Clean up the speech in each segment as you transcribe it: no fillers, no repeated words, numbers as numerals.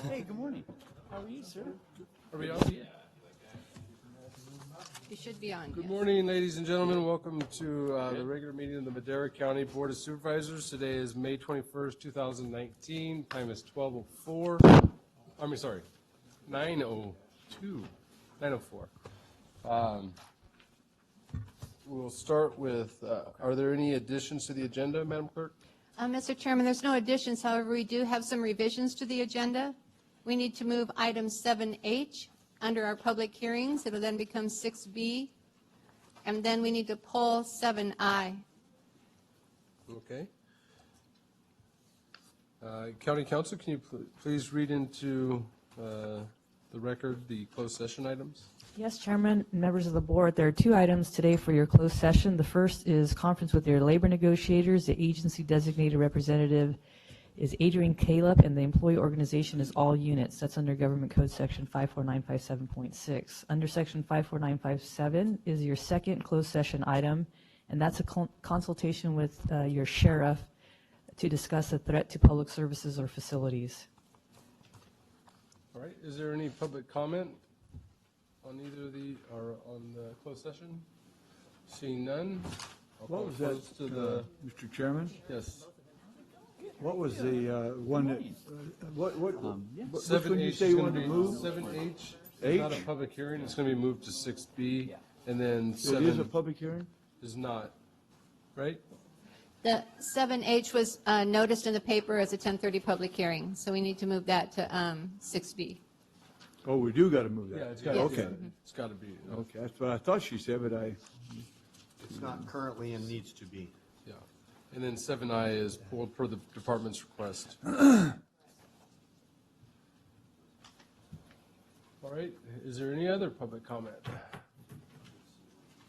Hey, good morning. How are you, sir? Are we on? You should be on. Good yes. morning, ladies and gentlemen. Welcome to the regular meeting of the Madera County Board of Supervisors. Today is May 21st, 2019. Time is 12:04. I mean, sorry, 9:02. 9:04. We'll start with, are there any additions to the agenda, Madam Clerk? Mr. Chairman, there's no additions. However, we do have some revisions to the agenda. We need to move item 7H under our public hearings. It'll then become 6B. And then we need to pull 7I. Okay. County Council, can you please read into the record the closed session items? Yes, Chairman, members of the board, there are two items today for your closed session. The first is conference with your labor negotiators. The agency designated representative is Adrian Caleb, and the employee organization is all units. That's under Government Code Section 54957.6. Under Section 54957 is your second closed session item, and that's a consultation with your sheriff to discuss a threat to public services or facilities. All right, is there any public comment on either of the, or on the closed session? Seeing none? I'll What call was close that, to the, Mr. Chairman? yes. What was the one that, what, which one did you 7H say is you going to wanted to be, move? 7H H? is not a public hearing, it's going to be moved to 6B, and then It is a 7 public hearing? is not, right? The 7H was noticed in the paper as a 10:30 public hearing, so we need to move that to 6B. Oh, we do got to move that? Yeah, it's got, Yes. Okay, it's got to be, okay, that's what I thought she said, but It's not currently and needs to be. yeah. And then 7I is pulled per the department's request. All right, is there any other public comment?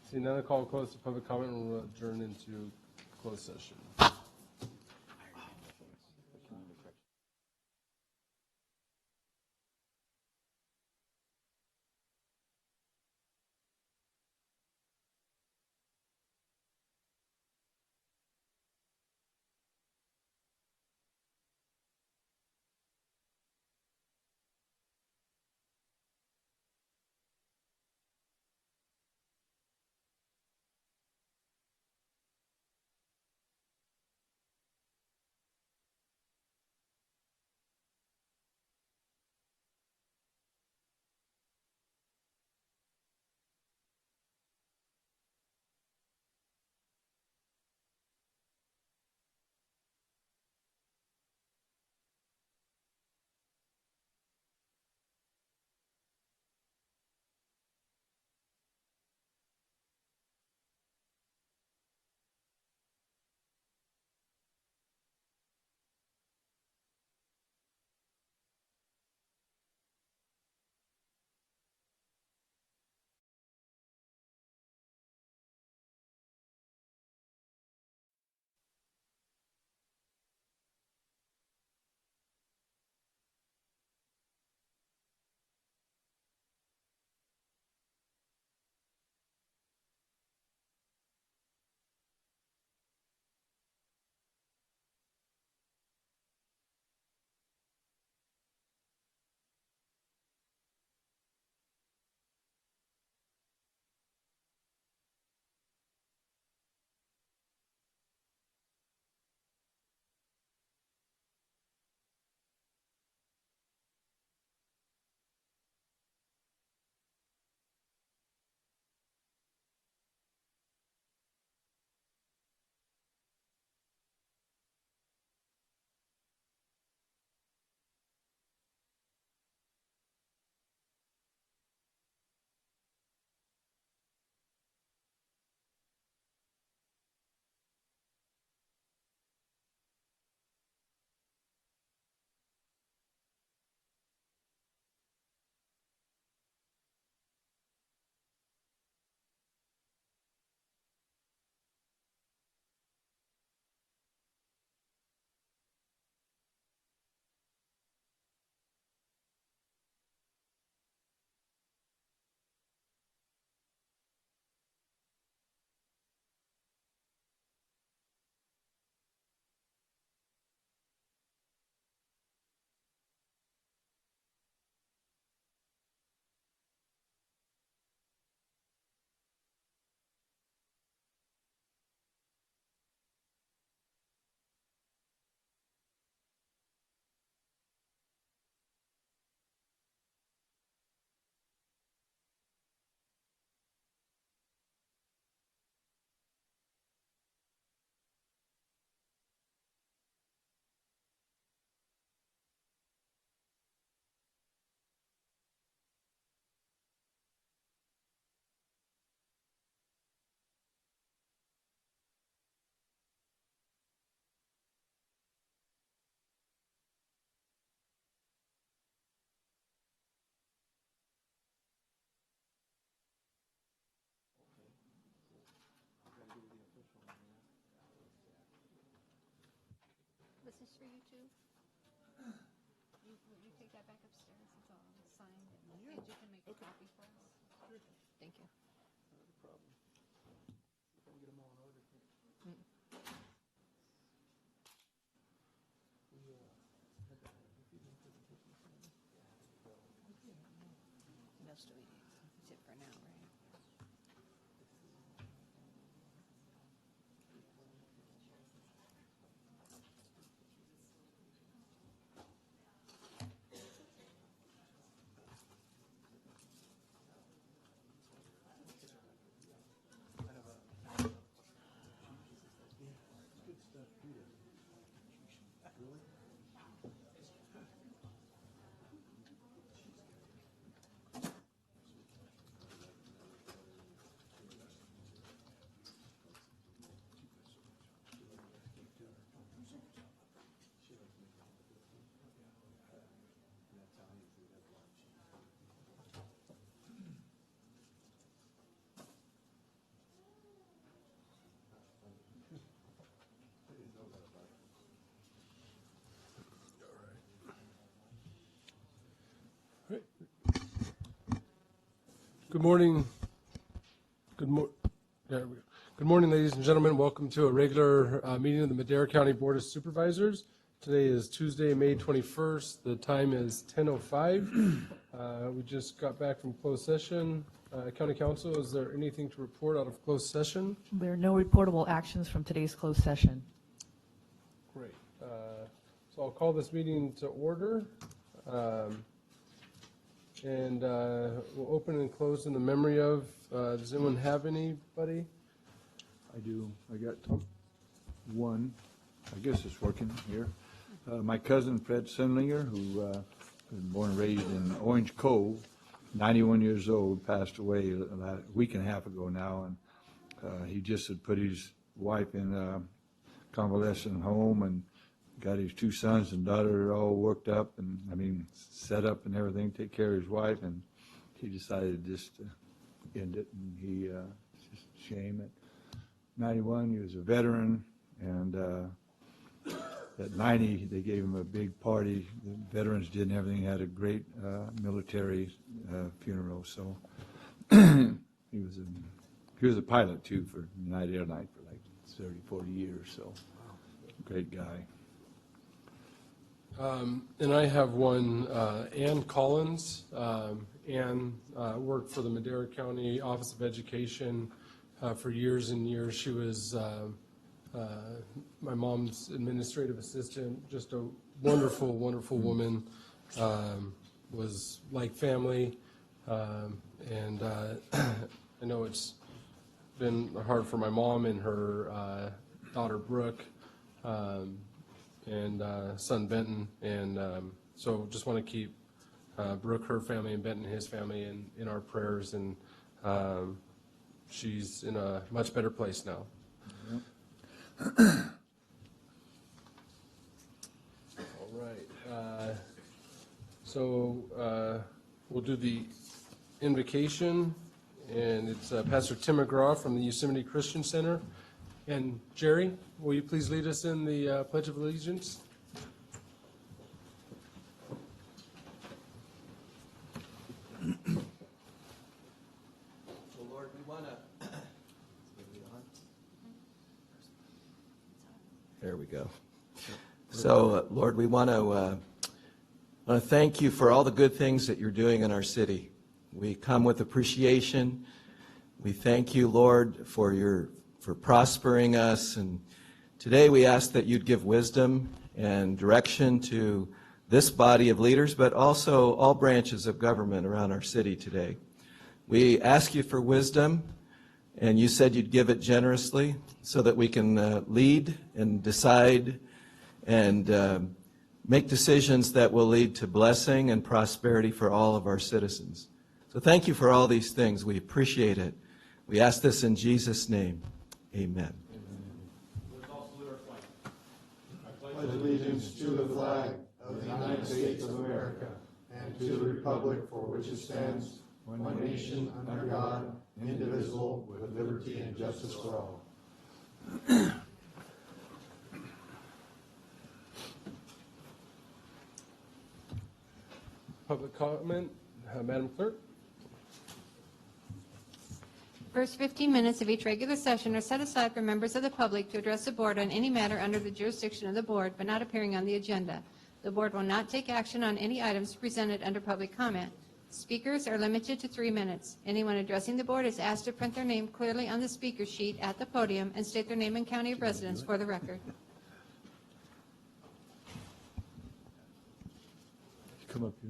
Seeing none, I'll call close to public comment and we'll adjourn into closed session. this for you too? You take that back upstairs, it's all signed, and you can make a copy for us. Thank you. That's it for now, right? Good morning. Good morning, ladies and gentlemen. Welcome to a regular meeting of the Madera County Board of Supervisors. Today is Tuesday, May 21st. The time is 10:05. We just got back from closed session. County Council, is there anything to report out of closed session? There are no reportable actions from today's closed session. Great. So I'll call this meeting to order. And we'll open and close in the memory of, does anyone have anybody? I do. I got one. I guess it's working here. My cousin Fred Simlinger, who was born and raised in Orange Cove, 91 years old, passed away a week and a half ago now. And he just had put his wife in a convalescent home and got his two sons and daughter all worked up and, set up and everything, take care of his wife. And he decided just to end it. And it's just a shame. At 91, he was a veteran. And at 90, they gave him a big party. The veterans did and everything, had a great military funeral. So he was a pilot, too, for United Airlines for like 30, 40 years. So great guy. And I have one, Ann Collins. Ann worked for the Madera County Office of Education for years and years. She was my mom's administrative assistant, just a wonderful, wonderful woman, was like family. And I know it's been hard for my mom and her daughter Brooke. And son Benton, and so just want to keep Brooke, her family, and Benton, his family, in our prayers, and she's in a much better place now. Yep. All right, so we'll do the invocation, and it's Pastor Tim McGraw from the Yosemite Christian Center. And Jerry, will you please lead us in the Pledge of Allegiance? So Lord, we want to, there we go. So Lord, we want to thank you for all the good things that you're doing in our city. We come with appreciation. We thank you, Lord, for prospering us, and today we ask that you'd give wisdom and direction to this body of leaders, but also all branches of government around our city today. We ask you for wisdom, and you said you'd give it generously so that we can lead and decide and make decisions that will lead to blessing and prosperity for all of our citizens. So thank you for all these things. We appreciate it. We ask this in Jesus' name. Amen. Let's all salute our flag. I pledge allegiance to the flag of the United States of America and to the republic for which it stands, one nation under God, indivisible, with liberty and justice for all. Public comment, Madam Clerk? First 15 minutes of each regular session are set aside for members of the public to address the board on any matter under the jurisdiction of the board but not appearing on the agenda. The board will not take action on any items presented under public comment. Speakers are limited to 3 minutes. Anyone addressing the board is asked to print their name clearly on the speaker sheet at the podium and state their name and county of residence for the record. Come up here.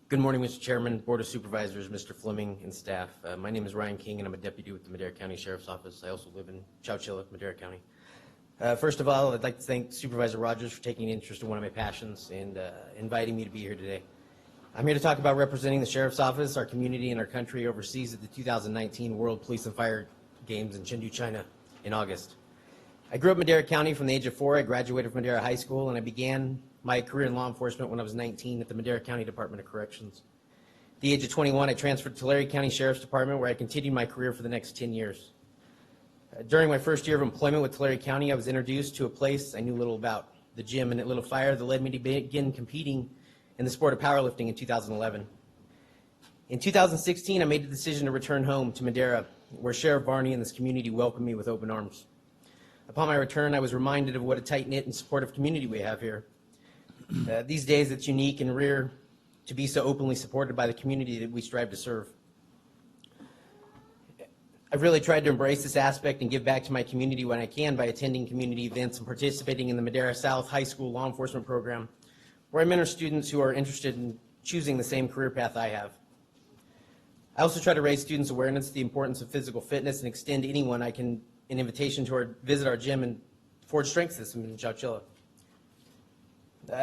Good morning, Mr. Chairman, Board of Supervisors, Mr. Fleming, and staff. My name is Ryan King, and I'm a deputy with the Madera County Sheriff's Office. I also live in Chowchilla, Madera County. First of all, I'd like to thank Supervisor Rogers for taking interest in one of my passions and inviting me to be here today. I'm here to talk about representing the Sheriff's Office, our community, and our country overseas at the 2019 World Police and Fire Games in Chengdu, China in August. I grew up in Madera County from the age of 4. I graduated from Madera High School, and I began my career in law enforcement when I was 19 at the Madera County Department of Corrections. At the age of 21, I transferred to Tulare County Sheriff's Department, where I continued my career for the next 10 years. During my first year of employment with Tulare County, I was introduced to a place I knew little about, the gym, and it lit a fire that led me to begin competing in the sport of powerlifting in 2011. In 2016, I made the decision to return home to Madera, where Sheriff Varney and this community welcomed me with open arms. Upon my return, I was reminded of what a tight-knit and supportive community we have here. These days, it's unique and rare to be so openly supported by the community that we strive to serve. I've really tried to embrace this aspect and give back to my community when I can by attending community events and participating in the Madera South High School Law Enforcement Program, where I mentor students who are interested in choosing the same career path I have. I also try to raise students' awareness of the importance of physical fitness and extend to anyone I can an invitation to visit our gym and Forge Strength System in Chowchilla.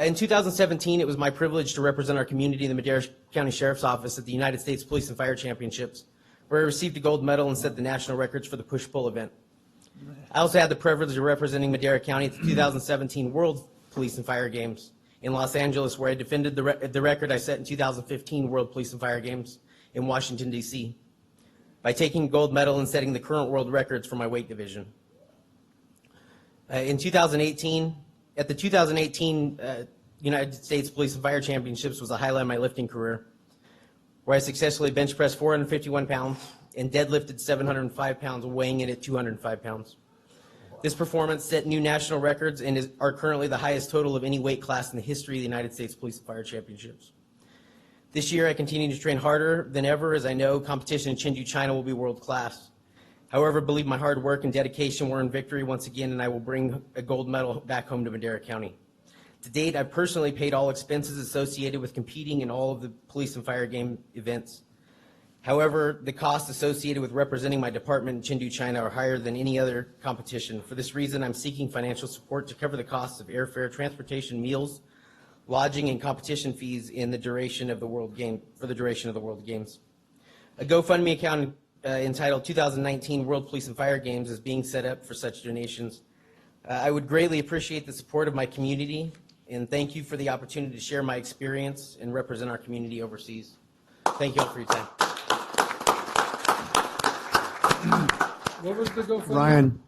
In 2017, it was my privilege to represent our community in the Madera County Sheriff's Office at the United States Police and Fire Championships, where I received a gold medal and set the national records for the push-pull event. I also had the privilege of representing Madera County at the 2017 World Police and Fire Games in Los Angeles, where I defended the record I set in 2015 World Police and Fire Games in Washington, D.C., by taking a gold medal and setting the current world records for my weight division. In 2018, at the 2018 United States Police and Fire Championships was a highlight of my lifting career, where I successfully bench pressed 451 pounds and deadlifted 705 pounds, weighing in at 205 pounds. This performance set new national records and are currently the highest total of any weight class in the history of the United States Police and Fire Championships. This year, I continue to train harder than ever, as I know competition in Chengdu, China will be world-class. However, I believe my hard work and dedication will earn victory once again, and I will bring a gold medal back home to Madera County. To date, I've personally paid all expenses associated with competing in all of the police and fire game events. However, the costs associated with representing my department in Chengdu, China are higher than any other competition. For this reason, I'm seeking financial support to cover the costs of airfare, transportation, meals, lodging, and competition fees in the duration of the World Game, for the duration of the World Games. A GoFundMe account entitled 2019 World Police and Fire Games is being set up for such donations. I would greatly appreciate the support of my community, and thank you for the opportunity to share my experience and represent our community overseas. Thank you all for your time. What was the GoFundMe? Ryan,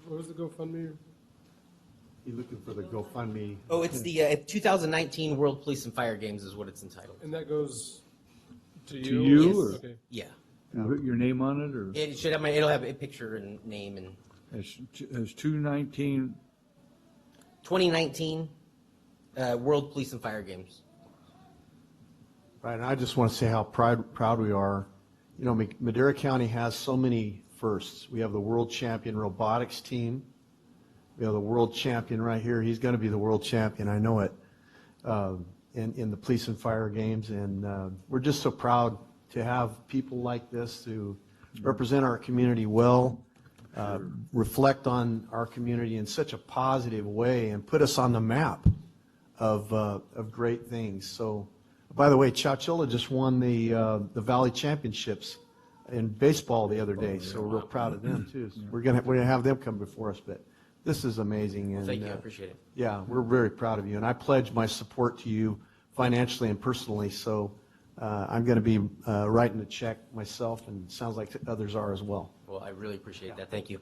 What was the GoFundMe? you looking for the GoFundMe? Oh, it's the 2019 World Police and Fire Games is what it's entitled. And that goes to you? To you, Yes. or Okay. Yeah. you put your name on it, or It should have it'll have a picture and name and as 219? 2019 World Police and Fire Games. Right, and I just want to say how proud we are. You know, Madera County has so many firsts. We have the world champion robotics team. We have the world champion right here. He's going to be the world champion, I know it, in the police and fire games. And we're just so proud to have people like this to represent our community well, reflect on our community in such a positive way, and put us on the map of great things. So, by the way, Chowchilla just won the Valley Championships in baseball the other day, so we're real proud of them too. So we're gonna have them come before us, but this is amazing. And Thank you, I appreciate it. yeah, we're very proud of you, and I pledge my support to you financially and personally. So I'm going to be writing the check myself, and it sounds like others are as well. Well, I really appreciate that. Thank you.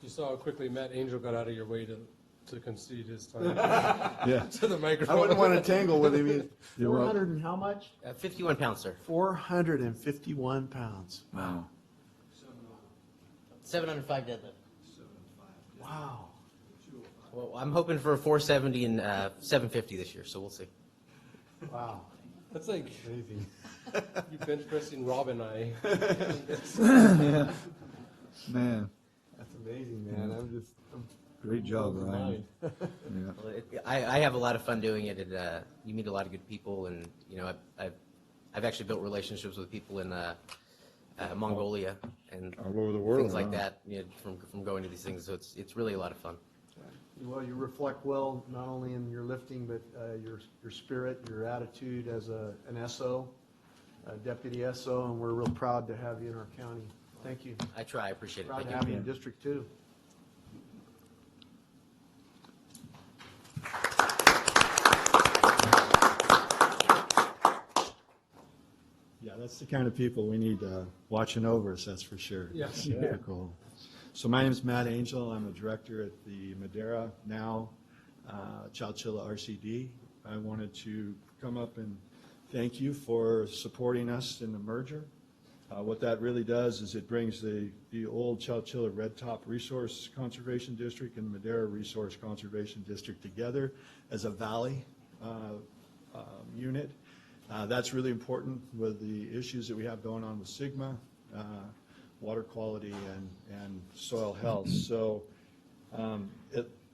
You saw how quickly Matt Angel got out of your way to concede his time Yeah. to the microphone. I wouldn't want to tangle with him. He's You want- 400 and how much? 51 pounds, sir. 451 pounds. Wow. 705 deadlift. Wow. Well, I'm hoping for a 470 and 750 this year, so we'll see. Wow. That's like Amazing. you bench pressing Rob and I. Man, That's amazing, man. I'm great job, Ryan. Yeah. Well, I have a lot of fun doing it, and you meet a lot of good people, and you know I've actually built relationships with people in Mongolia and All over the world. things like huh? that, you know, from going to these things. So it's really a lot of fun. Well, you reflect well, not only in your lifting, but your spirit, your attitude as an SO, a deputy SO, and we're real proud to have you in our county. Thank you. I try. I appreciate it. Proud Thank to you. have you in District 2. Yeah, that's the kind of people we need watching over us, that's for sure. Yeah. Super cool. So my name is Matt Angel. I'm a director at the Madera, now Chowchilla RCD. I wanted to come up and thank you for supporting us in the merger. What that really does is it brings the old Chowchilla Red Top Resource Conservation District and Madera Resource Conservation District together as a valley unit. That's really important with the issues that we have going on with SGMA, water quality and soil health. So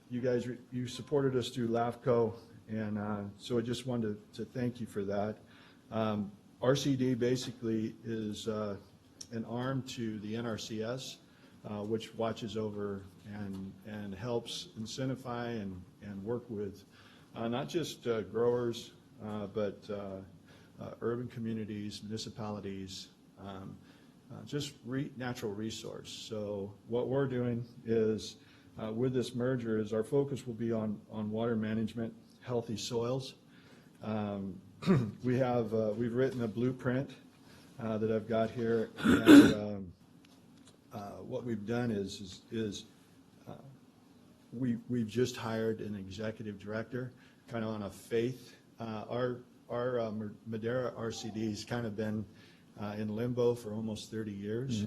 you guys, you supported us through LAFCO, and so I just wanted to thank you for that. RCD basically is an arm to the NRCS, which watches over and helps incentivize and work with not just growers, but urban communities, municipalities, just natural resource. So what we're doing is, with this merger, is our focus will be on water management, healthy soils. We've written a blueprint that I've got here, and what we've done is we've just hired an executive director, kind of on a faith. Our Madera RCD has kind of been in limbo for almost 30 years.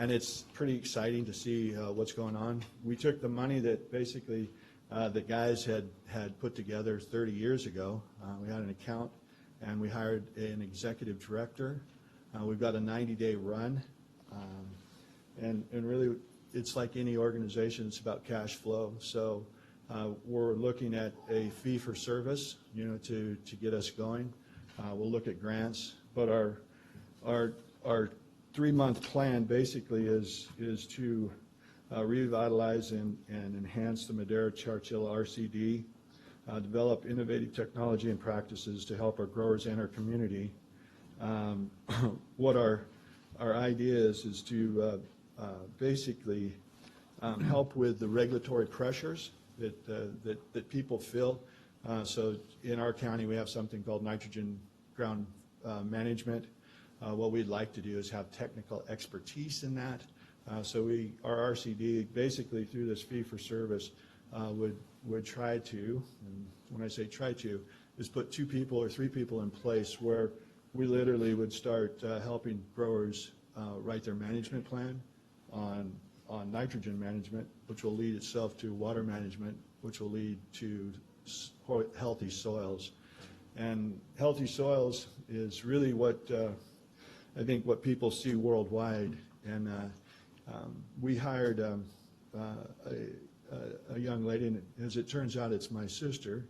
And it's pretty exciting to see what's going on. We took the money that basically the guys had put together 30 years ago. We had an account, and we hired an executive director. We've got a 90-day run. And really, it's like any organization, it's about cash flow. So we're looking at a fee for service, to get us going. We'll look at grants, but our 3-month plan basically is to revitalize and enhance the Madera Chowchilla RCD, develop innovative technology and practices to help our growers and our community. What our idea is to basically help with the regulatory pressures that people feel. So in our county, we have something called nitrogen ground management. What we'd like to do is have technical expertise in that. So our RCD, basically through this fee for service, would try to, and when I say try to, is put 2 people or 3 people in place where we literally would start helping growers write their management plan on nitrogen management, which will lead itself to water management, which will lead to healthy soils. And healthy soils is really what I think what people see worldwide. And we hired a young lady, and as it turns out, it's my sister.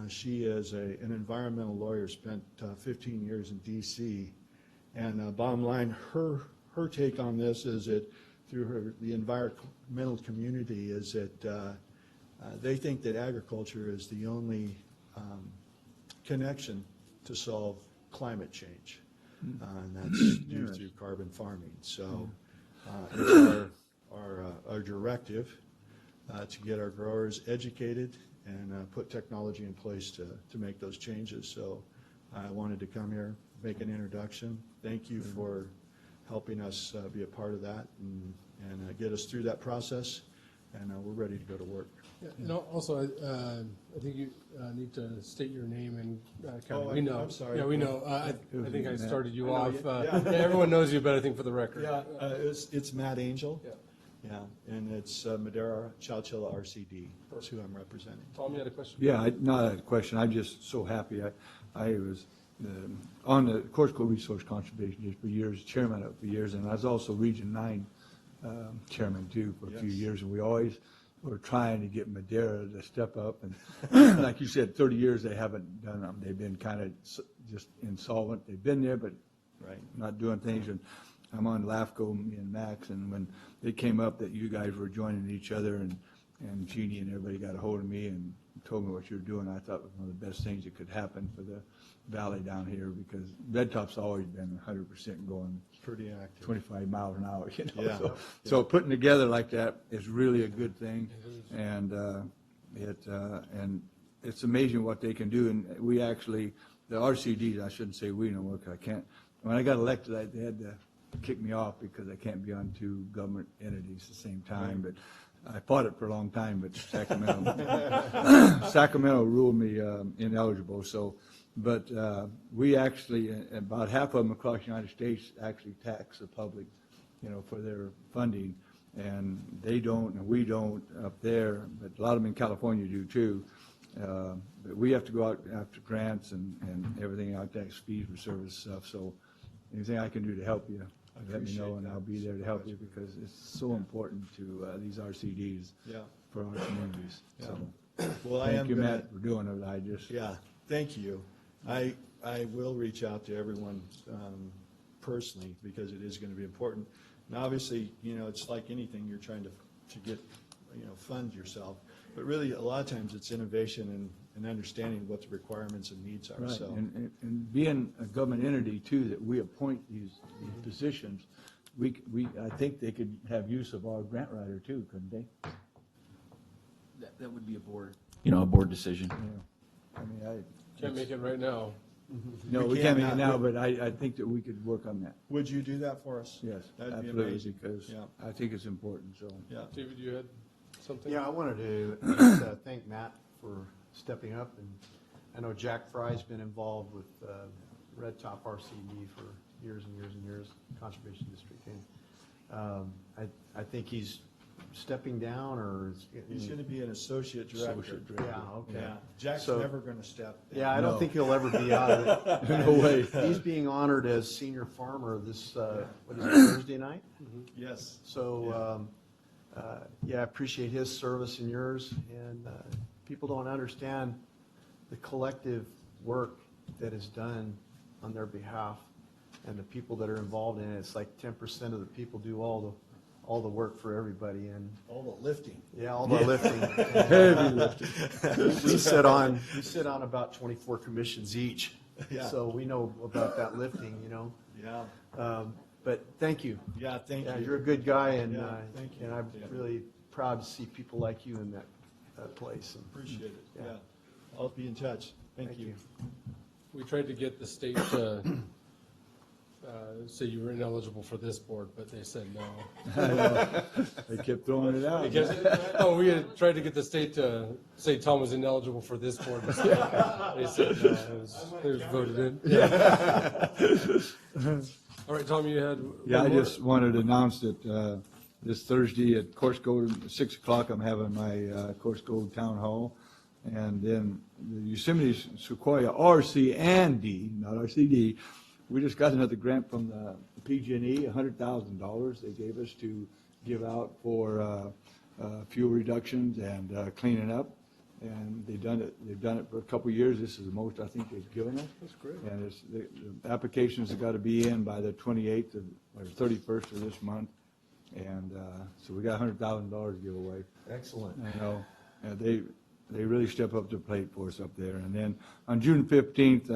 She is an environmental lawyer, spent 15 years in D.C. And bottom line, her take on this is that through the environmental community is that they think that agriculture is the only connection to solve climate change. And that's due through carbon farming. So it's our directive to get our growers educated and put technology in place to make those changes. So I wanted to come here, make an introduction. Thank you for helping us be a part of that and get us through that process, and we're ready to go to work. Yeah, and also, I think you need to state your name and county. Oh, We know. I'm sorry. Yeah, we know. I think I started you I know off. you. Yeah, everyone knows you, but I think for the record. Yeah, it's Matt Angel. Yeah. Yeah, and it's Madera Chowchilla RCD. That's who I'm representing. Tom, you had a question? Yeah, not a question. I'm just so happy. I was on the Coarse Coal Resource Conservation District for years, chairman of it for years, and I was also Region 9 chairman too for a few Yes. years, and we always were trying to get Madera to step up, and like you said, 30 years they haven't done them. They've been kind of just insolvent. They've been there, but not doing things. And I'm on LAFCO, me and Max, and when it came up that you guys were joining each other, and Jeannie and everybody got a hold of me and told me what you were doing, I thought it was one of the best things that could happen for the valley down here, because Red Top's always been 100% going Pretty active. 25 miles an hour, you know. Yeah. So putting together like that is really a good thing, and it's amazing what they can do. And we actually, the RCDs, I shouldn't say we no more, 'cause I can't. When I got elected, they had to kick me off because I can't be on two government entities at the same time. But I fought it for a long time, but Sacramento ruled me ineligible. So. But we actually, about half of them across the United States actually tax the public, you know, for their funding. And they don't, and we don't up there, but a lot of them in California do too. But we have to go out after grants and everything, out tax fees for service stuff. So anything I can do to help you, let me know, and I'll be there to help you, because it's so important to these RCDs for our communities. So Well, I am thank you, gonna- Matt, for doing it. I just. Yeah, thank you. I will reach out to everyone personally, because it is going to be important. And obviously, you know, it's like anything, you're trying to get, you know, fund yourself. But really, a lot of times it's innovation and understanding what the requirements and needs are, Right, so. and being a government entity too, that we appoint these positions, I think they could have use of our grant writer too, couldn't they? That would be a board, a board decision. Yeah. I mean, Can't make it right now. no, We we can't make can't it now, now, but I think that we could work on that. Would you do that for us? Yes, That'd be absolutely, amazing. because Yeah. I think it's important, so. Yeah. David, you had something? Yeah, I wanted to just, thank Matt for stepping up, and I know Jack Fry's been involved with Red Top RCD for years and years and years, Conservation District, and I think he's stepping down, or He's going to be an associate director. Associate director. Yeah, okay. Yeah, Jack's So- never going to step down. Yeah, I don't No. think he'll ever be out of it. No way. He's being honored as senior farmer this, what is it, Thursday night? Yes. So, yeah, I appreciate his service and yours, and people don't understand the collective work that is done on their behalf, and the people that are involved in it. It's like 10% of the people do all the work for everybody, and All the lifting. yeah, all the lifting. Heavy lifting. We sit on about 24 commissions each, Yeah. so we know about that lifting, you know. Yeah. But thank you. Yeah, thank Yeah, you. you're a good guy, and Yeah, thank you. and I'm Yeah. really proud to see people like you in that place. And Appreciate it, Yeah. yeah. I'll be in touch. Thank you. We tried to get the state to say you were ineligible for this board, but they said no. They kept throwing it out. Because, we had tried to get the state to say Tom was ineligible for this board. They said no, it was voted in. All right, Tom, you had Yeah, I one more? just wanted to announce that this Thursday at Course Gold, 6 o'clock, I'm having my Course Gold Town Hall. And then the Yosemite Sequoia RC and D, not RCD, we just got another grant from the PG&E, $100,000 they gave us to give out for fuel reductions and cleaning up. And they've done it for a couple of years. This is the most I think they've given us. That's great. And the applications have got to be in by the 28th or 31st of this month. And so we got $100,000 to give away. excellent. I know, they really step up to the plate for us up there. And then on June 15th,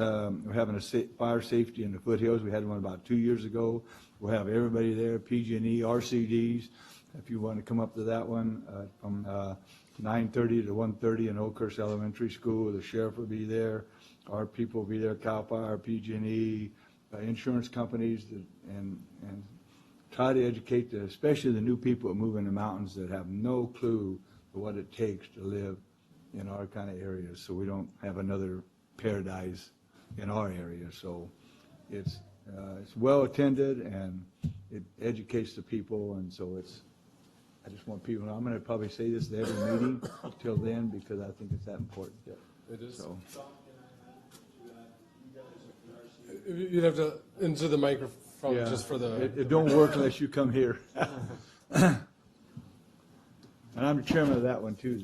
we're having a fire safety in the foothills. We had one about 2 years ago. We'll have everybody there, PG&E, RCDs, if you want to come up to that one, from 9:30 to 1:30 in Oakhurst Elementary School. The sheriff will be there, our people will be there, CAL FIRE, PG&E, insurance companies, and try to educate, especially the new people that move in the mountains that have no clue of what it takes to live in our kind of areas, so we don't have another paradise in our area. So it's well attended and it educates the people, and so I just want people to know, I'm going to probably say this at every meeting till then because I think it's that important. It is. So, You'd have to, into the microphone, yeah, just for the. it don't work unless you come here. And I'm the chairman of that one too,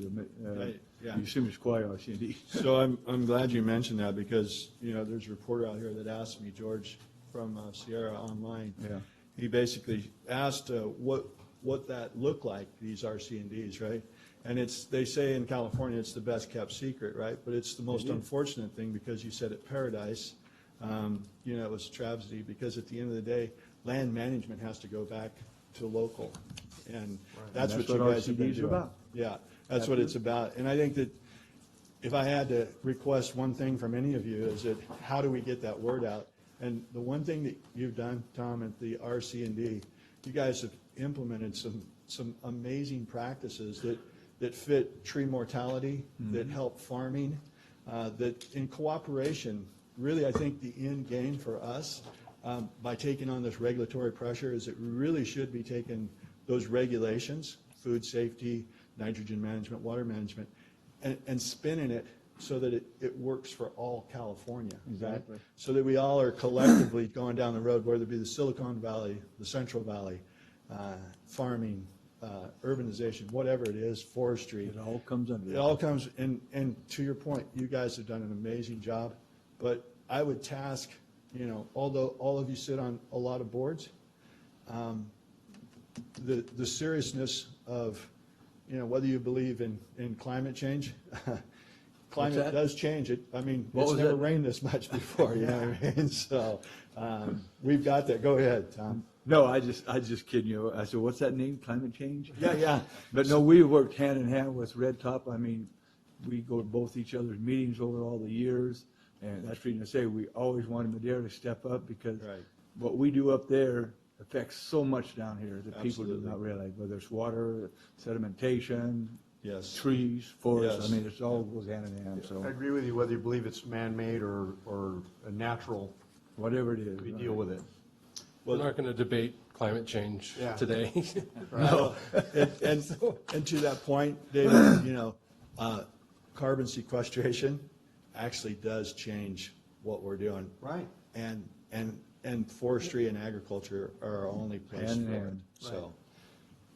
Yeah. you assume it's quite RCD. So I'm glad you mentioned that because, there's a reporter out here that asked me, George from Sierra Online. Yeah. He basically asked what that looked like, these RC&Ds, right? And they say in California it's the best kept secret, right? But it's the most unfortunate thing because you said at Paradise, it was a travesty because at the end of the day, land management has to go back to local. And that's what you guys have been RCDs are doing. about. Yeah, that's what it's about. And I think that if I had to request one thing from any of you is that how do we get that word out? And the one thing that you've done, Tom, at the RC&D, you guys have implemented some amazing practices that fit tree mortality, that help farming, that in cooperation, really I think the end game for us by taking on this regulatory pressure is that we really should be taking those regulations, food safety, nitrogen management, water management, and spinning it so that it works for all California. Exactly. Right? So that we all are collectively going down the road, whether it be the Silicon Valley, the Central Valley, farming, urbanization, whatever it is, forestry. It all comes under It all comes, and to your point, you guys have done an amazing job, but I would task, although all of you sit on a lot of boards, the seriousness of, whether you believe in climate change, climate does change it. I mean, it's never rained this much before, you know what I mean? So we've got that. Go ahead, Tom. No, I just kidding you. I said, what's that name? Climate change? Yeah. But no, we worked hand in hand with Red Top. I mean, we go to both each other's meetings over all the years. And that's the reason I say we always wanted Madera to step up because what we do up there affects so much down here that people do not realize, whether it's water, sedimentation, Yes. trees, forests. Yes. I mean, it all goes hand in hand. So I agree with you, whether you believe it's man-made or a natural, whatever it is, we deal with it. We're not going to debate climate change Yeah. today. No, and to that point, David, carbon sequestration actually does change what we're doing. Right. And forestry and agriculture are our only place Hand in for it. hand. So,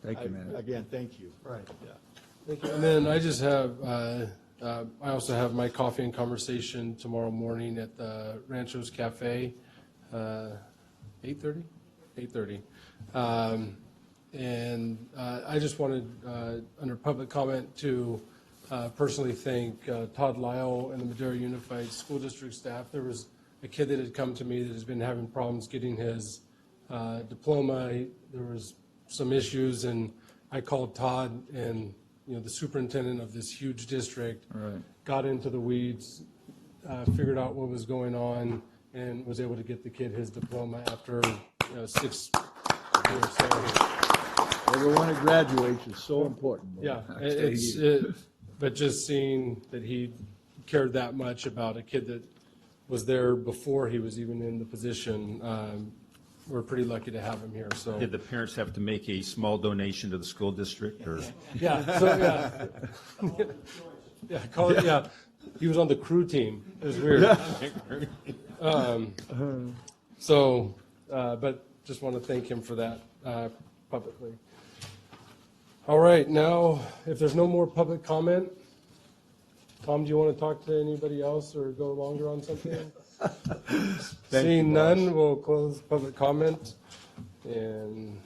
Thank you, man. again, thank you. Right. Yeah. Thank you. And then I just have, I also have my coffee and conversation tomorrow morning at the Ranchos Cafe, 8:30? 8:30. And I just wanted, under public comment, to personally thank Todd Lyle and the Madera Unified School District staff. There was a kid that had come to me that has been having problems getting his diploma. There was some issues, and I called Todd and, the superintendent of this huge district. Right. Got into the weeds, figured out what was going on, and was able to get the kid his diploma after 6 years. So, Everyone that graduates is so important. yeah, I stay here. but just seeing that he cared that much about a kid that was there before he was even in the position, we're pretty lucky to have him here, so. Did the parents have to make a small donation to the school district, or? Yeah, he was on the crew team. It was weird. But just want to thank him for that publicly. All right, now, if there's no more public comment, Tom, do you want to talk to anybody else or go longer on something? Seeing none, we'll close public comment and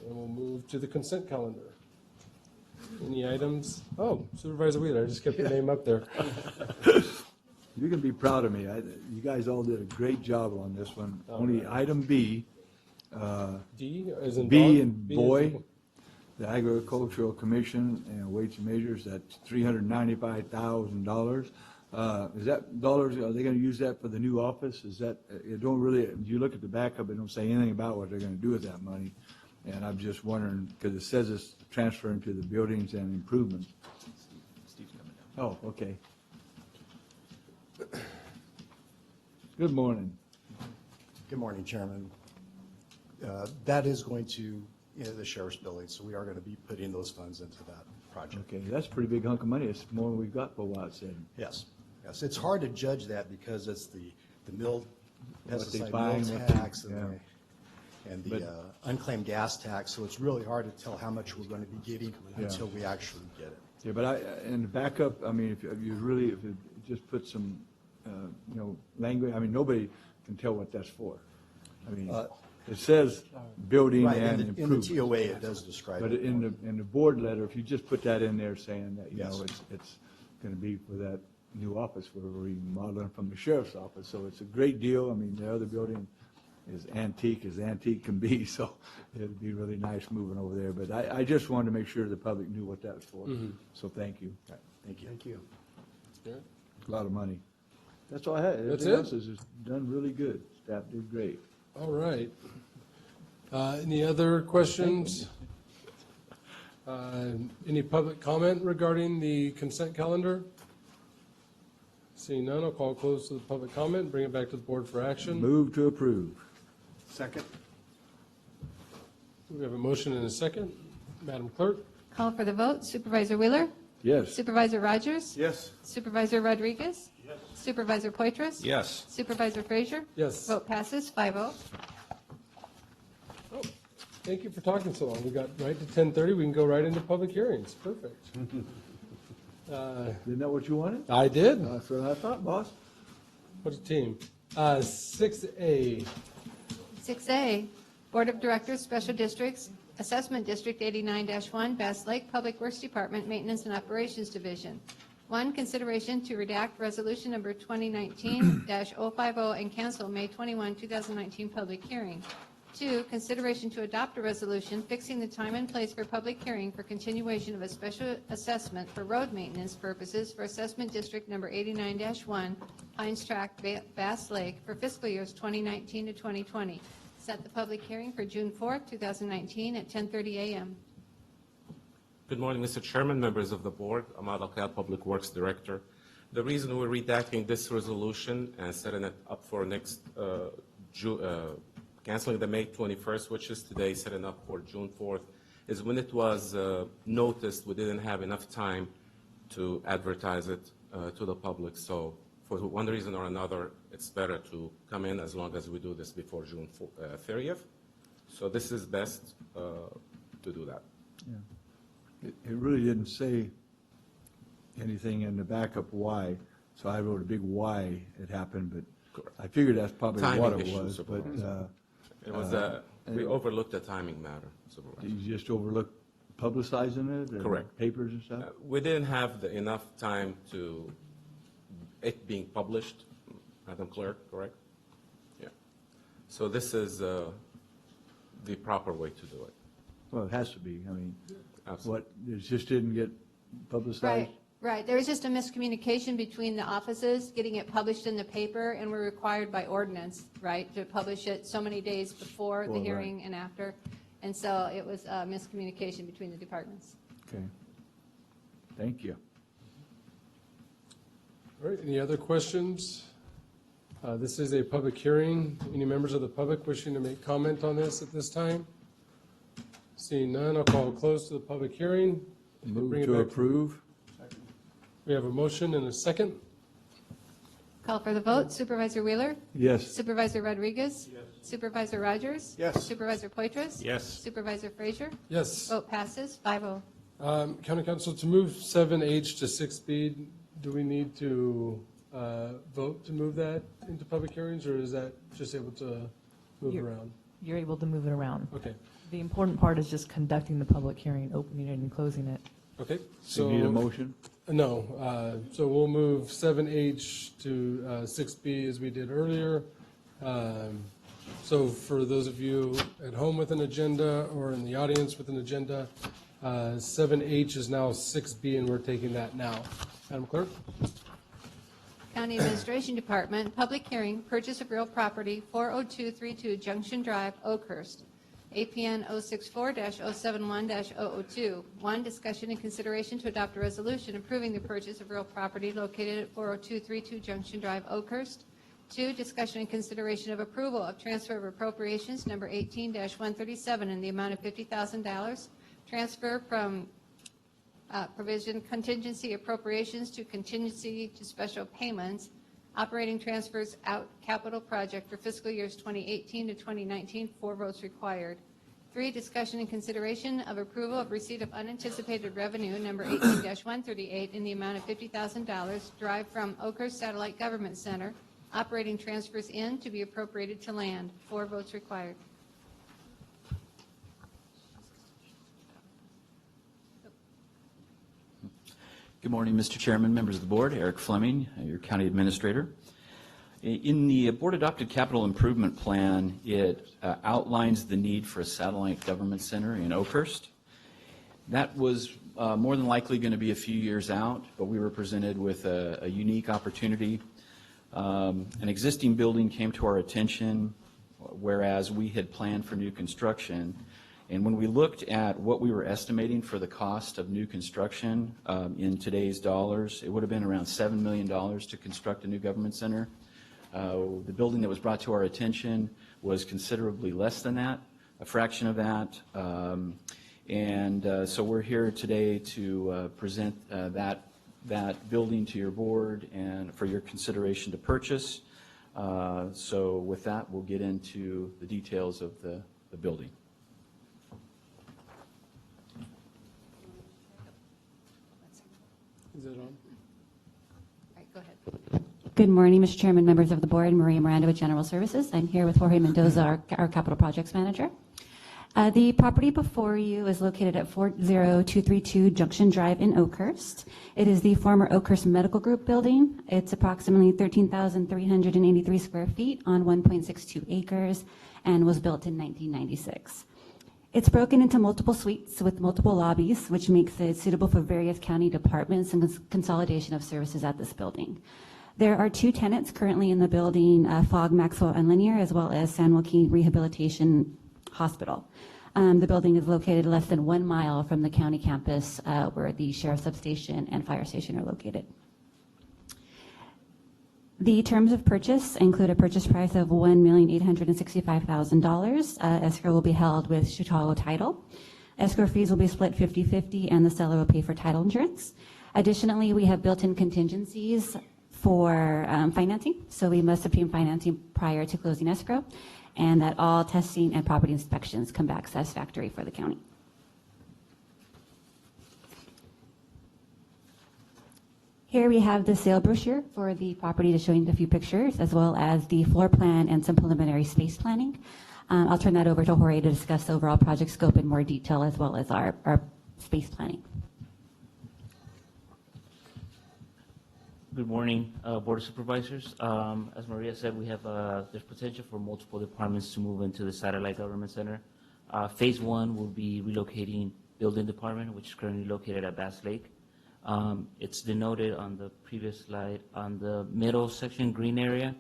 we'll move to the consent calendar. Any items? Oh, Supervisor Wheeler, I just kept your name up there. You can be proud of me. You guys all did a great job on this one. Only item B, D as in B dog? and B as boy, in- the Agricultural Commission and Weights and Measures, that's $395,000. Is that dollars, are they gonna use that for the new office? Is that, it don't really, you look at the backup, it don't say anything about what they're gonna do with that money. And I'm just wondering, because it says it's transferring to the buildings and improvements. Steve's coming down. Oh, okay. Good morning. Good morning, Chairman. That is going to, the sheriff's building, so we are going to be putting those funds into that project. Okay, that's a pretty big hunk of money. It's more than we've got for a while, it said. Yes, yes. It's hard to judge that because it's the mill, What they pesticide buying, mill what they- tax yeah. and the But- unclaimed gas tax, so it's really hard to tell how much we're going to be getting Yeah. until we actually get it. Yeah, but in the backup, I mean, if you really, if you just put some, language, I mean, nobody can tell what that's for. I mean, it says building Right, and in the improvement. TOA, it does describe But it. in the board letter, if you just put that in there saying that, Yes. it's gonna be for that new office where we're remodeling from the sheriff's office, so it's a great deal. I mean, the other building is antique as antique can be, so it'd be really nice moving over there. But I just wanted to make sure the public knew what that was for, so thank you. Thank you. Thank you. Yeah. A lot of money. That's all I had. That's Everything it? else is just done really good. Staff did great. All right. Any other questions? Any public comment regarding the consent calendar? Seeing none, I'll call close to the public comment, bring it back to the board for action. Move to approve. Second? We have a motion and a second. Madam Clerk? Call for the vote. Supervisor Wheeler? Yes. Supervisor Rogers? Yes. Supervisor Rodriguez? Yes. Supervisor Poitras? Yes. Supervisor Frazier? Yes. Vote passes 5-0. Oh, thank you for talking so long. We got right to 10:30. We can go right into public hearings. Perfect. Isn't that what you wanted? I did. That's what I thought, boss. What a team. 6A. 6A, Board of Directors, Special Districts, Assessment District 89-1, Bass Lake Public Works Department, Maintenance and Operations Division. 1, consideration to redact resolution number 2019-050 and cancel May 21, 2019 public hearing. 2, consideration to adopt a resolution fixing the time and place for public hearing for continuation of a special assessment for road maintenance purposes for Assessment District number 89-1, Pines Tract, Bass Lake, for fiscal years 2019 to 2020. Set the public hearing for June 4, 2019 at 10:30 a.m. Good morning, Mr. Chairman, members of the board. I'm Al-Kal, Public Works Director. The reason we're redacting this resolution and setting it up for next, canceling the May 21st, which is today, setting up for June 4th, is when it was noticed, we didn't have enough time to advertise it to the public. So for one reason or another, it's better to come in as long as we do this before June 30th. So this is best to do that. It really didn't say anything in the backup why, so I wrote a big why it happened, but I figured that's probably Timing what it issue, was, but Supervisor. It was, we overlooked the timing matter, Supervisor. you just overlooked publicizing it? or Correct. Papers and stuff? We didn't have enough time to, it being published, Madam Clerk, correct? Yeah. So this is the proper way to do it. Well, it has to be, I mean, Absolutely. it just didn't get publicized? Right. There was just a miscommunication between the offices, getting it published in the paper, and we're required by ordinance, right, to publish it so many days before the Right. hearing and after. And so it was a miscommunication between the departments. Okay. Thank you. All right, any other questions? This is a public hearing. Any members of the public wishing to make comment on this at this time? Seeing none, I'll call close to the public hearing. Move Bring it to back approve? We have a motion and a second. Call for the vote. Supervisor Wheeler? Yes. Supervisor Rodriguez? Supervisor Rogers? Yes. Supervisor Poitras? Yes. Supervisor Frazier? Yes. Vote passes 5-0. County Council, to move 7H to 6B, do we need to vote to move that into public hearings, or is that just able to move You're- around? You're able to move it around. Okay, The important part is just conducting the public hearing, opening it and closing it. okay. Do So you need a motion? No, so we'll move 7H to 6B as we did earlier. So for those of you at home with an agenda or in the audience with an agenda, 7H is now 6B, and we're taking that now. Madam Clerk? County Administration Department, public hearing, purchase of real property, 40232 Junction Drive, Oakhurst, APN 064-071-002. 1, discussion and consideration to adopt a resolution approving the purchase of real property located at 40232 Junction Drive, Oakhurst. 2, discussion and consideration of approval of transfer of appropriations number 18-137 in the amount of $50,000. Transfer from provision contingency appropriations to contingency to special payments, operating transfers out capital project for fiscal years 2018 to 2019, 4 votes required. 3, discussion and consideration of approval of receipt of unanticipated revenue number 18-138 in the amount of $50,000 derived from Oakhurst Satellite Government Center, operating transfers in to be appropriated to land, 4 votes required. Good morning, Mr. Chairman, members of the board. Eric Fleming, your county administrator. In the board-adopted capital improvement plan, it outlines the need for a satellite government center in Oakhurst. That was more than likely going to be a few years out, but we were presented with a unique opportunity. An existing building came to our attention, whereas we had planned for new construction. And when we looked at what we were estimating for the cost of new construction in today's dollars, it would have been around $7 million to construct a new government center. The building that was brought to our attention was considerably less than that, a fraction of that. So we're here today to present that building to your board and for your consideration to purchase. So with that, we'll get into the details of the building. Is it on? All right, go ahead. Good morning, Mr. Chairman, members of the board. Maria Miranda with General Services. I'm here with Jorge Mendoza, our Capital Projects Manager. The property before you is located at 40232 Junction Drive in Oakhurst. It is the former Oakhurst Medical Group building. It's approximately 13,383 square feet on 1.62 acres and was built in 1996. It's broken into multiple suites with multiple lobbies, which makes it suitable for various county departments and consolidation of services at this building. There are 2 tenants currently in the building, Fogg, Maxwell, and Lanier, as well as San Joaquin Rehabilitation Hospital. The building is located less than 1 mile from the county campus where the sheriff's substation and fire station are located. The terms of purchase include a purchase price of $1,865,000. Escrow will be held with Chicago Title. Escrow fees will be split 50-50, and the seller will pay for title insurance. Additionally, we have built-in contingencies for financing, so we must obtain financing prior to closing escrow, and that all testing and property inspections come back satisfactory for the county. Here we have the sale brochure for the property, to showing a few pictures, as well as the floor plan and some preliminary space planning. I'll turn that over to Jorge to discuss the overall project scope in more detail, as well as our space planning. Good morning, Board of Supervisors. As Maria said, we have there's potential for multiple departments to move into the Satellite Government Center. Phase 1 will be relocating Building Department, which is currently located at Bass Lake. It's denoted on the previous slide on the middle section, green area.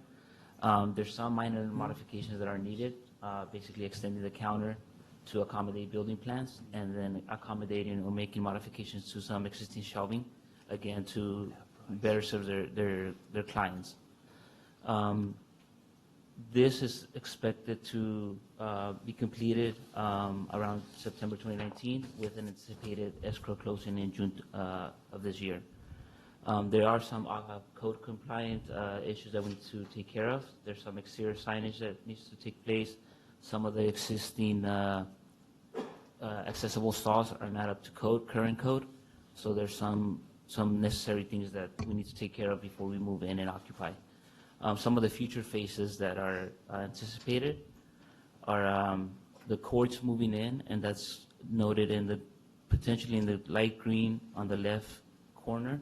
There's some minor modifications that are needed, basically extending the counter to accommodate building plans, and then accommodating or making modifications to some existing shelving, again, to better serve their clients. This is expected to be completed around September 2019, with an anticipated escrow closing in June of this year. There are some code compliant issues that we need to take care of. There's some exterior signage that needs to take place. Some of the existing accessible stalls are not up to code, current code, so there's some necessary things that we need to take care of before we move in and occupy. Some of the future phases that are anticipated are the courts moving in, and that's noted in the potentially in the light green on the left corner,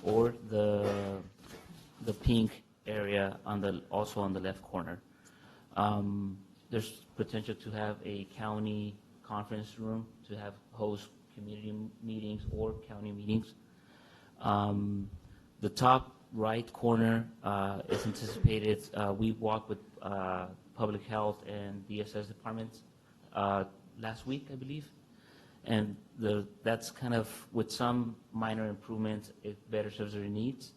or the pink area also on the left corner. There's potential to have a county conference room to have host community meetings or county meetings. The top right corner is anticipated. We walked with public health and DSS departments last week, I believe, and that's kind of with some minor improvements. It better serves their needs.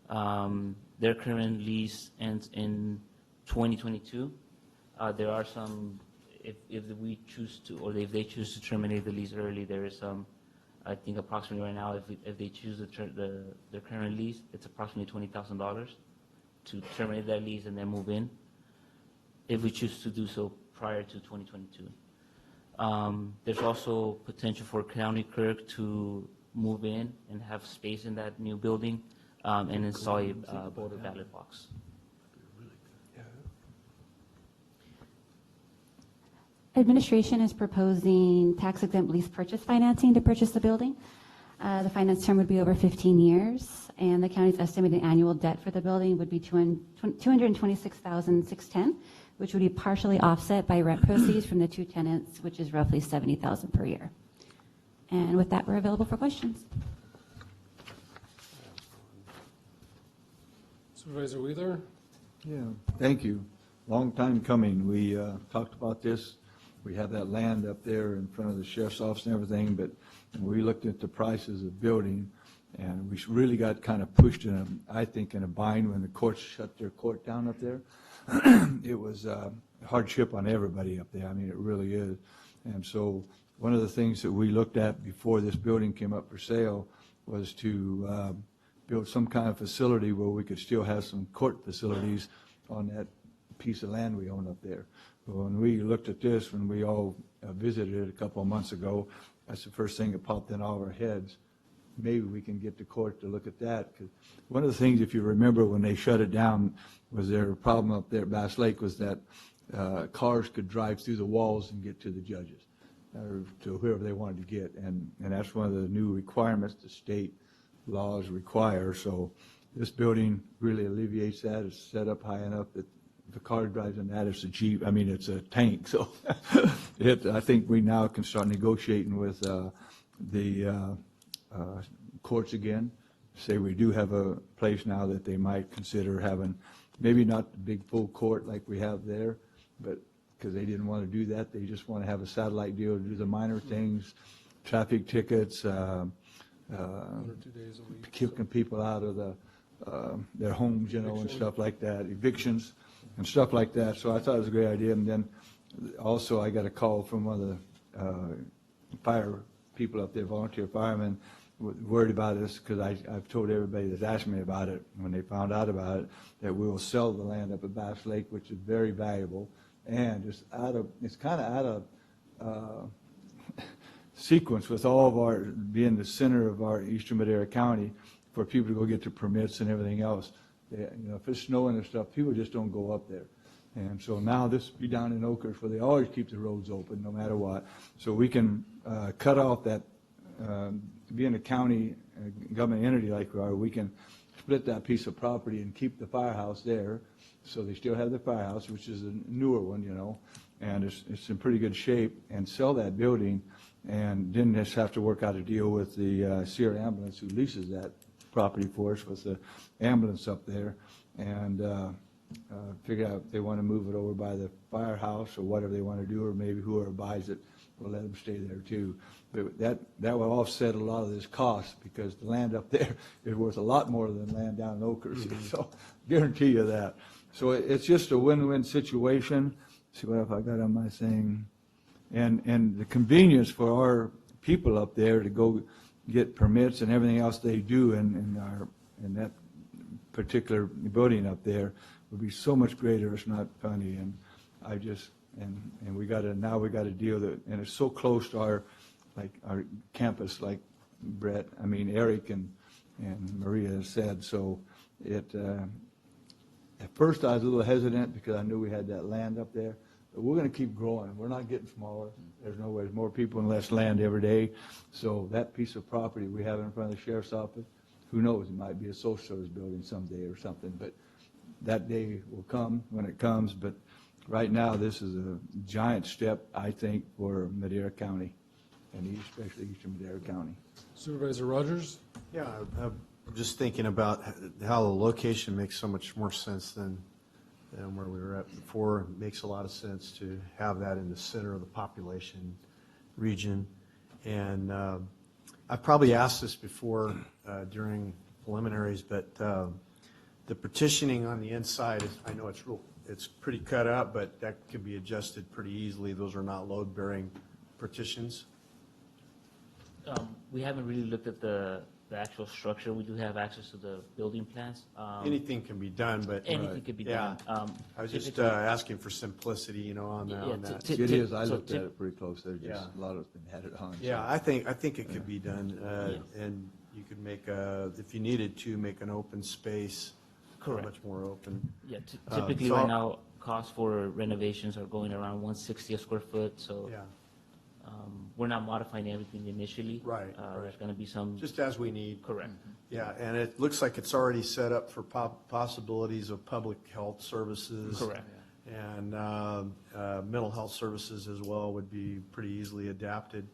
Their current lease ends in 2022. There are some, if we choose to, or if they choose to terminate the lease early, there is some, I think approximately right now, if they choose their current lease, it's approximately $20,000 to terminate that lease and then move in, if we choose to do so prior to 2022. There's also potential for county clerk to move in and have space in that new building and install a voter ballot box. Administration is proposing tax-exempt lease purchase financing to purchase the building. The finance term would be over 15 years, and the county's estimated annual debt for the building would be $226,610, which would be partially offset by rent proceeds from the two tenants, which is roughly $70,000 per year. And with that, we're available for questions. Supervisor Wheeler? Yeah, thank you. Long time coming. We talked about this. We have that land up there in front of the sheriff's office and everything, but we looked at the prices of building, and we really got kind of pushed in I think, in a bind when the courts shut their court down up there. It was a hardship on everybody up there. I mean, it really is. And so one of the things that we looked at before this building came up for sale was to build some kind of facility where we could still have some court facilities on that piece of land we own up there. When we looked at this, when we all visited it a couple of months ago, that's the first thing that popped in all of our heads. Maybe we can get the court to look at that. 'Cause one of the things, if you remember, when they shut it down, was their problem up there at Bass Lake was that cars could drive through the walls and get to the judges, or to whoever they wanted to get. And that's one of the new requirements the state laws require. So this building really alleviates that. It's set up high enough that if a car drives in that, it's a Jeep. I mean, it's a tank. So I think we now can start negotiating with the courts again. Say we do have a place now that they might consider having, maybe not the big full court like we have there, but because they didn't want to do that, they just want to have a satellite deal to do the minor things, traffic tickets, 1 or 2 days a week. kicking people out of their homes, you know, and stuff like that, evictions and stuff like that. So I thought it was a great idea. And then also I got a call from one of the fire people up there, volunteer firemen, worried about this because I've told everybody that's asked me about it when they found out about it that we will sell the land up at Bass Lake, which is very valuable, and it's kind of out of sequence with all of our being the center of our eastern Madera County for people to go get their permits and everything else. If it's snowing and stuff, people just don't go up there. And so now this will be down in Oakhurst where they always keep the roads open no matter what. So we can cut off that, being a county government entity like we are, we can split that piece of property and keep the firehouse there. So they still have the firehouse, which is a newer one, you know, and it's in pretty good shape, and sell that building and then just have to work out a deal with the Sierra Ambulance who leases that property for us with the ambulance up there, and figure out if they want to move it over by the firehouse or whatever they want to do, or maybe whoever buys it will let them stay there too. But that will offset a lot of this cost because the land up there is worth a lot more than land down in Oakhurst. So guarantee you that. So it's just a win-win situation. See what if I got on my thing. And the convenience for our people up there to go get permits and everything else they do in that particular building up there would be so much greater. It's not funny. And I just and we got a deal that, and it's so close to our campus, like Eric and Maria said. So it at first I was a little hesitant because I knew we had that land up there. But we're going to keep growing. We're not getting smaller. There's no way. There's more people and less land every day. So that piece of property we have in front of the sheriff's office, who knows? It might be a social service building someday or something. But that day will come when it comes. But right now, this is a giant step, I think, for Madera County, and especially Eastern Madera County. Supervisor Rogers? Yeah, I'm just thinking about how the location makes so much more sense than where we were at before. It makes a lot of sense to have that in the center of the population region. And I've probably asked this before during preliminaries, but the partitioning on the inside, I know it's pretty cut up, but that can be adjusted pretty easily. Those are not load-bearing partitions. We haven't really looked at the actual structure. We do have access to the building plans. Anything can be done, but. Anything could be Yeah. done. I was just Typically- asking for simplicity, on that. Yeah, on that. It is, I so looked at it pretty close, there's just, Yeah. a lot of it's been added on. so- Yeah, I think it could be done, and you could make if you needed to, make an open space. Correct. Much more open. Yeah, typically so- right now, costs for renovations are going around 160 a square foot, so Yeah, we're not modifying everything initially. Right, There's right. going to be some, just as we need. correct. Yeah, and it looks like it's already set up for possibilities of public health services. Correct. And mental health services as well would be pretty easily adapted.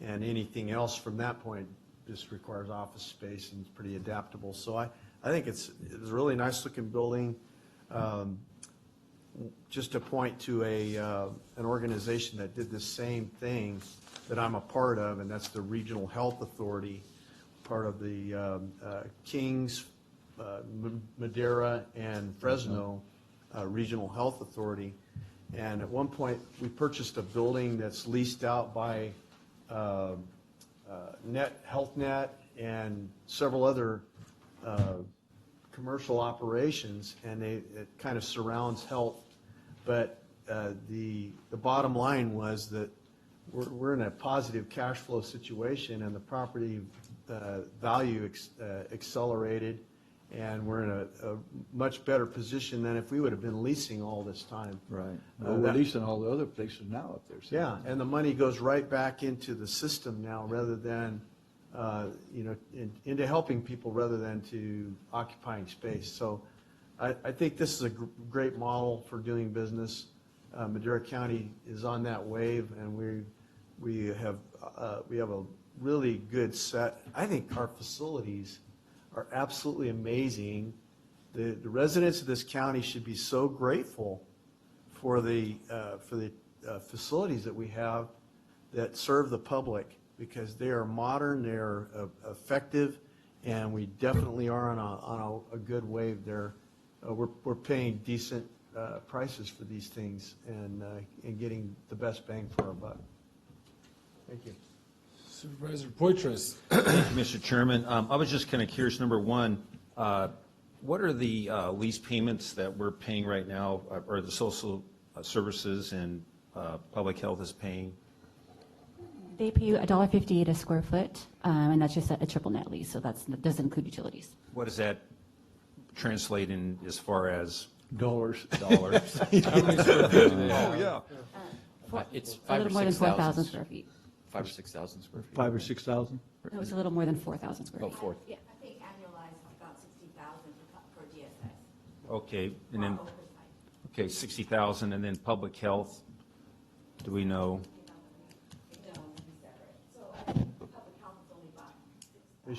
And anything else from that point just requires office space and it's pretty adaptable. So I think it's a really nice looking building. Just to point to an organization that did the same thing that I'm a part of, and that's the Regional Health Authority, part of the Kings, Madera, and Fresno Regional Health Authority. And at one point, we purchased a building that's leased out by HealthNet and several other commercial operations, and it kind of surrounds health. But the bottom line was that we're in a positive cash flow situation, and the property value accelerated, and we're in a much better position than if we would have been leasing all this time. Right. Well, we're leasing all the other places now up there. so- Yeah, and the money goes right back into the system now, rather than, into helping people rather than to occupying space. So I think this is a great model for doing business. Madera County is on that wave, and we have a really good set. I think our facilities are absolutely amazing. The residents of this county should be so grateful for the facilities that we have that serve the public, because they are modern, they are effective, and we definitely are on a good wave there. We're paying decent prices for these things and getting the best bang for our buck. Thank you. Supervisor Poitras? Thank you, Mr. Chairman. I was just kind of curious, number one, what are the lease payments that we're paying right now, or the social services and public health is paying? They pay you $1.58 a square foot, and that's just a triple net lease, so that doesn't include utilities. What does that translate in as far as Dollars. dollars? How many square feet do they have? yeah. It's A 5 or little more than 6,000. 4,000 square feet. 5 or 6,000 square feet. 5,000 or 6,000? No, it's a little more than 4,000 square Oh, feet. 4. Yeah. I think annualized is about 60,000 for DSS. Okay, and then, For oversight. okay, 60,000, and then public health, do we know? No, to be separate. So I think public health is only about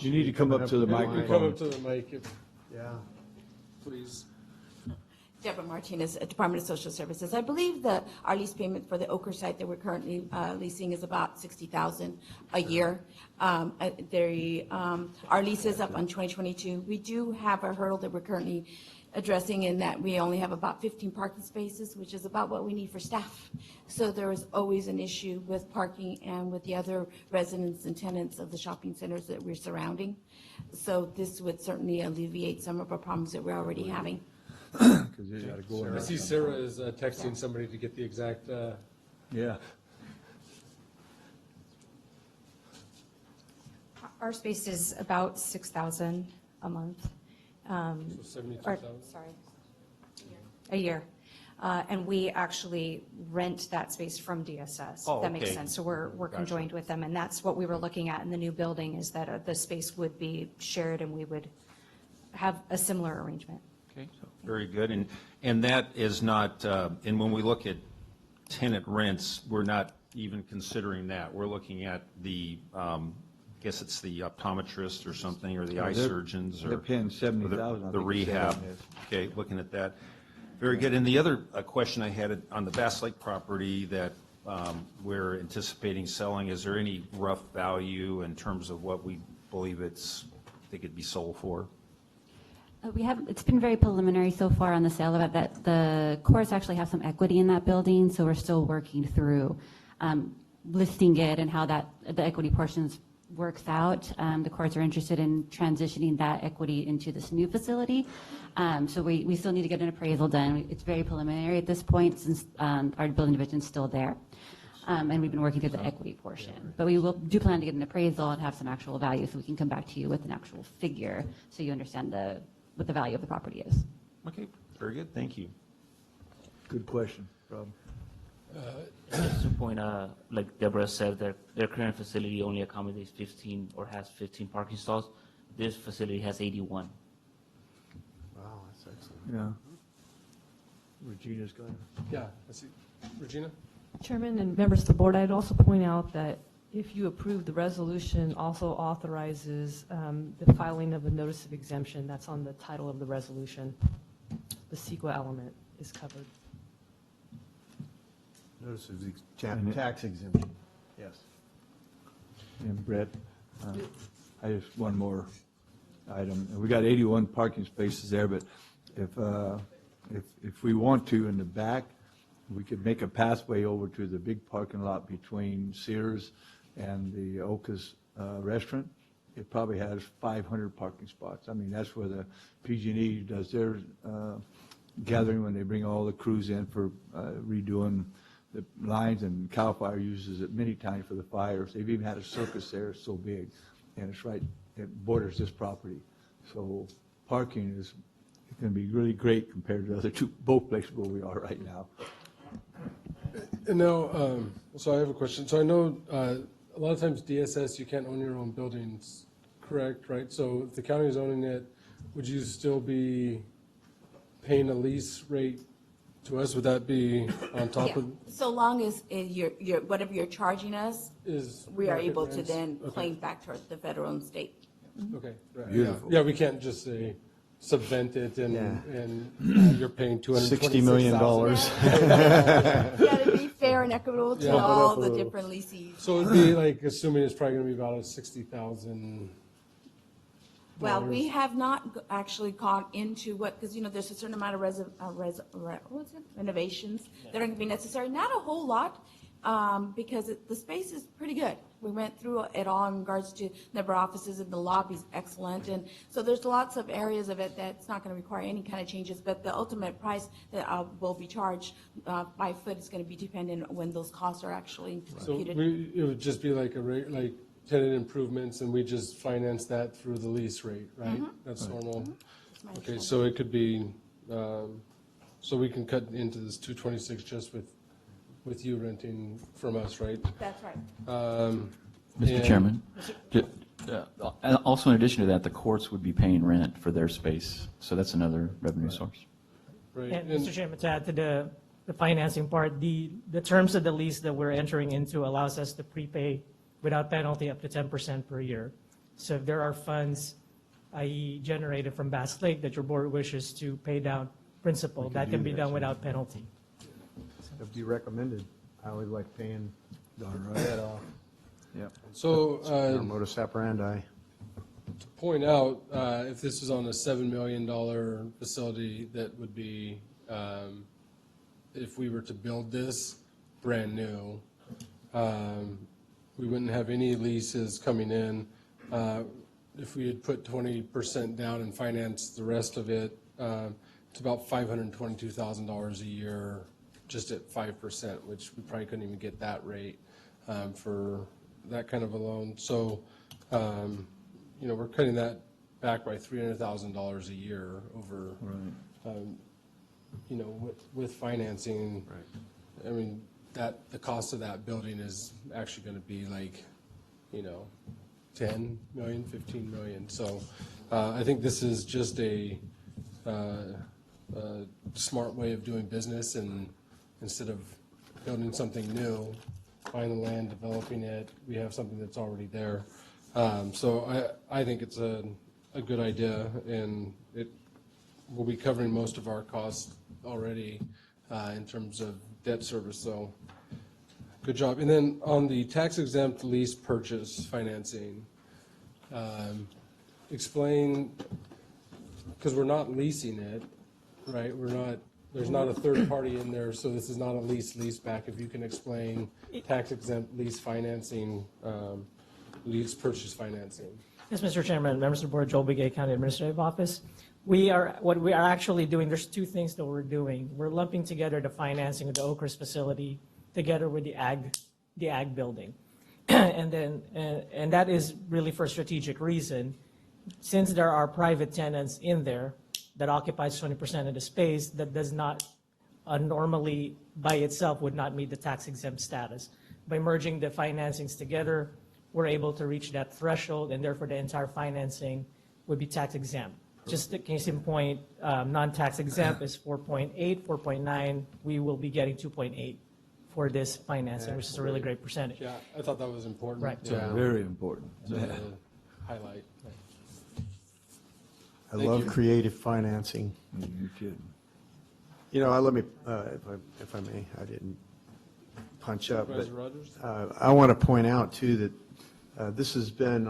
You need to come up to the Come microphone. up to the mic, Yeah. please. Deborah Martinez, Department of Social Services. I believe that our lease payment for the Oker site that we're currently leasing is about $60,000 a year. Our lease is up on 2022. We do have a hurdle that we're currently addressing in that we only have about 15 parking spaces, which is about what we need for staff. So there is always an issue with parking and with the other residents and tenants of the shopping centers that we're surrounding. So this would certainly alleviate some of our problems that we're already having. Because you gotta go in I see there. Sarah is texting somebody to get the exact, Yeah. Our space is about 6,000 a month. so 72,000? Sorry. A year. And we actually rent that space from DSS. Oh, That makes okay. sense. So we're Gotcha. conjoined with them. And that's what we were looking at in the new building, is that the space would be shared and we would have a similar arrangement. Okay, very good. And that is not, and when we look at tenant rents, we're not even considering that. We're looking at the, I guess it's the optometrist or something, or the eye surgeons, or They're paying $70,000. the rehab. Okay, looking at that. Very good. And the other question I had on the Bass Lake property that we're anticipating selling, is there any rough value in terms of what we believe they could be sold for? It's been very preliminary so far on the sale of it, that the courts actually have some equity in that building, so we're still working through listing it and how the equity portions works out. The courts are interested in transitioning that equity into this new facility. So we still need to get an appraisal done. It's very preliminary at this point since our building division is still there. And we've been working through the equity portion. But we do plan to get an appraisal and have some actual value so we can come back to you with an actual figure so you understand what the value of the property is. Okay, very good. Thank you. Good question, Rob. Just to point out, like Deborah said, their current facility only accommodates 15 or has 15 parking stalls. This facility has 81. Wow, that's excellent. Yeah. Regina's got it. Yeah, I see. Regina? Chairman and members of the board, I'd also point out that if you approve, the resolution also authorizes the filing of a notice of exemption. That's on the title of the resolution. The CEQA element is covered. Notice of tax exemption, yes. And Brett, I just, one more item. We got 81 parking spaces there, but if we want to, in the back, we could make a pathway over to the big parking lot between Sears and the Oca's restaurant. It probably has 500 parking spots. I mean, that's where the PG&E does their gathering when they bring all the crews in for redoing the lines, and CAL FIRE uses it many times for the fires. They've even had a circus there, it's so big, and it's right, it borders this property. So parking is going to be really great compared to the other both places where we are right now. And now, so I have a question. So I know a lot of times DSS, you can't own your own buildings, correct, right? So if the county is owning it, would you still be paying a lease rate to us? Would that be on top Yeah, of? so long as whatever you're charging us, we are market able to rents? then Okay. claim back towards the federal and state. Okay. Right. Beautiful. Yeah, we can't just say subvent it and you're paying $60 million. You gotta be fair and equitable to Yeah. all the different lessees. So it'd be like, assuming it's probably gonna be about a 60,000. Well, we have not actually gone into what, because, there's a certain amount of renovations that are going to be necessary. Not a whole lot, because the space is pretty good. We went through it all in regards to number of offices, and the lobby's excellent. And so there's lots of areas of it that's not going to require any kind of changes, but the ultimate price that will be charged by foot is going to be dependent on when those costs are actually So computed. it would just be like like tenant improvements, and we just finance that through the lease rate, right? That's normal. Okay, so it could be, so we can cut into this 226 just with you renting from us, right? That's right. Mr. Chairman, also in addition to that, the courts would be paying rent for their space, so that's another revenue source. Right. And Mr. Chairman, to add to the financing part, the terms of the lease that we're entering into allows us to prepay without penalty up to 10% per year. So if there are funds, i.e. generated from Bass Lake, that your board wishes to pay down principal, that can be done without penalty. That'd be recommended. I always like paying Darn that off. Yep. So, Our modus operandi. to point out, if this is on a $7 million facility, that would be, if we were to build this brand new, we wouldn't have any leases coming in. If we had put 20% down and financed the rest of it, it's about $522,000 a year just at 5%, which we probably couldn't even get that rate for that kind of a loan. So, we're cutting that back by $300,000 a year over, with financing. Right. I mean, the cost of that building is actually going to be like, 10 million, 15 million. So I think this is just a smart way of doing business, and instead of building something new, buying the land, developing it, we have something that's already there. So I think it's a good idea, and it will be covering most of our costs already in terms of debt service, so good job. And then on the tax exempt lease purchase financing, explain, because we're not leasing it, right? There's not a third party in there, so this is not a lease back. If you can explain tax exempt lease financing, lease purchase financing. Yes, Mr. Chairman, members of the board, Joel Begay, County Administrative Office. What we are actually doing, there's two things that we're doing. We're lumping together the financing of the Oakers facility together with the ag building. And that is really for a strategic reason. Since there are private tenants in there that occupies 20% of the space, that does not normally by itself would not meet the tax exempt status. By merging the financings together, we're able to reach that threshold, and therefore the entire financing would be tax exempt. Just a case in point, non-tax exempt is 4.8, 4.9. We will be getting 2.8 for this financing, which is a really great percentage. Yeah, I thought that was important. Right. Very important. To highlight. I Thank love you. creative financing. You should. You know, let me, if I may, I didn't punch up, but Supervisor Rogers? I want to point out too that this has been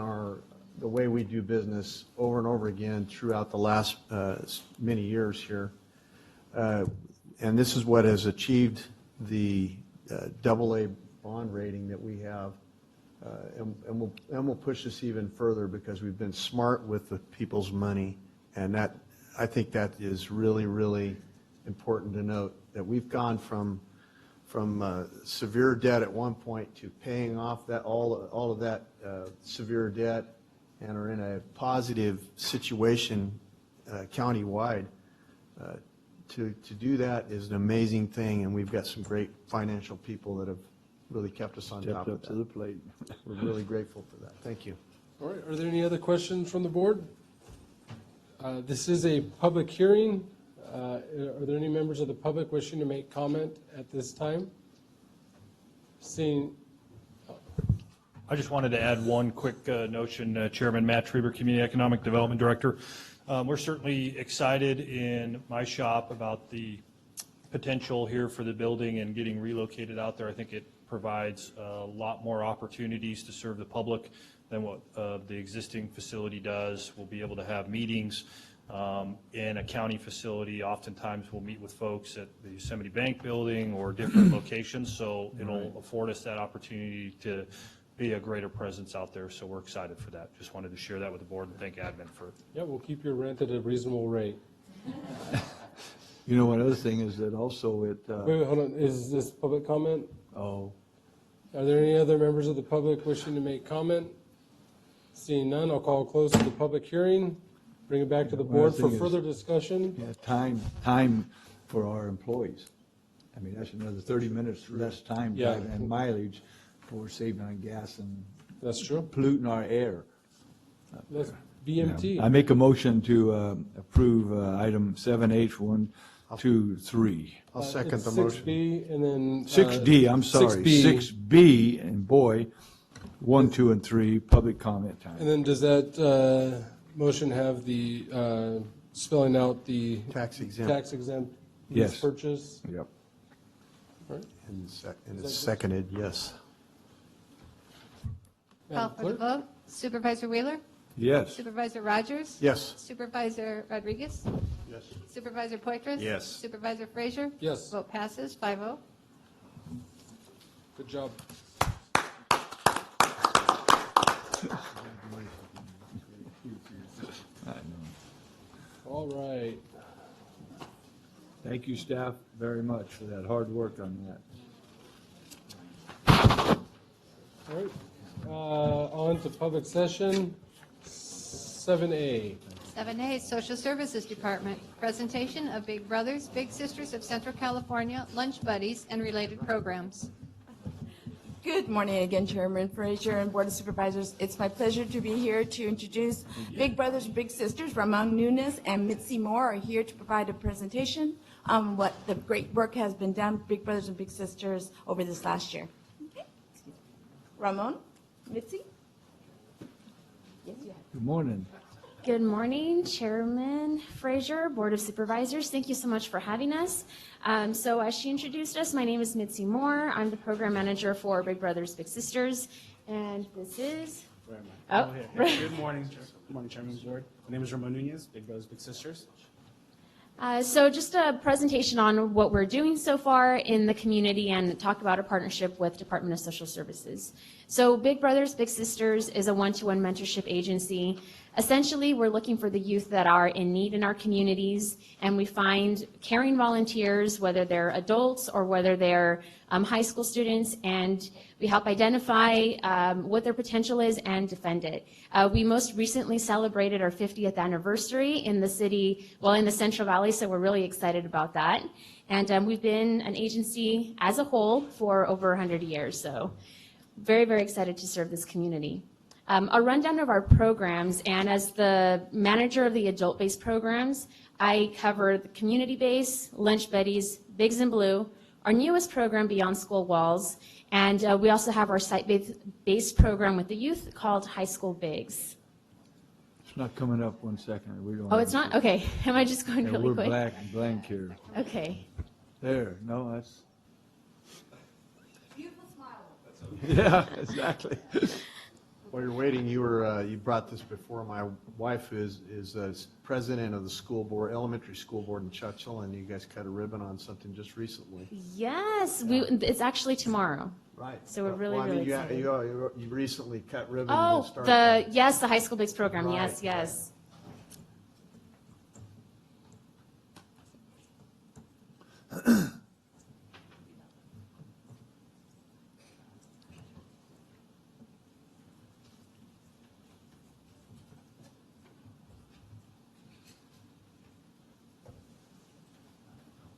the way we do business over and over again throughout the last many years here. And this is what has achieved the AA bond rating that we have. And we'll push this even further because we've been smart with the people's money. And I think that is really, really important to note, that we've gone from severe debt at one point to paying off all of that severe debt, and are in a positive situation countywide. To do that is an amazing thing, and we've got some great financial people that have really kept us on top Stepped of up that. to the plate. We're really grateful for that. Thank you. All right, are there any other questions from the board? This is a public hearing. Are there any members of the public wishing to make comment at this time? Seeing, I just wanted to add one quick notion, Chairman Matt Trieber, Community Economic Development Director. We're certainly excited in my shop about the potential here for the building and getting relocated out there. I think it provides a lot more opportunities to serve the public than what the existing facility does. We'll be able to have meetings in a county facility. Oftentimes we'll meet with folks at the Yosemite Bank building or different locations, so it'll afford us that opportunity to be a greater presence out there, so we're excited for that. Just wanted to share that with the board and thank admin for it. yeah, we'll keep your rent at a reasonable rate. You know, one other thing is that also Wait, hold on, is this public comment? oh, Are there any other members of the public wishing to make comment? Seeing none, I'll call close to the public hearing, bring it back to the One other board for thing is- further discussion. yeah, time for our employees. I mean, that's another 30 minutes less time Yeah. driving and mileage for saving on gas and That's true. polluting our air. That's BMT. I make a motion to approve item 7H 1, 2, 3. I'll second It's the motion. 6B and then. 6D, I'm sorry, 6B. 6B, and boy, 1, 2, and 3, public comment And time. then does that motion have the spelling out the Tax exempt. tax exempt lease Yes. purchase? Yep. All right. And it's seconded, yes. Call Madam for the Clerk? vote. Supervisor Wheeler? Yes. Supervisor Rogers? Yes. Supervisor Rodriguez? Yes. Supervisor Poitras? Yes. Supervisor Frazier? Yes. Vote passes 5-0. Good job. I know. All right. Thank you, staff, very much for that hard work on that. All right. On to public session, 7A. 7A, Social Services Department, presentation of Big Brothers Big Sisters of Central California, Lunch Buddies, and related programs. Good morning again, Chairman Frazier and Board of Supervisors. It's my pleasure to be here to introduce Big Brothers, Big Sisters. Ramon Nunez and Mitzi Moore are here to provide a presentation on what the great work has been done, Big Brothers and Big Sisters, over this last year. Okay. Ramon, Mitzi? Yes, you have. Good morning. Good morning, Chairman Frazier, Board of Supervisors. Thank you so much for having us. So as she introduced us, my name is Mitzi Moore. I'm the program manager for Big Brothers Big Sisters, and this is. Where am I? Oh, here. Good morning. Good morning, Chairman's Board. My name is Ramon Nunez, Big Brothers Big Sisters. So just a presentation on what we're doing so far in the community and talk about our partnership with Department of Social Services. So Big Brothers Big Sisters is a one-to-one mentorship agency. Essentially, we're looking for the youth that are in need in our communities, and we find caring volunteers, whether they're adults or whether they're high school students, and we help identify what their potential is and defend it. We most recently celebrated our 50th anniversary in the city, well, in the Central Valley, so we're really excited about that. And we've been an agency as a whole for over 100 years, so very, very excited to serve this community. A rundown of our programs, and as the manager of the adult-based programs, I cover the community-based, Lunch Buddies, Bigs in Blue, our newest program, Beyond School Walls, and we also have our site-based program with the youth called High School Bigs. It's not coming up 1 second. We don't. Oh, it's not? Okay. Am I just going Yeah, really we're quick? black and blank here. Okay. There, no, that's. Beautiful smile. Yeah, exactly. While you're waiting, you brought this before. My wife is president of the school board, elementary school board in Churchill, and you guys cut a ribbon on something just recently. Yes, it's actually tomorrow. Right. So we're really, Well, I really mean, excited. you recently cut ribbon. Oh, to start that. yes, the High School Bigs program. Right, Yes, yes.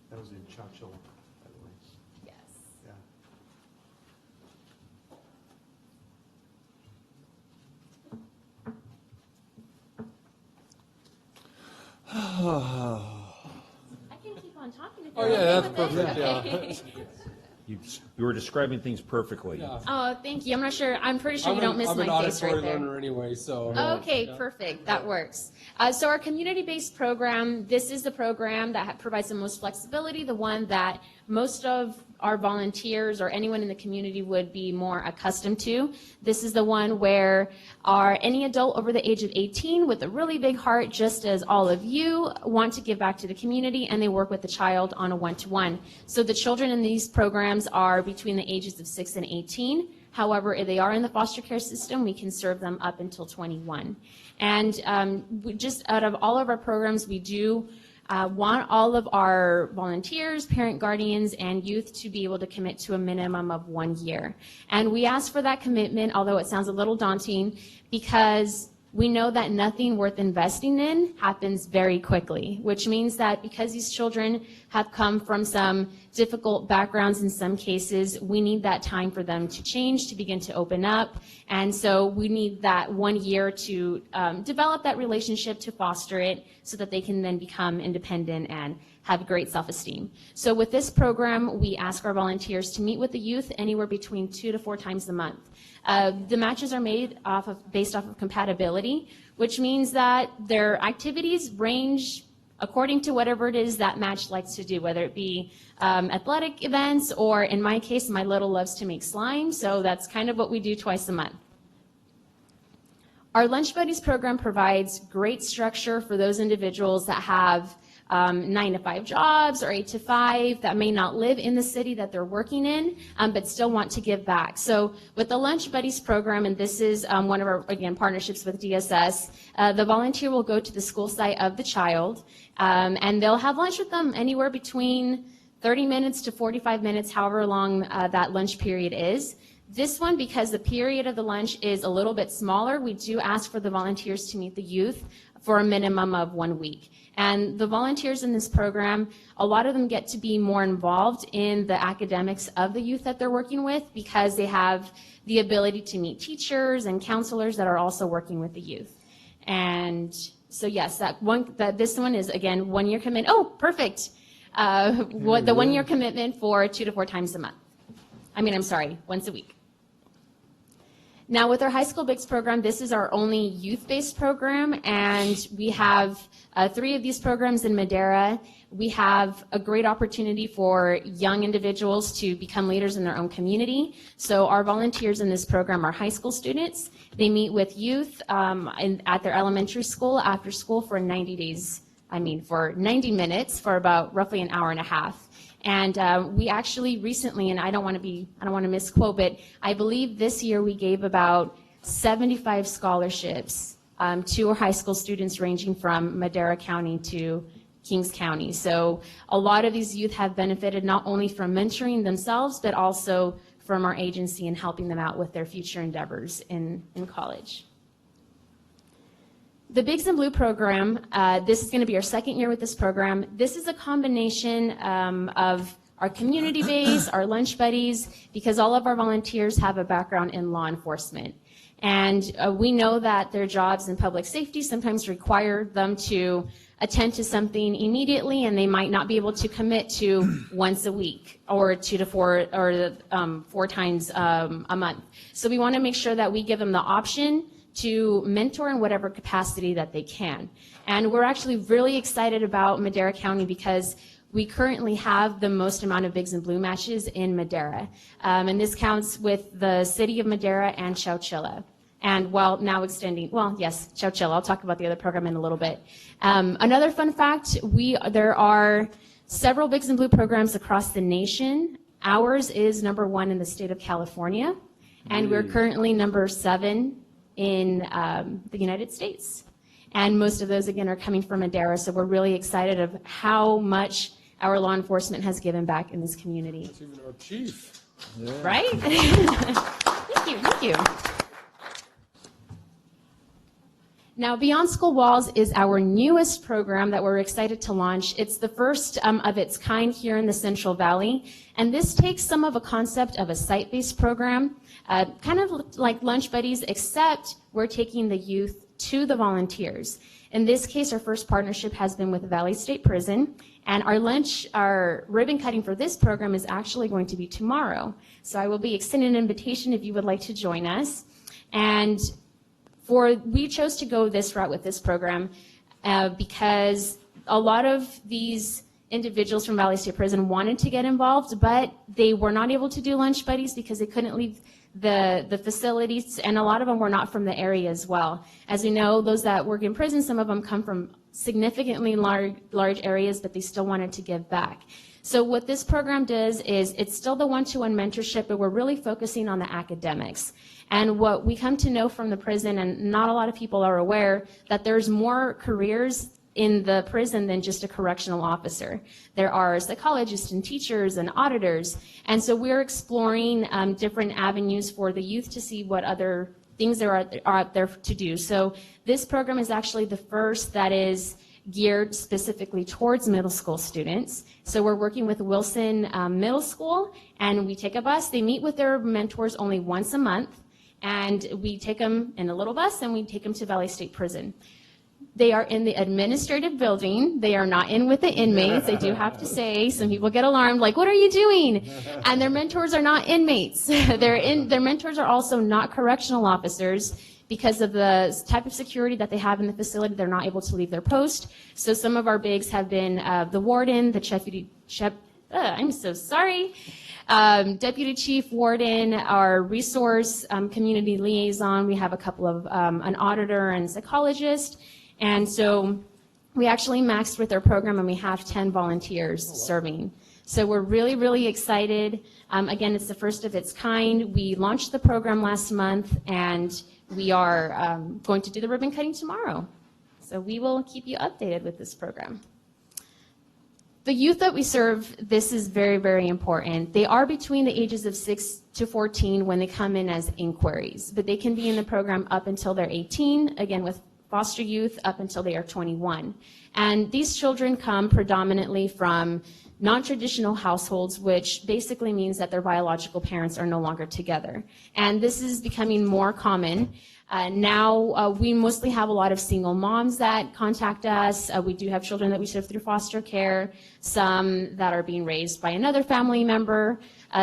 That was in Churchill, by the way. Yes. Yeah. I can keep on talking if Oh, you're yeah, okay that's with it. perfect, yeah. Okay. You were describing things perfectly. Oh, thank you. I'm not sure. I'm pretty sure you don't miss I'm my an face right auditory there. learner anyway, so. Okay, Yeah. perfect. That works. So our community-based program, this is the program that provides the most flexibility, the one that most of our volunteers or anyone in the community would be more accustomed to. This is the one where any adult over the age of 18 with a really big heart, just as all of you, want to give back to the community, and they work with the child on a one-to-one. So the children in these programs are between the ages of 6 and 18. However, if they are in the foster care system, we can serve them up until 21. And we just out of all of our programs, we do want all of our volunteers, parent guardians, and youth to be able to commit to a minimum of 1 year. And we ask for that commitment, although it sounds a little daunting, because we know that nothing worth investing in happens very quickly, which means that because these children have come from some difficult backgrounds in some cases, we need that time for them to change, to begin to open up. And so we need that 1 year to develop that relationship, to foster it, so that they can then become independent and have great self-esteem. So with this program, we ask our volunteers to meet with the youth anywhere between 2 to 4 times a month. The matches are made based off of compatibility, which means that their activities range according to whatever it is that match likes to do, whether it be athletic events, or in my case, my little loves to make slime, so that's kind of what we do twice a month. Our Lunch Buddies program provides great structure for those individuals that have 9-to-5 jobs or 8-to-5 that may not live in the city that they're working in, but still want to give back. So with the Lunch Buddies program, and this is one of our, again, partnerships with DSS, the volunteer will go to the school site of the child, and they'll have lunch with them anywhere between 30 minutes to 45 minutes, however long that lunch period is. This one, because the period of the lunch is a little bit smaller, we do ask for the volunteers to meet the youth for a minimum of 1 week. And the volunteers in this program, a lot of them get to be more involved in the academics of the youth that they're working with because they have the ability to meet teachers and counselors that are also working with the youth. And so yes, this one is, again, 1 year commitment. Oh, perfect. The 1 year commitment for 2 to 4 times a month. Once a week. Now, with our High School Bigs program, this is our only youth-based program, and we have 3 of these programs in Madera. We have a great opportunity for young individuals to become leaders in their own community. So our volunteers in this program are high school students. They meet with youth at their elementary school after school for 90 minutes for about roughly an hour and a half. And we actually recently, and I don't want to misquote, but I believe this year we gave about 75 scholarships to our high school students ranging from Madera County to Kings County. So a lot of these youth have benefited not only from mentoring themselves, but also from our agency and helping them out with their future endeavors in college. The Bigs in Blue program, this is going to be our 2nd year with this program. This is a combination of our community base, our lunch buddies, because all of our volunteers have a background in law enforcement. And we know that their jobs in public safety sometimes require them to attend to something immediately, and they might not be able to commit to once a week or 2 to 4 or 4 times a month. So we want to make sure that we give them the option to mentor in whatever capacity that they can. And we're actually really excited about Madera County because we currently have the most amount of Bigs and Blue matches in Madera. And this counts with the city of Madera and Chowchilla. And now extending, Chowchilla. I'll talk about the other program in a little bit. Another fun fact, there are several Bigs and Blue programs across the nation. Ours is #1 in the state of California, and we're currently #7 in the United States. And most of those, again, are coming from Madera, so we're really excited of how much our law enforcement has given back in this community. That's even our chief. Yeah. Right? Thank you. Now, Beyond School Walls is our newest program that we're excited to launch. It's the first of its kind here in the Central Valley, and this takes some of a concept of a site-based program, kind of like Lunch Buddies, except we're taking the youth to the volunteers. In this case, our first partnership has been with Valley State Prison, and our ribbon cutting for this program is actually going to be tomorrow. So I will be extending an invitation if you would like to join us. And we chose to go this route with this program because a lot of these individuals from Valley State Prison wanted to get involved, but they were not able to do Lunch Buddies because they couldn't leave the facilities, and a lot of them were not from the area as well. As we know, those that work in prison, some of them come from significantly large areas, but they still wanted to give back. So what this program does is it's still the one-to-one mentorship, but we're really focusing on the academics. And what we come to know from the prison, and not a lot of people are aware, that there's more careers in the prison than just a correctional officer. There are psychologists and teachers and auditors. And so we're exploring different avenues for the youth to see what other things there are out there to do. So this program is actually the first that is geared specifically towards middle school students. So we're working with Wilson Middle School, and we take a bus. They meet with their mentors only once a month, and we take them in a little bus and we take them to Valley State Prison. They are in the administrative building. They are not in with the inmates. I do have to say, some people get alarmed, like, what are you doing? And their mentors are not inmates. Their mentors are also not correctional officers. Because of the type of security that they have in the facility, they're not able to leave their post. So some of our bigs have been the warden, the deputy chief, warden, our resource community liaison. We have a couple of an auditor and psychologist. And so we actually maxed with our program, and we have 10 volunteers serving. So we're really, really excited. Again, it's the first of its kind. We launched the program last month, and we are going to do the ribbon cutting tomorrow. So we will keep you updated with this program. The youth that we serve, this is very, very important. They are between the ages of 6 to 14 when they come in as inquiries, but they can be in the program up until they're 18, again with foster youth up until they are 21. And these children come predominantly from non-traditional households, which basically means that their biological parents are no longer together. And this is becoming more common. Now we mostly have a lot of single moms that contact us. We do have children that we serve through foster care, some that are being raised by another family member.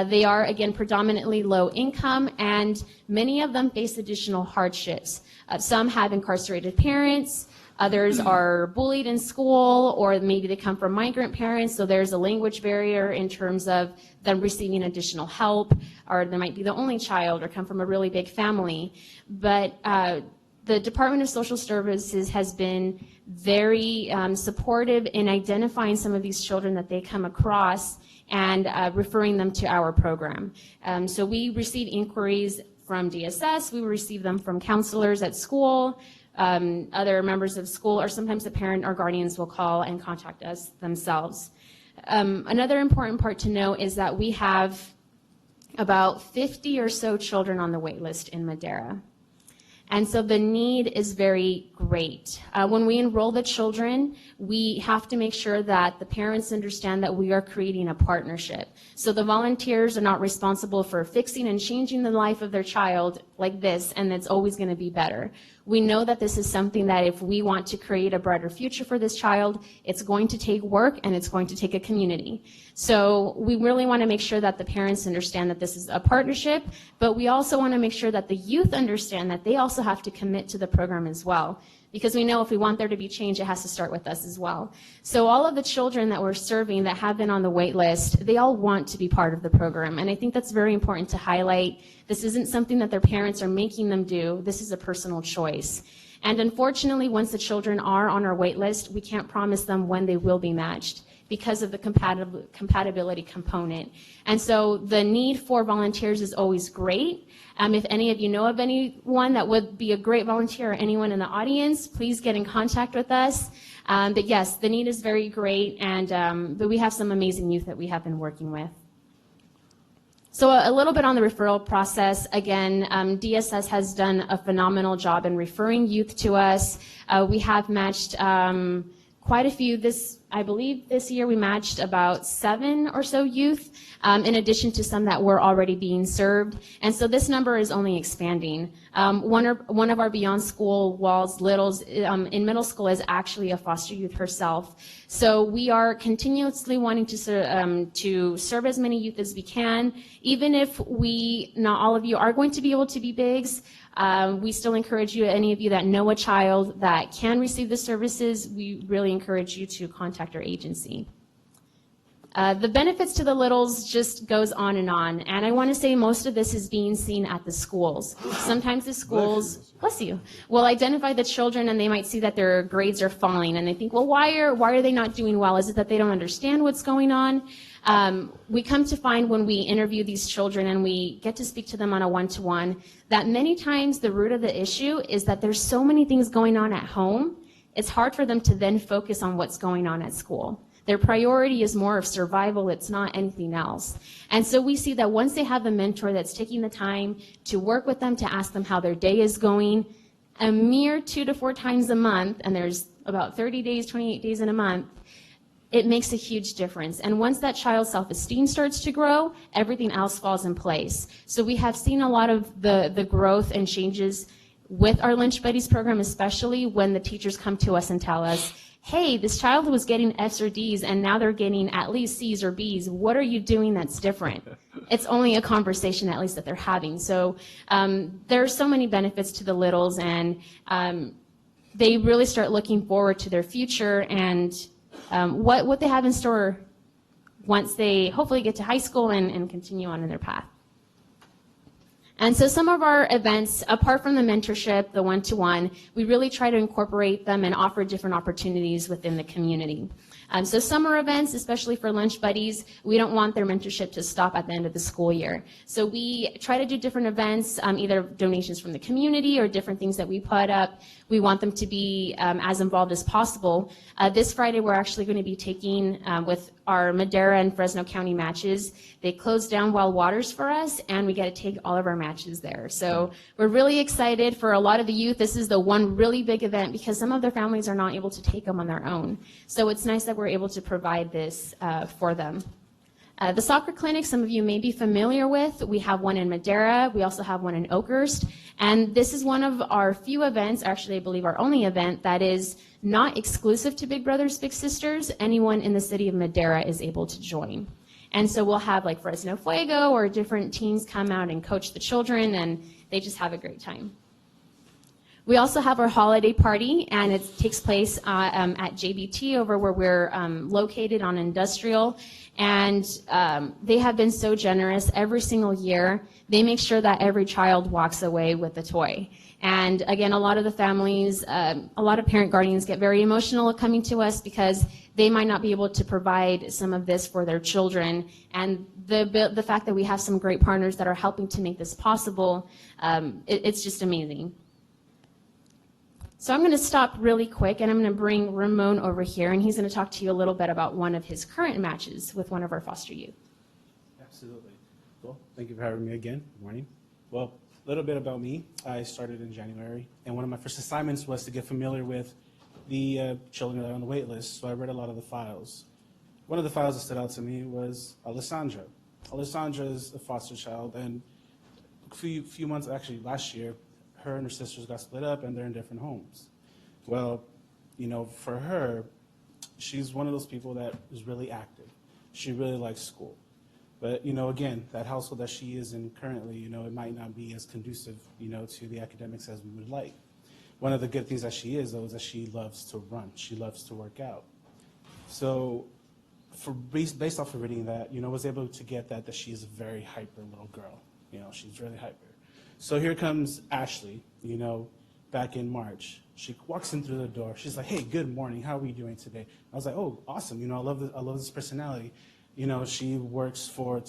They are, again, predominantly low income, and many of them face additional hardships. Some have incarcerated parents. Others are bullied in school, or maybe they come from migrant parents, so there's a language barrier in terms of them receiving additional help, or they might be the only child or come from a really big family. But the Department of Social Services has been very supportive in identifying some of these children that they come across and referring them to our program. So we receive inquiries from DSS, we receive them from counselors at school, other members of school, or sometimes the parent or guardians will call and contact us themselves. Another important part to know is that we have about 50 or so children on the wait list in Madera. And so the need is very great. When we enroll the children, we have to make sure that the parents understand that we are creating a partnership. So the volunteers are not responsible for fixing and changing the life of their child like this, and it's always going to be better. We know that this is something that if we want to create a brighter future for this child, it's going to take work and it's going to take a community. So we really want to make sure that the parents understand that this is a partnership, but we also want to make sure that the youth understand that they also have to commit to the program as well. Because we know if we want there to be change, it has to start with us as well. So all of the children that we're serving that have been on the wait list, they all want to be part of the program. And I think that's very important to highlight. This isn't something that their parents are making them do. This is a personal choice. And unfortunately, once the children are on our wait list, we can't promise them when they will be matched because of the compatibility component. And so the need for volunteers is always great. If any of you know of anyone that would be a great volunteer, or anyone in the audience, please get in contact with us. But yes, the need is very great, and but we have some amazing youth that we have been working with. So a little bit on the referral process. Again, DSS has done a phenomenal job in referring youth to us. We have matched quite a few. I believe this year we matched about 7 or so youth, in addition to some that were already being served. And so this number is only expanding. One of our Beyond School Walls littles in middle school is actually a foster youth herself. So we are continuously wanting to serve as many youth as we can. Even if not all of you are going to be able to be bigs, we still encourage you, any of you that know a child that can receive the services, we really encourage you to contact our agency. The benefits to the littles just goes on, and I want to say most of this is being seen at the schools. Sometimes the schools, bless you, will identify the children and they might see that their grades are falling and they think, well, why are they not doing well? Is it that they don't understand what's going on? We come to find when we interview these children and we get to speak to them on a one-to-one, that many times the root of the issue is that there's so many things going on at home, it's hard for them to then focus on what's going on at school. Their priority is more of survival, it's not anything else. And so we see that once they have a mentor that's taking the time to work with them, to ask them how their day is going, a mere 2 to 4 times a month, and there's about 30 days, 28 days in a month, it makes a huge difference. And once that child's self-esteem starts to grow, everything else falls in place. So we have seen a lot of the growth and changes with our Lunch Buddies program, especially when the teachers come to us and tell us, hey, this child was getting F's or D's and now they're getting at least C's or B's. What are you doing that's different? It's only a conversation at least that they're having. So there are so many benefits to the littles, and they really start looking forward to their future and what they have in store once they hopefully get to high school and continue on in their path. And so some of our events, apart from the mentorship, the one-to-one, we really try to incorporate them and offer different opportunities within the community. So summer events, especially for lunch buddies, we don't want their mentorship to stop at the end of the school year. So we try to do different events, either donations from the community or different things that we put up. We want them to be as involved as possible. This Friday, we're actually going to be taking, with our Madera and Fresno County matches, they close down Wild Waters for us, and we get to take all of our matches there. So we're really excited for a lot of the youth. This is the one really big event because some of their families are not able to take them on their own. So it's nice that we're able to provide this for them. The soccer clinic, some of you may be familiar with. We have one in Madera. We also have one in Oakhurst. And this is one of our few events, actually I believe our only event, that is not exclusive to Big Brothers Big Sisters. Anyone in the city of Madera is able to join. And so we'll have like Fresno Fuego or different teams come out and coach the children, and they just have a great time. We also have our holiday party, and it takes place at JBT over where we're located on Industrial. And they have been so generous every single year. They make sure that every child walks away with a toy. And again, a lot of the families, a lot of parent guardians get very emotional coming to us because they might not be able to provide some of this for their children. And the fact that we have some great partners that are helping to make this possible, it's just amazing. So I'm going to stop really quick, and I'm going to bring Ramon over here, and he's going to talk to you a little bit about one of his current matches with one of our foster youth. Absolutely. Well, thank you for having me again. Good morning. Well, a little bit about me. I started in January, and one of my first assignments was to get familiar with the children that are on the wait list, so I read a lot of the files. One of the files that stood out to me was Alessandra. Alessandra is a foster child, and a few months, actually last year, her and her sisters got split up and they're in different homes. Well, you know, for her, she's one of those people that is really active. She really likes school. But, you know, again, that household that she is in currently, you know, it might not be as conducive, you know, to the academics as we would like. One of the good things that she is, though, is that she loves to run. She loves to work out. So based off of reading that, you know, I was able to get that she is a very hyper little girl. You know, she's really hyper. So here comes Ashley, you know, back in March. She walks in through the door. She's like, hey, good morning. How are we doing today? I was like, oh, awesome. You know, I love this personality. You know, she works for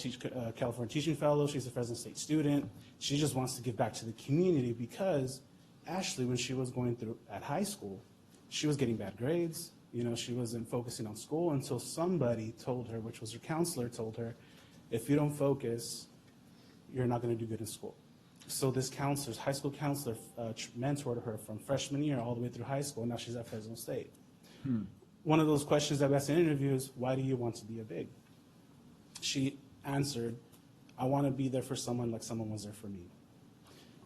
California Teaching Fellow. She's a Fresno State student. She just wants to give back to the community because Ashley, when she was going through at high school, she was getting bad grades. You know, she wasn't focusing on school until somebody told her, which was her counselor, told her, if you don't focus, you're not going to do good in school. So this counselor, high school counselor, mentored her from freshman year all the way through high school, and now she's at Fresno State. One of those questions that we asked in interviews, why do you want to be a big? She answered, I want to be there for someone like someone was there for me.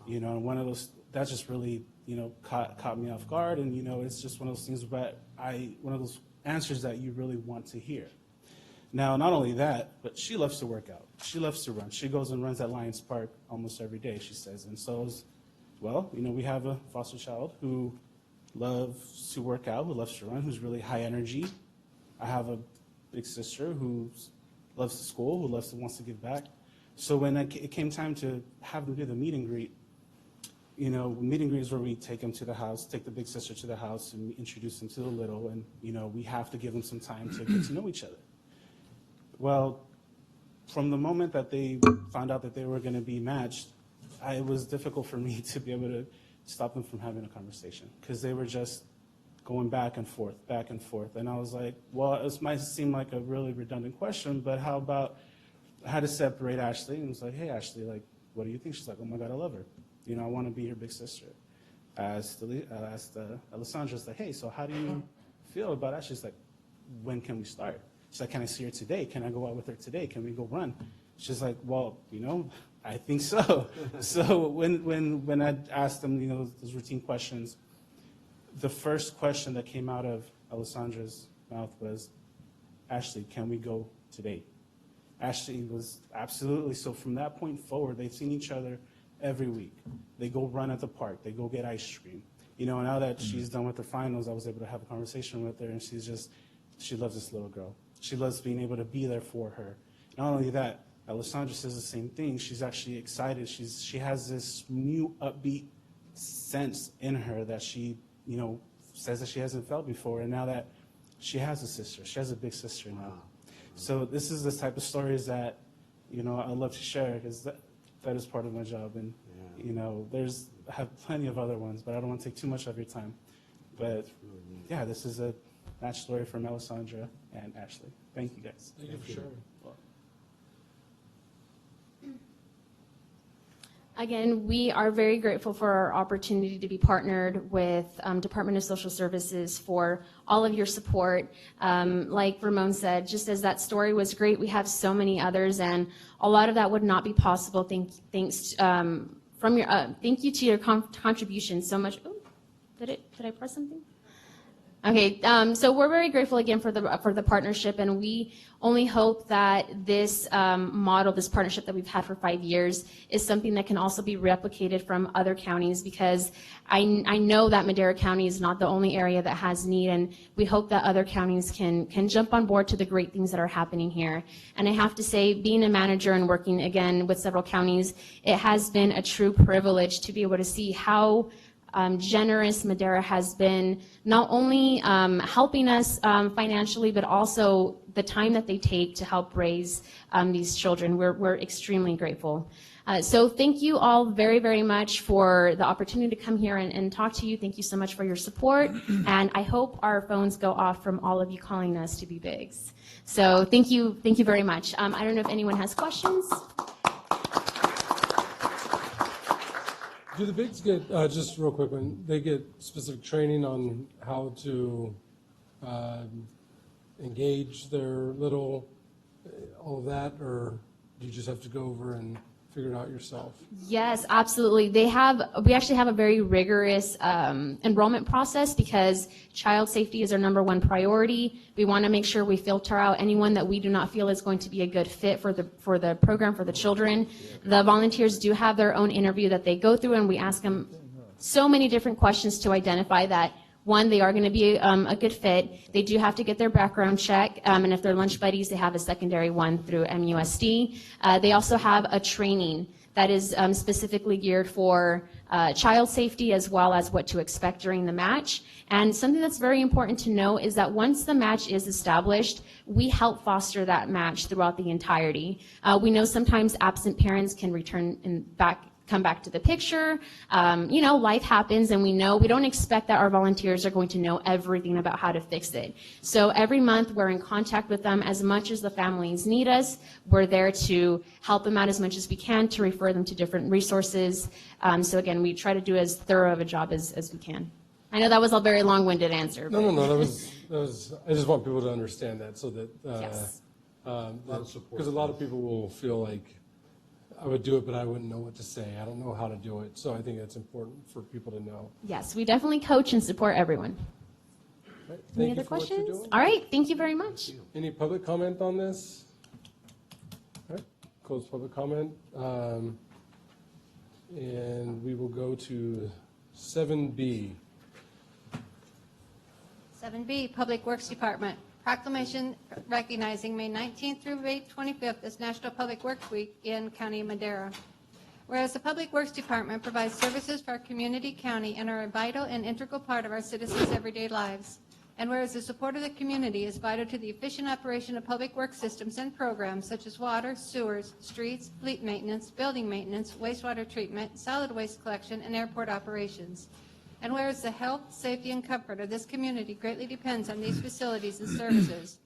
You know, and one of those, that just really, you know, caught me off guard, and, you know, it's just one of those things that one of those answers that you really want to hear. Now, not only that, but she loves to work out. She loves to run. She goes and runs at Lions Park almost every day, she says. And so, well, you know, we have a foster child who loves to work out, who loves to run, who's really high energy. I have a big sister who loves to school, who wants to give back. So when it came time to have them do the meet and greet, you know, meet and greet is where we take them to the house, take the big sister to the house and introduce them to the little, and, you know, we have to give them some time to get to know each other. Well, from the moment that they found out that they were going to be matched, it was difficult for me to be able to stop them from having a conversation because they were just going back and forth. And I was like, well, this might seem like a really redundant question, but how about I had to separate Ashley and was like, hey, Ashley, like, what do you think? She's like, oh my God, I love her. You know, I want to be her big sister. I asked Alessandra, like, hey, so how do you feel about Ashley? She's like, when can we start? She's like, can I see her today? Can I go out with her today? Can we go run? She's like, well, you know, I think so. So when I asked them, you know, those routine questions, the first question that came out of Alessandra's mouth was, Ashley, can we go today? Ashley was absolutely. So from that point forward, they've seen each other every week. They go run at the park. They go get ice cream. You know, now that she's done with her finals, I was able to have a conversation with her, and she loves this little girl. She loves being able to be there for her. Not only that, Alessandra says the same thing. She's actually excited. She has this new upbeat sense in her that she, says that she hasn't felt before. And now that she has a sister, she has a big sister now. So this is the type of stories that, I love to share because that is part of my job. And, I have plenty of other ones, but I don't want to take too much of your time. But yeah, this is a match story from Alessandra and Ashley. Thank you guys. Thank you for sharing. Again, we are very grateful for our opportunity to be partnered with Department of Social Services for all of your support. Like Ramon said, just as that story was great, we have so many others, and a lot of that would not be possible thanks from your thank you to your contribution so much. Ooh, did I press something? Okay, so we're very grateful again for the partnership, and we only hope that this model, this partnership that we've had for 5 years, is something that can also be replicated from other counties, because I know that Madera County is not the only area that has need, and we hope that other counties can jump on board to the great things that are happening here. And I have to say, being a manager and working again with several counties, it has been a true privilege to be able to see how generous Madera has been, not only helping us financially, but also the time that they take to help raise these children. We're extremely grateful. So thank you all very, very much for the opportunity to come here and talk to you. Thank you so much for your support. And I hope our phones go off from all of you calling us to be bigs. So thank you very much. I don't know if anyone has questions. Do the bigs get, just real quick, when they get specific training on how to engage their little, all of that, or do you just have to go over and figure it out yourself? Yes, absolutely. We actually have a very rigorous enrollment process, because child safety is our #1 priority. We want to make sure we filter out anyone that we do not feel is going to be a good fit for the program for the children. The volunteers do have their own interview that they go through, and we ask them so many different questions to identify that, one, they are going to be a good fit. They do have to get their background check, and if they're lunch buddies, they have a secondary one through MUSD. They also have a training that is specifically geared for child safety, as well as what to expect during the match. And something that's very important to know is that once the match is established, we help foster that match throughout the entirety. We know sometimes absent parents can come back to the picture. Life happens, and we don't expect that our volunteers are going to know everything about how to fix it. So every month we're in contact with them as much as the families need us. We're there to help them out as much as we can, to refer them to different resources. So again, we try to do as thorough of a job as we can. I know that was a very long-winded answer. No, that was, I just want people to understand that, so that, Yes. because a lot of people will feel like, I would do it, but I wouldn't know what to say. I don't know how to do it. So I think that's important for people to know. Yes, we definitely coach and support everyone. Right. Any other questions? All right, thank you very much. Any public comment on this? All right, close public comment. And we will go to 7B. 7B, Public Works Department. Proclamation recognizing May 19th through May 25th as National Public Works Week in County of Madera. Whereas the Public Works Department provides services for our community, county, and are a vital and integral part of our citizens' everyday lives. And whereas the support of the community is vital to the efficient operation of public works systems and programs such as water, sewers, streets, fleet maintenance, building maintenance, wastewater treatment, solid waste collection, and airport operations. And whereas the health, safety, and comfort of this community greatly depends on these facilities and services.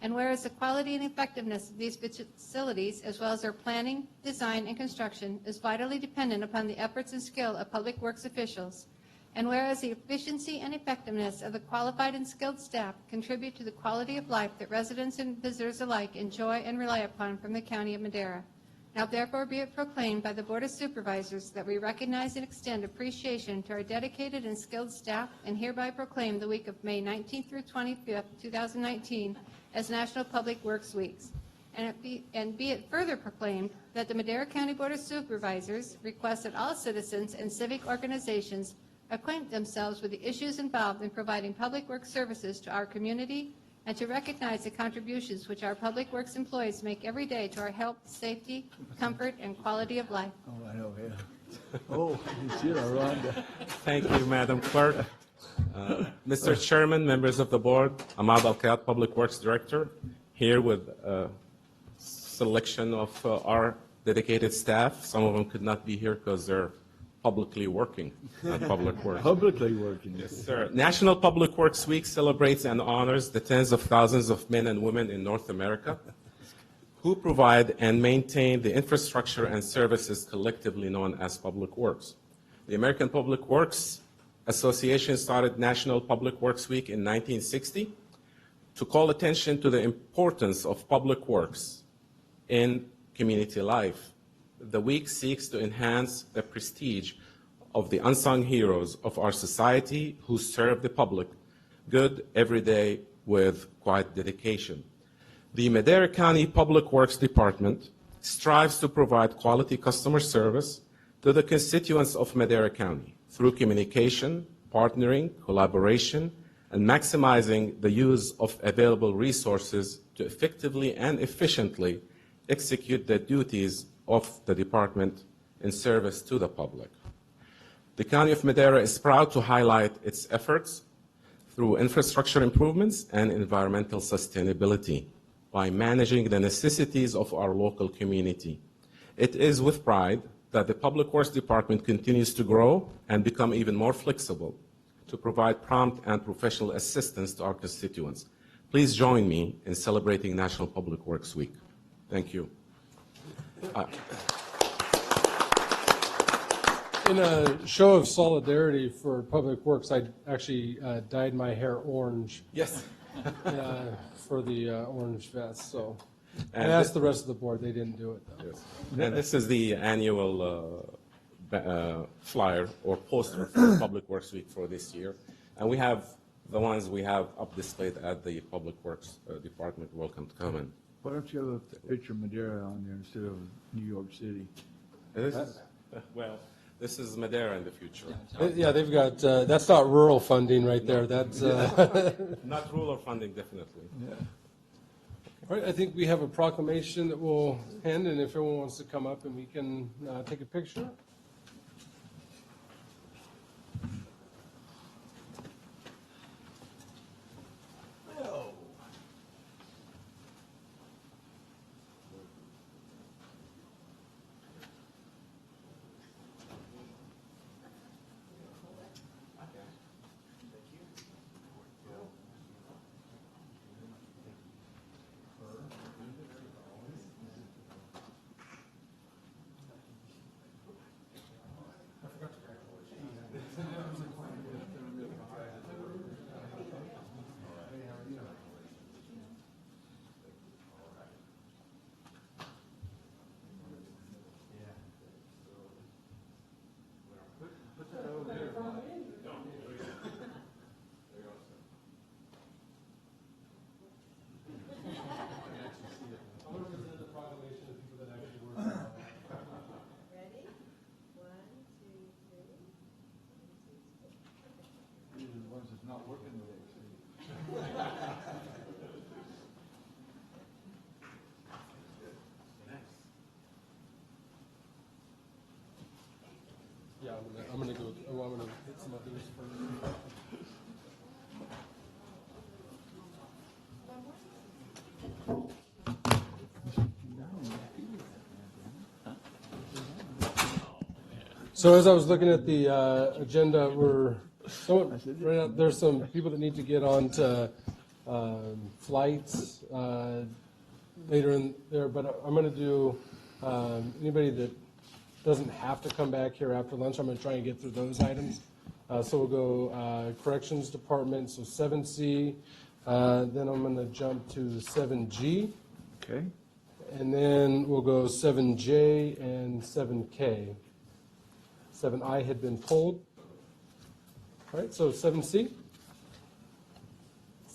And whereas the quality and effectiveness of these facilities, as well as their planning, design, and construction, is vitally dependent upon the efforts and skill of public works officials. And whereas the efficiency and effectiveness of the qualified and skilled staff contribute to the quality of life that residents and visitors alike enjoy and rely upon from the County of Madera. Now therefore be it proclaimed by the Board of Supervisors that we recognize and extend appreciation to our dedicated and skilled staff, and hereby proclaim the week of May 19th through 25th, 2019 as National Public Works Weeks. And be it further proclaimed that the Madera County Board of Supervisors requests that all citizens and civic organizations acquaint themselves with the issues involved in providing public works services to our community, and to recognize the contributions which our public works employees make every day to our health, safety, comfort, and quality of life. Oh, I know, yeah. Oh, you see it, Rhonda. Thank you, Madam Clerk. Mr. Chairman, members of the board, Ahmad Al-Kayat, Public Works Director, here with a selection of our dedicated staff. Some of them could not be here because they're publicly working at Public Works. Publicly working. Yes, sir. National Public Works Week celebrates and honors the tens of thousands of men and women in North America who provide and maintain the infrastructure and services collectively known as public works. The American Public Works Association started National Public Works Week in 1960 to call attention to the importance of public works in community life. The week seeks to enhance the prestige of the unsung heroes of our society who serve the public good every day with quiet dedication. The Madera County Public Works Department strives to provide quality customer service to the constituents of Madera County through communication, partnering, collaboration, and maximizing the use of available resources to effectively and efficiently execute the duties of the department in service to the public. The County of Madera is proud to highlight its efforts through infrastructure improvements and environmental sustainability by managing the necessities of our local community. It is with pride that the Public Works Department continues to grow and become even more flexible to provide prompt and professional assistance to our constituents. Please join me in celebrating National Public Works Week. Thank you. In a show of solidarity for Public Works, I actually dyed my hair orange. Yes. For the orange vest, so. And I asked the rest of the board, they didn't do it though. Yes. And this is the annual flyer or poster for Public Works Week for this year. And we have the ones we have up displayed at the Public Works Department. Welcome to come in. Why don't you have a picture of Madera on there instead of New York City? This is Madera in the future. Yeah, they've got, that's not rural funding right there, that's. Not rural funding, definitely. Yeah. All right, I think we have a proclamation that we'll hand, and if everyone wants to come up and we can take a picture. Yeah, I'm gonna go, I'm gonna hit some others first. So as I was looking at the agenda, there's some people that need to get on to flights later in there, but I'm going to do anybody that doesn't have to come back here after lunch, I'm going to try and get through those items. So we'll go Corrections Department, so 7C, then I'm going to jump to 7G. Okay. And then we'll go 7J and 7K. 7I had been pulled. All right, so 7C.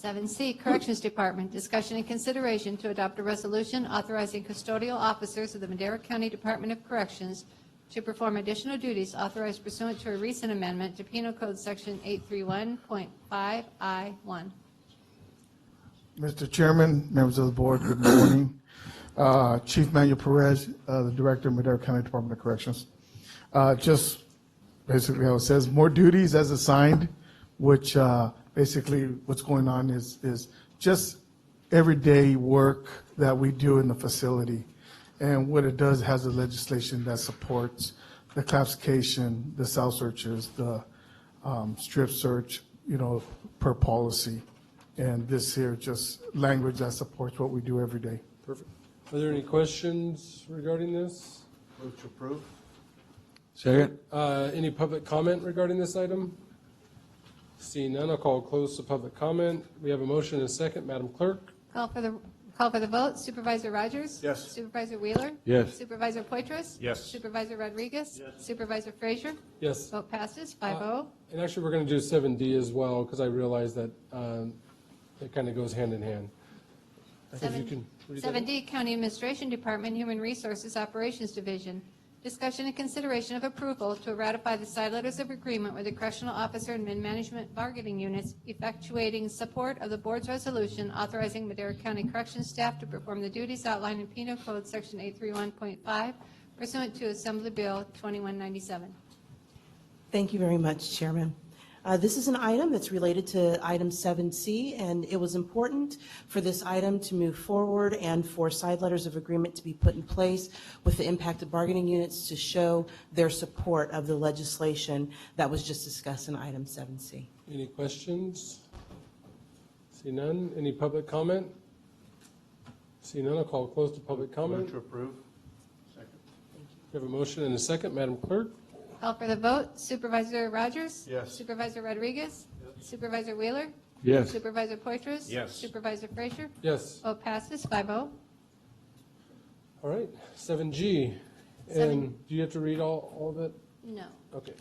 7C, Corrections Department, discussion and consideration to adopt a resolution authorizing custodial officers of the Madera County Department of Corrections to perform additional duties authorized pursuant to a recent amendment to Penal Code Section 831.5I1. Mr. Chairman, members of the board, good morning. Chief Manuel Perez, the Director of Madera County Department of Corrections. Just basically how it says, more duties as assigned, which basically what's going on is just everyday work that we do in the facility. And what it does has a legislation that supports the classification, the cell searches, the strip search, per policy. And this here just language that supports what we do every day. Perfect. Are there any questions regarding this? Move to approve. Second. Any public comment regarding this item? Seeing none, I'll call close to public comment. We have a motion and a second. Madam Clerk? Call for the vote. Supervisor Rogers? Yes. Supervisor Wheeler? Yes. Supervisor Poitras? Yes. Supervisor Rodriguez? Supervisor Frazier? Yes. Vote passes 5-0. And actually, we're going to do 7D as well, because I realize that it kind of goes hand in hand. I think you can read that. 7D, County Administration Department, Human Resources Operations Division. Discussion and consideration of approval to ratify the side letters of agreement with the Correctional Officer and Management Bargaining Units, effectuating support of the board's resolution authorizing Madera County Corrections staff to perform the duties outlined in Penal Code Section 831.5 pursuant to Assembly Bill 2197. Thank you very much, Chairman. This is an item that's related to item 7C, and it was important for this item to move forward and for side letters of agreement to be put in place with the impacted bargaining units to show their support of the legislation that was just discussed in item 7C. Any questions? See none. Any public comment? See none, I'll call close to public comment. Move to approve. Second. We have a motion and a second. Madam Clerk? Call for the vote. Supervisor Rogers? Yes. Supervisor Rodriguez? Supervisor Wheeler? Yes. Supervisor Poitras? Yes. Supervisor Frazier? Yes. Vote passes 5-0. All right, 7G. And do you have to read all of it? No. Okay.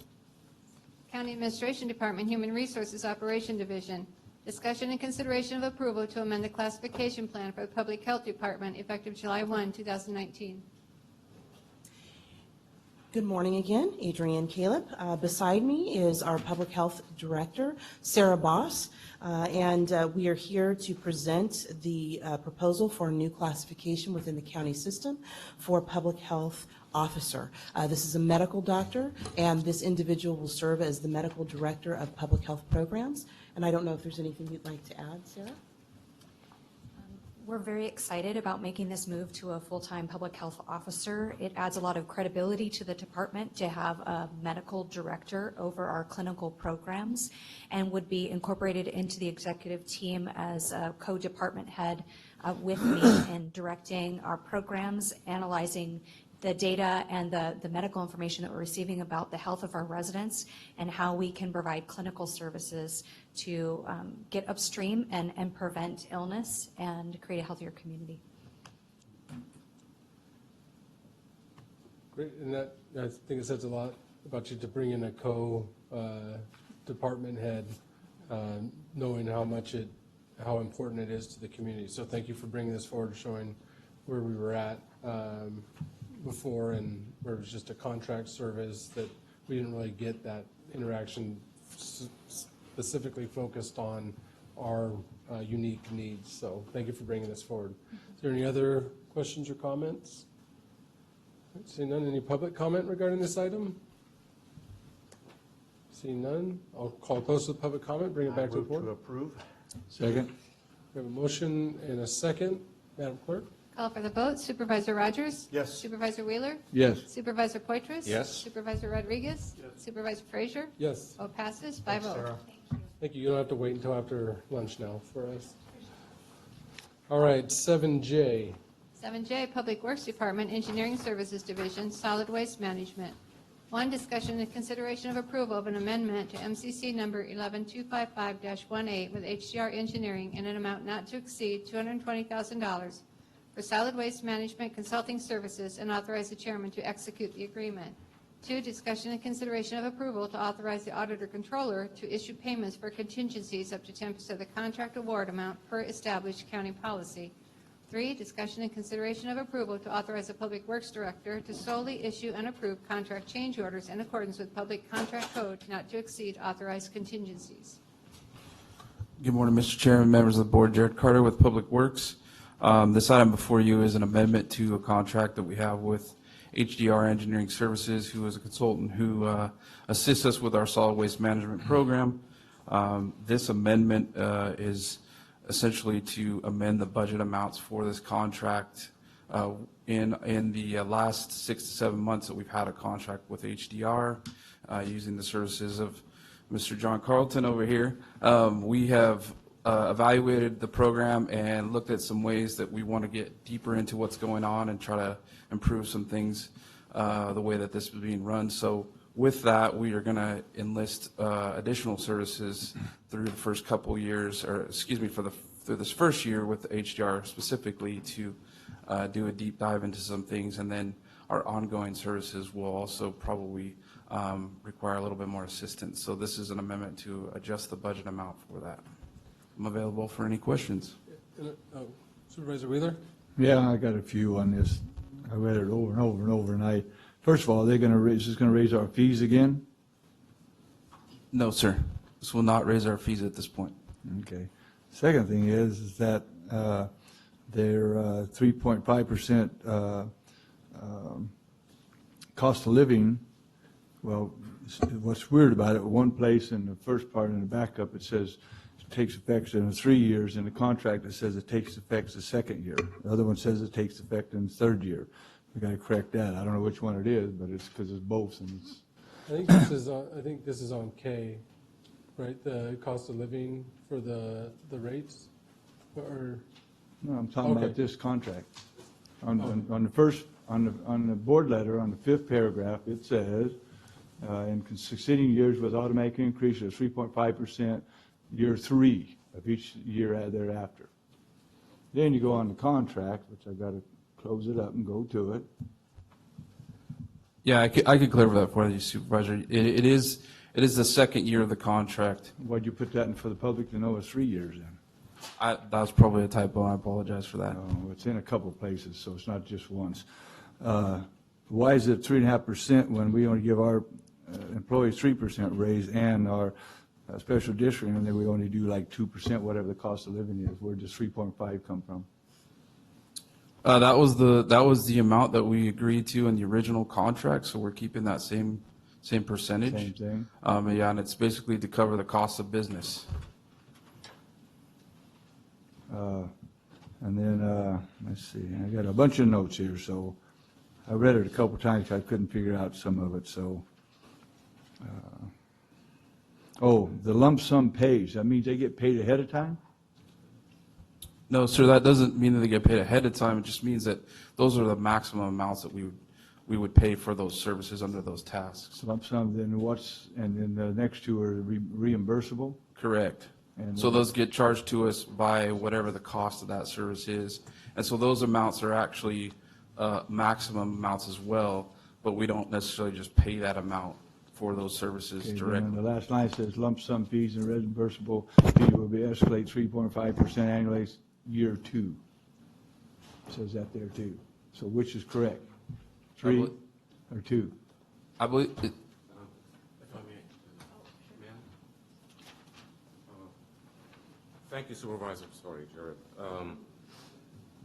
County Administration Department, Human Resources Operation Division. Discussion and consideration of approval to amend the classification plan for the Public Health Department effective July 1, 2019. Good morning again, Adrienne Caleb. Beside me is our Public Health Director, Sarah Boss, and we are here to present the proposal for a new classification within the county system for Public Health Officer. This is a medical doctor, and this individual will serve as the Medical Director of Public Health Programs. And I don't know if there's anything you'd like to add, Sarah? We're very excited about making this move to a full-time public health officer. It adds a lot of credibility to the department to have a medical director over our clinical programs and would be incorporated into the executive team as a co-department head with me in directing our programs, analyzing the data and the medical information that we're receiving about the health of our residents and how we can provide clinical services to get upstream and prevent illness and create a healthier community. Great, and that, I think it says a lot about you to bring in a co-department head, knowing how important it is to the community. So thank you for bringing this forward, showing where we were at before and where it was just a contract service that we didn't really get that interaction specifically focused on our unique needs. So thank you for bringing this forward. Is there any other questions or comments? Seeing none, any public comment regarding this item? Seeing none, I'll call close to the public comment, bring it back to the board. Move to approve. Second. We have a motion and a second. Madam Clerk? Call for the vote. Supervisor Rogers? Yes. Supervisor Wheeler? Yes. Supervisor Poitras? Yes. Supervisor Rodriguez? Supervisor Frazier? Yes. Vote passes 5-0. Sarah. Thank you. You don't have to wait until after lunch now for us. All right, 7J. 7J, Public Works Department, Engineering Services Division, Solid Waste Management. 1, discussion and consideration of approval of an amendment to MCC number 11255-18 with HCR Engineering in an amount not to exceed $220,000 for solid waste management consulting services and authorize the chairman to execute the agreement. 2, discussion and consideration of approval to authorize the auditor controller to issue payments for contingencies up to 10% of the contract award amount per established county policy. 3, discussion and consideration of approval to authorize the Public Works Director to solely issue and approve contract change orders in accordance with Public Contract Code not to exceed authorized contingencies. Good morning, Mr. Chairman, members of the board. Jared Carter with Public Works. This item before you is an amendment to a contract that we have with HDR Engineering Services, who is a consultant who assists us with our solid waste management program. This amendment is essentially to amend the budget amounts for this contract. In the last 6 to 7 months that we've had a contract with HDR, using the services of Mr. John Carlton over here, we have evaluated the program and looked at some ways that we want to get deeper into what's going on and try to improve some things the way that this is being run. So with that, we are going to enlist additional services through the first couple years, or excuse me, through this first year with HDR specifically to do a deep dive into some things, and then our ongoing services will also probably require a little bit more assistance. So this is an amendment to adjust the budget amount for that. I'm available for any questions. Supervisor Wheeler? Yeah, I got a few on this. I read it over and over and over, and first of all, they're going to raise, is this going to raise our fees again? No, sir. This will not raise our fees at this point. Okay. Second thing is that their 3.5% cost of living, well, what's weird about it, one place in the first part in the backup, it says it takes effect in 3 years. In the contract, it says it takes effect the second year. The other one says it takes effect in the third year. We got to correct that. I don't know which one it is, but it's because it's both. And it's I think this is on K, right? The cost of living for the rates, or no, I'm talking about this contract. On the first, on the board letter, on the 5th paragraph, it says, in succeeding years with automatic increase of 3.5% year 3 of each year thereafter. Then you go on the contract, which I've got to close it up and go to it. Yeah, I could clarify that for you, Supervisor. It is the second year of the contract. Why'd you put that in for the public to know it's 3 years then? That was probably a typo. I apologize for that. Oh, it's in a couple of places, so it's not just once. Why is it 3.5% when we only give our employees 3% raise and our special district, and then we only do like 2%, whatever the cost of living is? Where does 3.5 come from? That was the amount that we agreed to in the original contract, so we're keeping that same percentage. Same thing. Yeah, and it's basically to cover the cost of business. And then, let's see, I got a bunch of notes here, so I read it a couple times, I couldn't figure out some of it, so. The lump sum pays, that means they get paid ahead of time? No, sir, that doesn't mean that they get paid ahead of time. It just means that those are the maximum amounts that we would pay for those services under those tasks. Lump sum, then and then the next two are reimbursable? Correct. And so those get charged to us by whatever the cost of that service is. And so those amounts are actually maximum amounts as well, but we don't necessarily just pay that amount for those services directly. And the last line says lump sum fees and reimbursable fee will be escalate 3.5% annually year 2. It says that there too. So which is correct? 3 or 2? I believe it. Thank you, Supervisor. Sorry, Jared.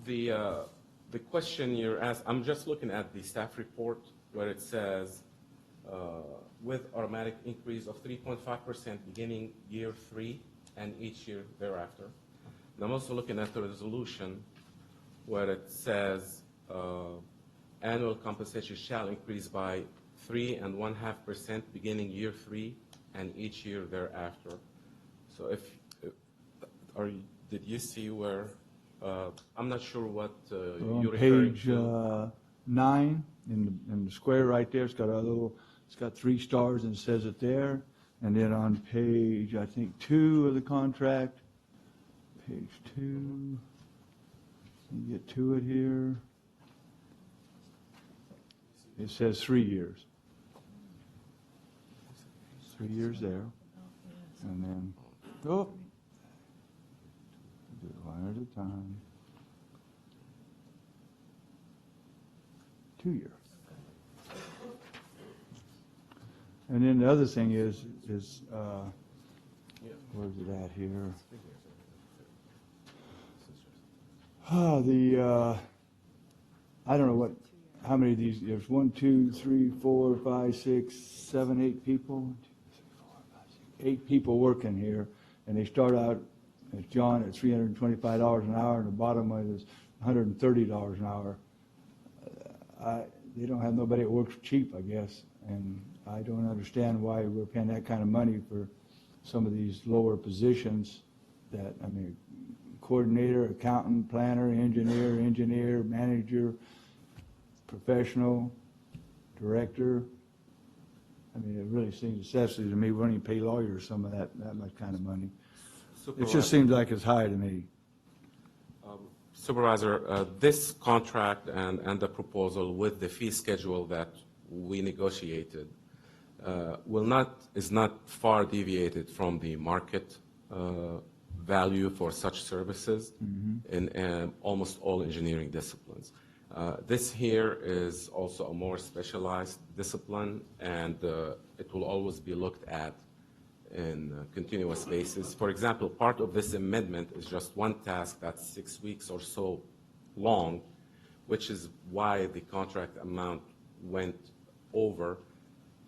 The question you're asked, I'm just looking at the staff report where it says with automatic increase of 3.5% beginning year 3 and each year thereafter. And I'm also looking at the resolution where it says annual compensation shall increase by 3.5% beginning year 3 and each year thereafter. So did you see where, I'm not sure what you're referring page to. 9 in the square right there, it's got 3 stars and it says it there. And then on page, I think 2 of the contract, page 2, you get to it here. It says 3 years. 3 years there. And then, do it one at a time. 2 years. And then the other thing is where's it at here? I don't know how many of these, there's 1, 2, 3, 4, 5, 6, 7, 8 people. 8 people working here, and they start out, as John, at $325 an hour, and the bottom one is $130 an hour. They don't have nobody that works cheap, I guess, and I don't understand why we're paying that kind of money for some of these lower positions that, I mean, coordinator, accountant, planner, engineer, manager, professional, director. I mean, it really seems excessive to me. We don't even pay lawyers some of that much kind of money. It just seems like it's high to me. Supervisor, this contract and the proposal with the fee schedule that we negotiated is not far deviated from the market value for such services in almost all engineering disciplines. This here is also a more specialized discipline, and it will always be looked at in continuous basis. For example, part of this amendment is just one task that's 6 weeks or so long, which is why the contract amount went over,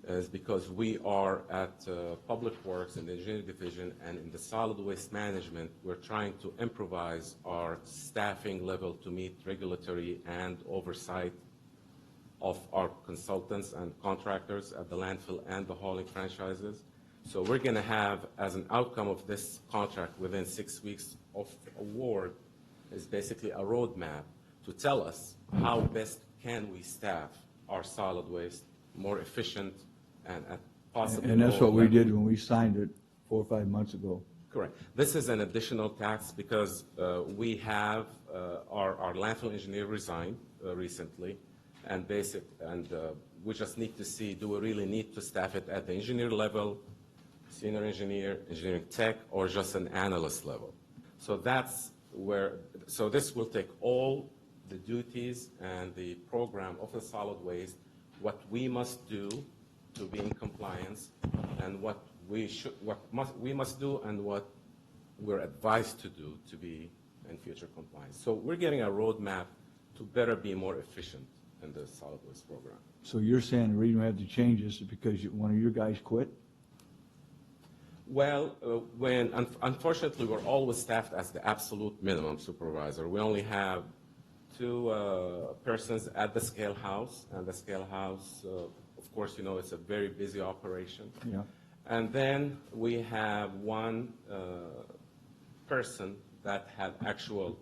is because we are at Public Works in the Engineering Division and in the Solid Waste Management, we're trying to improvise our staffing level to meet regulatory and oversight of our consultants and contractors at the landfill and the hauling franchises. So we're going to have, as an outcome of this contract within 6 weeks of award, is basically a roadmap to tell us how best can we staff our solid waste more efficient and at possibly. And that's what we did when we signed it 4 or 5 months ago. Correct. This is an additional tax because we have our landfill engineer resigned recently, and we just need to see, do we really need to staff it at the engineer level, senior engineer, engineering tech, or just an analyst level? So that's where, so this will take all the duties and the program of the solid waste, what we must do to be in compliance, and what we must do and what we're advised to do to be in future compliance. So we're getting a roadmap to better be more efficient in the solid waste program. So you're saying the reason we have to change this is because one of your guys quit? Well, unfortunately, we're always staffed as the absolute minimum, Supervisor. We only have 2 persons at the scale house, and the scale house, of course, you know, it's a very busy operation. Yeah. And then we have 1 person that had actual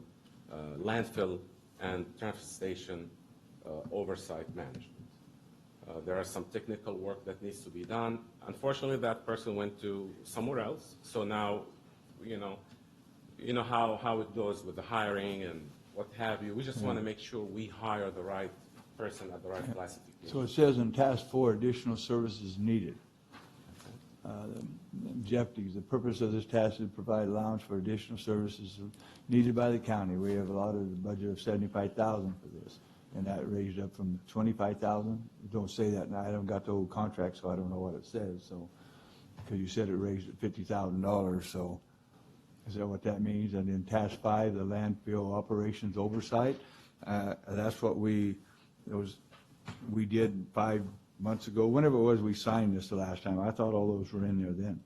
landfill and transfer station oversight management. There are some technical work that needs to be done. Unfortunately, that person went to somewhere else. So now, you know how it goes with the hiring and what have you. We just want to make sure we hire the right person at the right classification. So it says in task 4, additional services needed. Objectives, the purpose of this task is to provide allowance for additional services needed by the county. We have allotted a budget of $75,000 for this, and that raised up from $25,000. Don't say that now. I haven't got the old contract, so I don't know what it says. So, because you said it raised at $50,000, so is that what that means? And then task 5, the landfill operations oversight. That's what we did 5 months ago. Whenever it was we signed this the last time, I thought all those were in there then.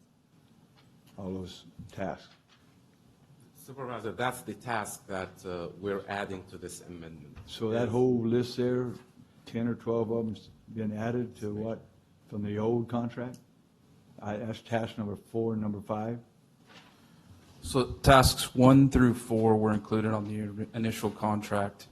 All those tasks. Supervisor, that's the task that we're adding to this amendment. So that whole list there, 10 or 12 of them's been added to what, from the old contract? That's task number 4 and number 5? So tasks 1 through 4 were included on the initial contract,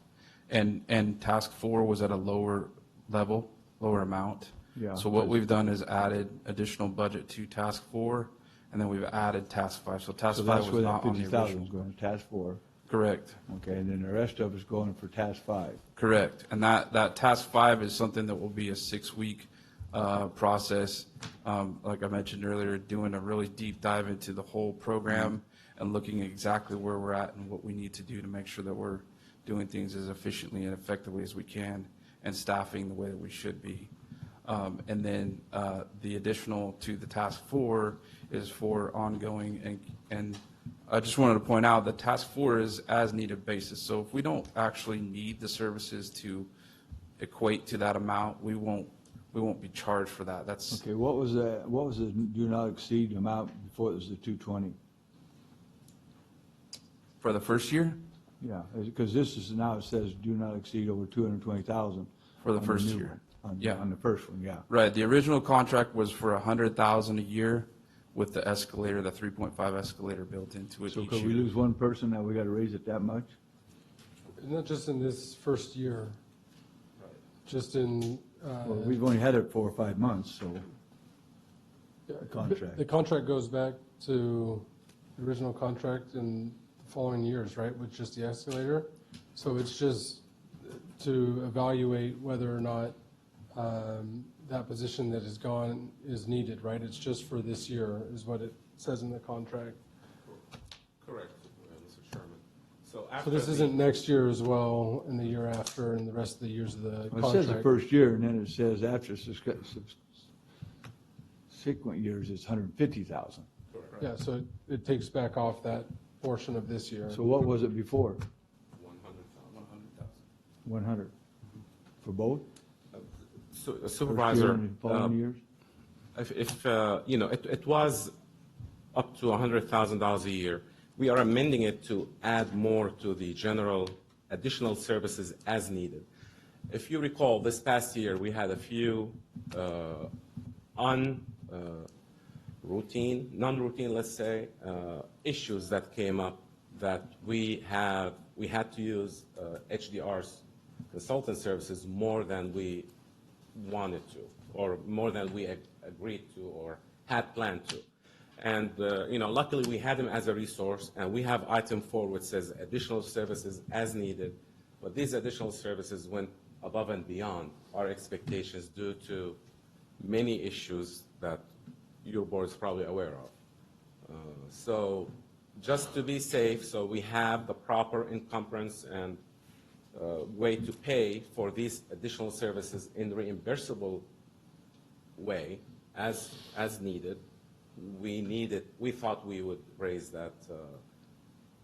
and task 4 was at a lower level, lower amount. Yeah. So what we've done is added additional budget to task 4, and then we've added task 5. So task 5 was not on the So that's where that original. $50,000 is going, task 4. Correct. Okay, and then the rest of it's going for task 5. Correct. And that task 5 is something that will be a 6-week process. Like I mentioned earlier, doing a really deep dive into the whole program and looking at exactly where we're at and what we need to do to make sure that we're doing things as efficiently and effectively as we can and staffing the way that we should be. And then the additional to the task 4 is for ongoing, and I just wanted to point out that task 4 is as needed basis. So if we don't actually need the services to equate to that amount, we won't be charged for that. That's Okay, what was the do not exceed amount before it was the 220? for the first year. Yeah, because this is, now it says do not exceed over 220,000. For the on first new year. one. Yeah. On the first one, yeah. Right, the original contract was for 100,000 a year with the escalator, the 3.5 escalator built into it So each could we year. lose one person, now we got to raise it that much? Not just in this first year, just in. Well, we've only had it 4 or 5 months, so. The contract. The contract goes back to the original contract in the following years, right, with just the escalator? So it's just to evaluate whether or not that position that is gone is needed, right? It's just for this year, is what it says in the contract. Correct, Mr. Chairman. So So after this the- isn't next year as well, and the year after, and the rest of the years of the Well, contract? it says the first year, and then it says after subsequent years, it's 150,000. Yeah, so it takes back off that portion of this year. So what was it before? 100,000. 100? For both? Supervisor, First year and following years? if you know, it was up to $100,000 a year. We are amending it to add more to the general additional services as needed. If you recall, this past year, we had a few non-routine, let's say, issues that came up that we had to use HDR's consultant services more than we wanted to, or more than we agreed to or had planned to. And, you know, luckily we had them as a resource, and we have item 4 which says additional services as needed, but these additional services went above and beyond our expectations due to many issues that your board is probably aware of. So just to be safe, so we have the proper encumbrance and way to pay for these additional services in reimbursable way as needed. We thought we would raise that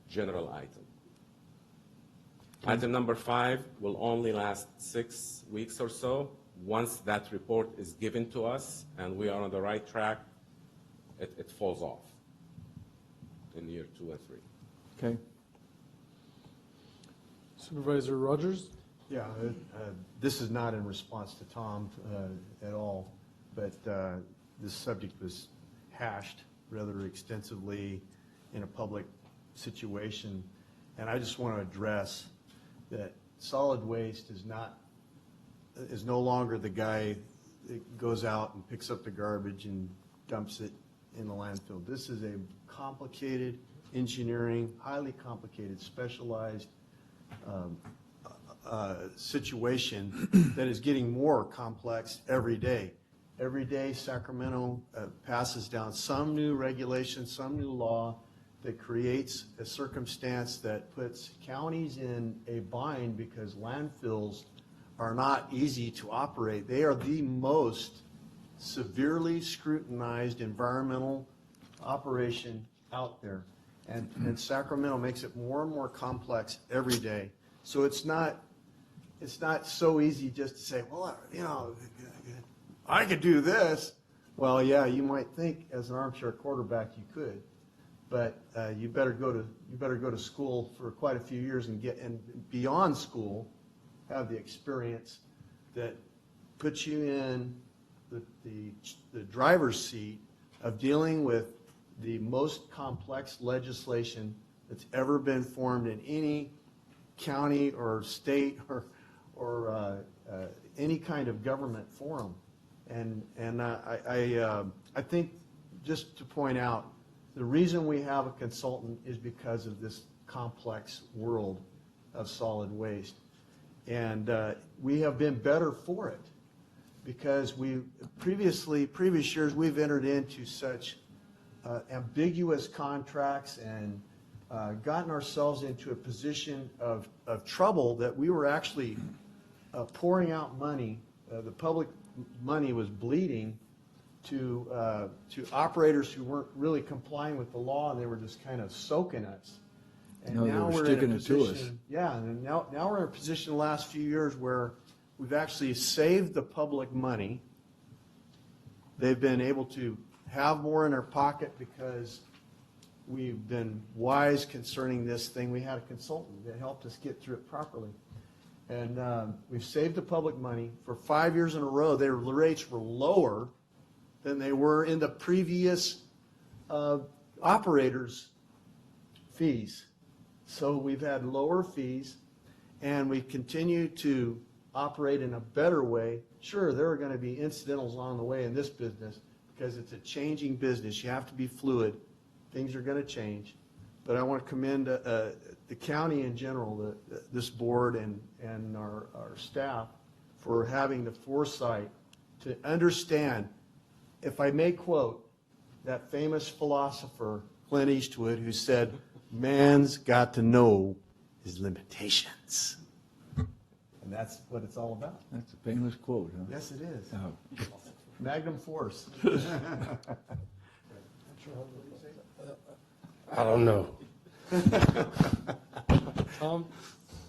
general item. Item number 5 will only last 6 weeks or so. Once that report is given to us and we are on the right track, it falls off in year 2 and 3. Okay. Supervisor Rogers? Yeah, this is not in response to Tom at all, but this subject was hashed rather extensively in a public situation, and I just want to address that solid waste is no longer the guy that goes out and picks up the garbage and dumps it in the landfill. This is a complicated engineering, highly complicated, specialized situation that is getting more complex every day. Every day, Sacramento passes down some new regulation, some new law that creates a circumstance that puts counties in a bind because landfills are not easy to operate. They are the most severely scrutinized environmental operation out there. And Sacramento makes it more and more complex every day. So it's not so easy just to say, well, you know, I could do this. Well, yeah, you might think as an armchair quarterback you could, but you better go to school for quite a few years and beyond school have the experience that puts you in the driver's seat of dealing with the most complex legislation that's ever been formed in any county or state or any kind of government forum. And I think, just to point out, the reason we have a consultant is because of this complex world of solid waste. And we have been better for it because previous years we've entered into such ambiguous contracts and gotten ourselves into a position of trouble that we were actually pouring out money. The public money was bleeding to operators who weren't really complying with the law, and they were just kind of soaking us. And No, they now were we're in a sticking it to us. position, yeah, and now we're in a position the last few years where we've actually saved the public money. They've been able to have more in their pocket because we've been wise concerning this thing. We had a consultant that helped us get through it properly. And we've saved the public money. For 5 years in a row, their rates were lower than they were in the previous operators' fees. So we've had lower fees, and we continue to operate in a better way. Sure, there are going to be incidentals along the way in this business because it's a changing business. You have to be fluid. Things are going to change. But I want to commend the county in general, this board and our staff for having the foresight to understand, if I may quote that famous philosopher, Clint Eastwood, who said, man's got to know his limitations. And that's what it's all about. That's a famous quote, huh? Yes, it is. Oh. Magnum force. I don't know. Tom?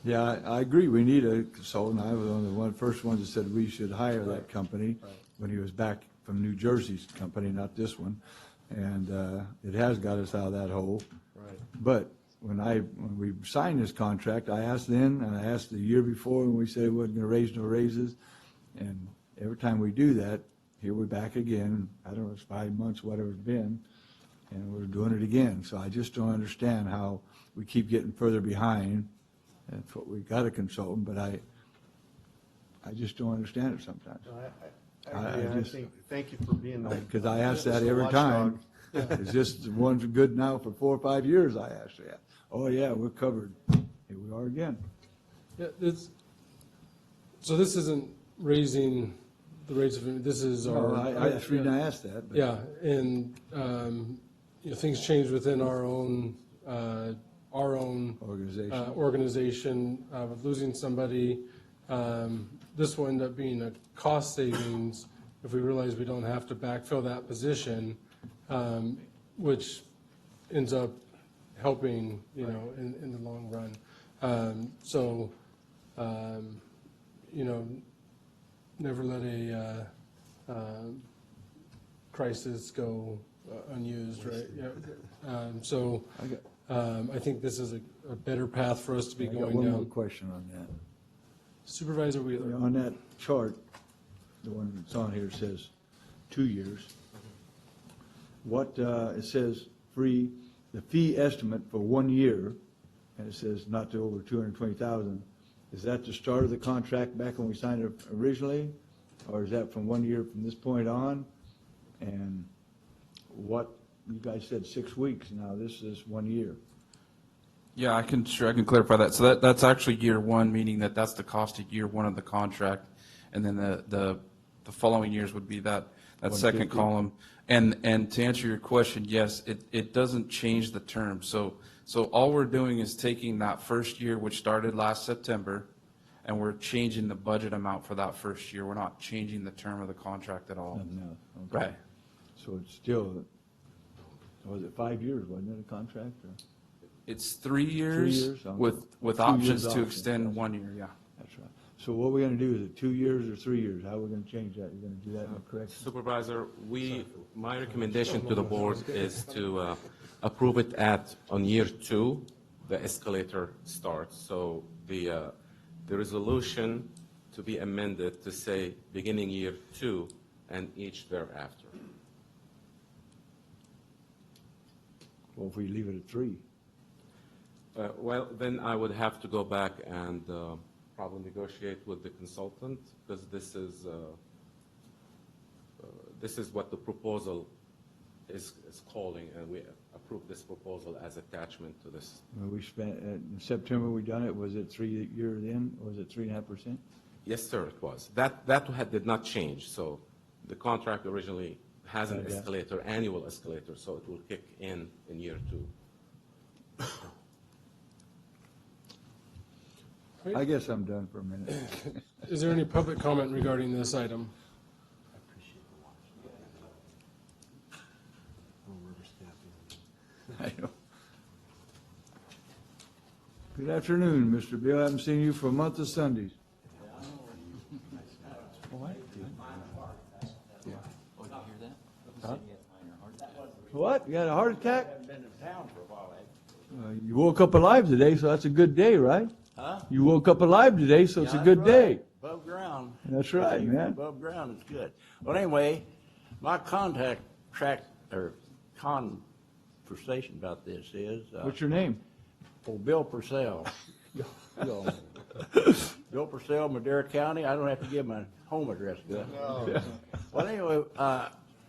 Yeah, I agree. We need a consultant. I was one of the first ones that said we should hire that company when he was back from New Jersey's company, not this one. And it has got us out of that hole. Right. But when we signed this contract, I asked then, and I asked the year before when we said we wasn't going to raise no raises. And every time we do that, here we're back again. I don't know, it's 5 months, whatever it's been, and we're doing it again. So I just don't understand how we keep getting further behind. That's what we got a consultant, but I just don't understand it sometimes. I agree. I think, thank you for being the. Because I ask that the every watchdog. time. Is this the one's good now for 4 or 5 years? I ask that. Oh, yeah, we're covered. Here we are again. Yeah, so this isn't raising the rates of, this is our. No, that's the reason I asked that. but- Yeah, and, things change within our own organization, with losing somebody. This will end up being a cost savings if we realize we don't have to backfill that position, which ends up helping, in the long run. Never let a crisis go unused, right? Yeah. I think this is a better path for us to be I got going one more down. question on that. Supervisor Wheeler. On that chart, the one that's on here says 2 years. What, it says the fee estimate for 1 year, and it says not to over 220,000. Is that the start of the contract back when we signed it originally? Or is that from 1 year from this point on? And what, you guys said 6 weeks, now this is 1 year. Yeah, I can clarify that. So that's actually year one, meaning that's the cost of year one of the contract. And then the following years would be that second 150. column. And to answer your question, yes, it doesn't change the term. So all we're doing is taking that first year, which started last September, and we're changing the budget amount for that first year. We're not changing the term of the contract at all. No, okay. Right. So it's still, was it 5 years, wasn't it, a contract? Or? It's 3 years. 3 years? Okay. with 2 options years to option. extend 1 year, yeah. That's right. So what we're going to do, is it 2 years or 3 years? How are we going to change that? You're going to do that in the correction? Supervisor, my recommendation to the board is to approve it on year 2, the escalator starts. So the resolution to be amended to say beginning year 2 and each thereafter. Well, if we leave it at 3. Well, then I would have to go back and probably negotiate with the consultant, because this is what the proposal is calling, and we approve this proposal as attachment to this. When we spent, in September we done it, was it 3 years in, or was it 3.5%? Yes, sir, it was. That did not change. So the contract originally has an Yeah. escalator, annual escalator, so it will kick in year 2. I guess I'm done for a minute. Is there any public comment regarding this item? Good afternoon, Mr. Bill. I haven't seen you for a month of Sundays. Huh? What? You had a heart attack? You woke up alive today, so that's a good day, right? Huh? You woke up alive today, so it's a Yeah, good that's day. right. Above ground. That's right, man. Above ground is good. Well, anyway, my conversation about this is. What's your name? Oh, Bill Purcell. Bill Purcell, Madera County. I don't have to give my home address, do I? No. Well, anyway,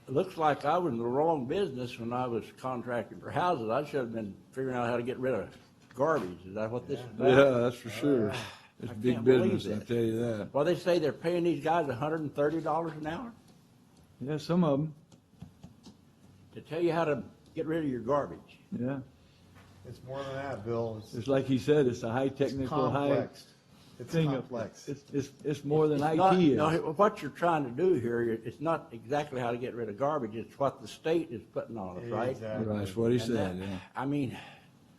it looks like I was in the wrong business when I was contracting for houses. I should have been figuring out how to get rid of garbage. Is that what this is about? Yeah, that's for sure. It's I big can't believe business, I this. tell you that. Well, they say they're paying these guys $130 an hour Yeah, some of them. to tell you how to get rid of your garbage. Yeah. It's more than that, Bill. It's like he said, it's a high technical, high complex. It's thing. complex. It's more than It's IT not- is. no, what you're trying to do here, it's not exactly how to get rid of garbage, it's what the state is putting on us, right? Exactly. Right, that's what he And said, that- yeah. I mean,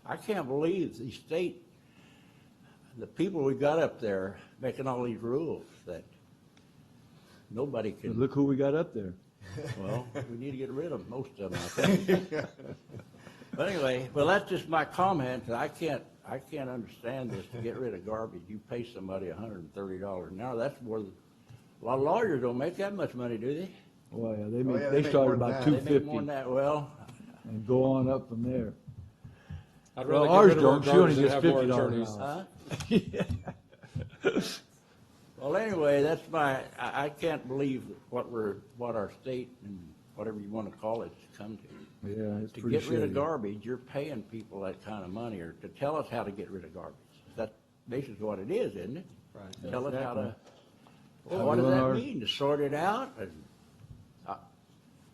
I can't believe the state, the people we got up there making all these rules that nobody But can, look who we got up there. well, we need to get rid of most of them, I think. But anyway, well, that's just my comment, that I can't understand this, to get rid of garbage, you pay somebody $130 an hour, that's more than, a lot of lawyers don't make that much money, do they? Well, yeah, they they make start more than about that. They make more than 250 that, well, and go on up from there. I'd Well, rather ours get rid of our don't. She only garbage than gets have more $50 an attorneys. hour. huh? Well, anyway, that's I can't believe what our state and whatever you want to call it has come to. Yeah, it's To pretty get rid of shady. garbage, you're paying people that kind of money, or to tell us how to get rid of garbage. That's basically what it is, isn't it? Right. Tell us how to, well, How what does doing that our- mean? To sort it out? And,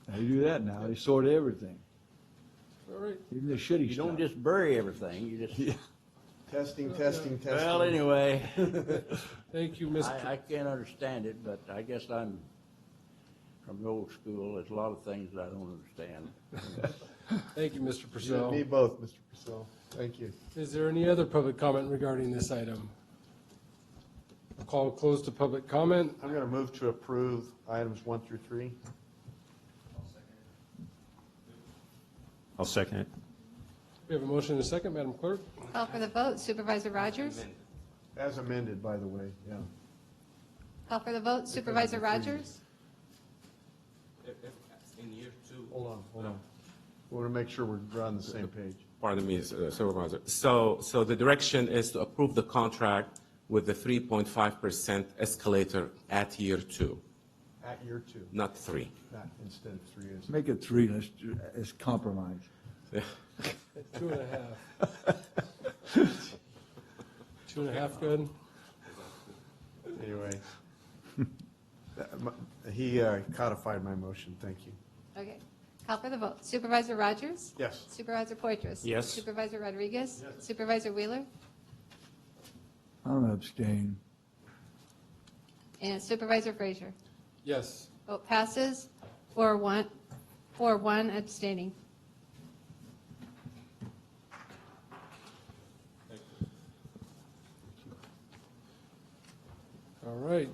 They do that now. They sort everything, All right. even the shitty you stuff. don't just bury everything, you just, Testing. well, anyway. Thank you, Ms. I can't understand it, but I guess I'm from the old school. There's a lot of things that I don't understand. Thank you, Mr. You and Purcell. me both, Mr. Purcell. Thank you. Is there any other public comment regarding this item? I'll call close to public comment. I'm going to move to approve items 1 through 3. I'll second it. We have a motion and a second, Madam Clerk. Call for the vote. Supervisor Rogers? As amended, by the way, yeah. Call for the vote. Supervisor Rogers? In year two. Hold on. We want to make sure we're on the same page. Pardon me, Supervisor. So the direction is to approve the contract with the 3.5% escalator at year two, At year 2, not 3. not instead of 3 is. Make it 3. Let's compromise. 2.5. 2.5, good? Anyway. He codified my motion, thank you. Okay. Call for the vote. Supervisor Rogers? Yes. Supervisor Poitras? Yes. Supervisor Rodriguez? Supervisor Wheeler? I'm gonna abstain. And Supervisor Frazier? Yes. Vote passes 4-1, 4-1 abstaining. All right.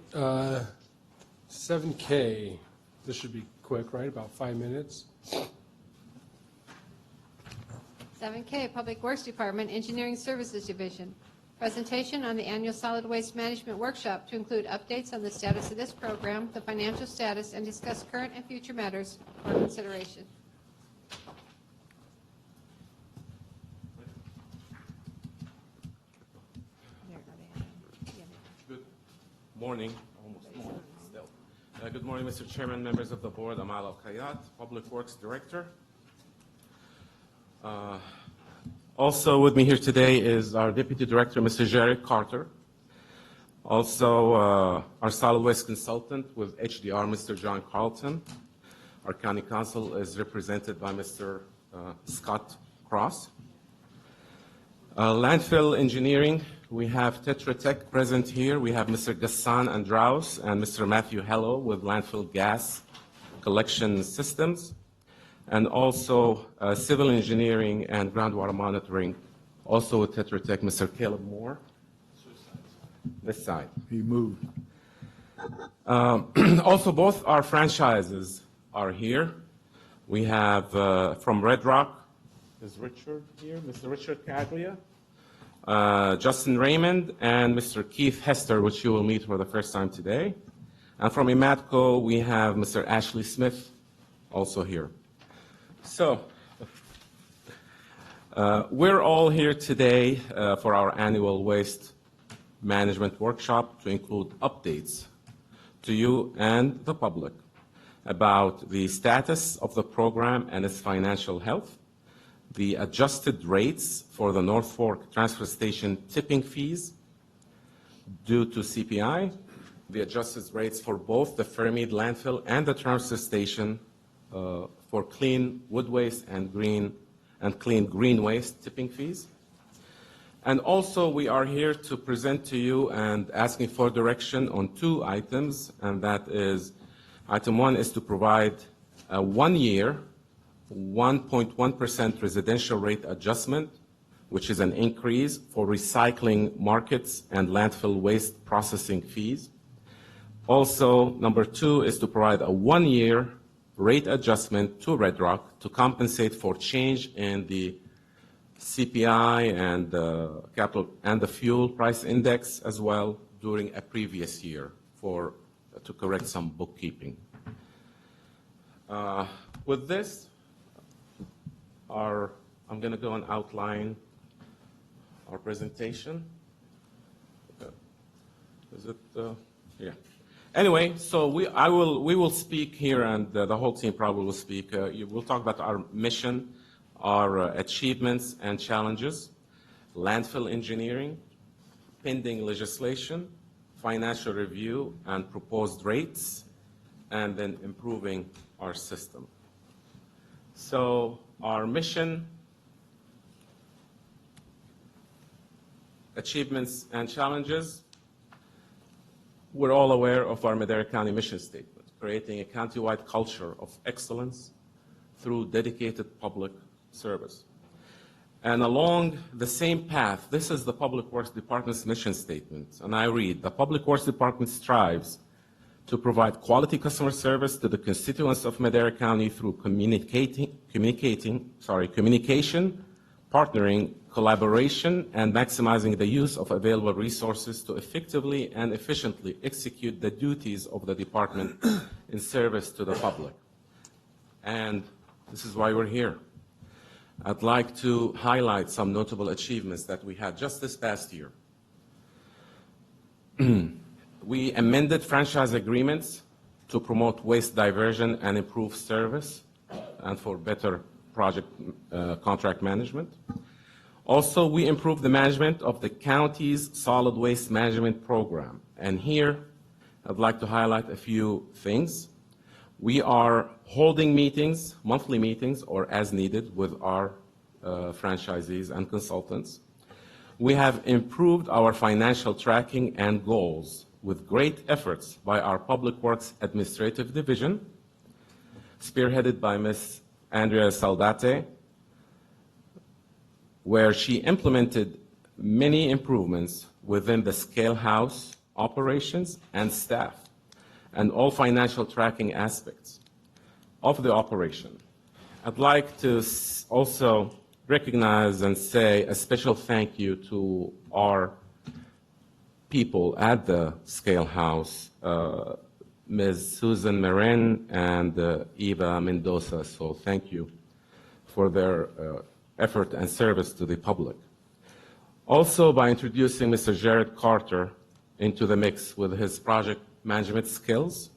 7K. This should be quick, right? About 5 minutes. 7K, Public Works Department, Engineering Services Division. Presentation on the annual solid waste management workshop to include updates on the status of this program, the financial status, and discuss current and future matters for consideration. Good morning. Almost morning still. Good morning, Mr. Chairman, members of the board. Amal Al-Kayat, Public Works Director. Also with me here today is our Deputy Director, Mr. Jared Carter. Also, our solid waste consultant with HDR, Mr. John Carlton. Our county council is represented by Mr. Scott Cross. Landfill engineering, we have Tetra Tech present here. We have Mr. Gassan Andraus and Mr. Matthew Hello with landfill gas collection systems. And also civil engineering and groundwater monitoring Also with Tetra Tech, Mr. Caleb Moore. This side. He moved. Also, both our franchises are here. We have from Red Rock, is Richard here? Mr. Richard Caglia, Justin Raymond, and Mr. Keith Hester, which you will meet for the first time today. And from Imatco, we have Mr. Ashley Smith, also here. So, we're all here today for our annual waste management workshop to include updates to you and the public about the status of the program and its financial health, the adjusted rates for the North Fork Transfer Station tipping fees due to CPI, the adjusted rates for both the Fairmead landfill and the transfer station for clean wood waste and clean green waste tipping fees. And also, we are here to present to you and asking for direction on two items, and that is, item one is to provide a 1-year, 1.1% residential rate adjustment, which is an increase for recycling markets and landfill waste processing fees. Also, number two is to provide a 1-year rate adjustment to Red Rock to compensate for change in the CPI and capital and the fuel price index as well during a previous year to correct some bookkeeping. With this, I'm going to go and outline our presentation. Is it? Yeah. Anyway, so we will speak here, and the whole team probably will speak. We'll talk about our mission, our achievements and challenges, landfill engineering, pending legislation, financial review and proposed rates, and then improving our system. So our mission, achievements and challenges, we're all aware of our Madera County mission statement, creating a countywide culture of excellence through dedicated public service. And along the same path, this is the Public Works Department's mission statement, and I read, the Public Works Department strives to provide quality customer service to the constituents of Madera County through communication, partnering, collaboration, and maximizing the use of available resources to effectively and efficiently execute the duties of the department in service to the public. And this is why we're here. I'd like to highlight some notable achievements that we had just this past year. We amended franchise agreements to promote waste diversion and improve service and for better project contract management. Also, we improved the management of the county's solid waste management program. And here, I'd like to highlight a few things. We are holding meetings, monthly meetings, or as needed with our franchisees and consultants. We have improved our financial tracking and goals with great efforts by our Public Works Administrative Division, spearheaded by Ms. Andrea Saldate, where she implemented many improvements within the scale house operations and staff, and all financial tracking aspects of the operation. I'd like to also recognize and say a special thank you to our people at the scale house, Ms. Susan Marin and Eva Mendoza. So thank you for their effort and service to the public. Also, by introducing Mr. Jared Carter into the mix with his project management skills,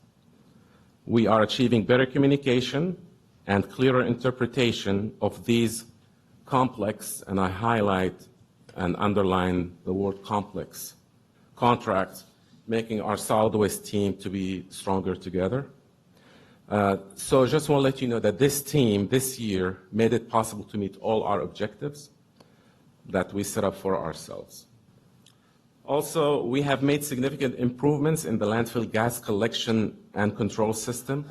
we are achieving better communication and clearer interpretation of these complex, and I highlight and underline the word complex, contracts, making our solid waste team to be stronger together. So just want to let you know that this team this year made it possible to meet all our objectives that we set up for ourselves. Also, we have made significant improvements in the landfill gas collection and control system,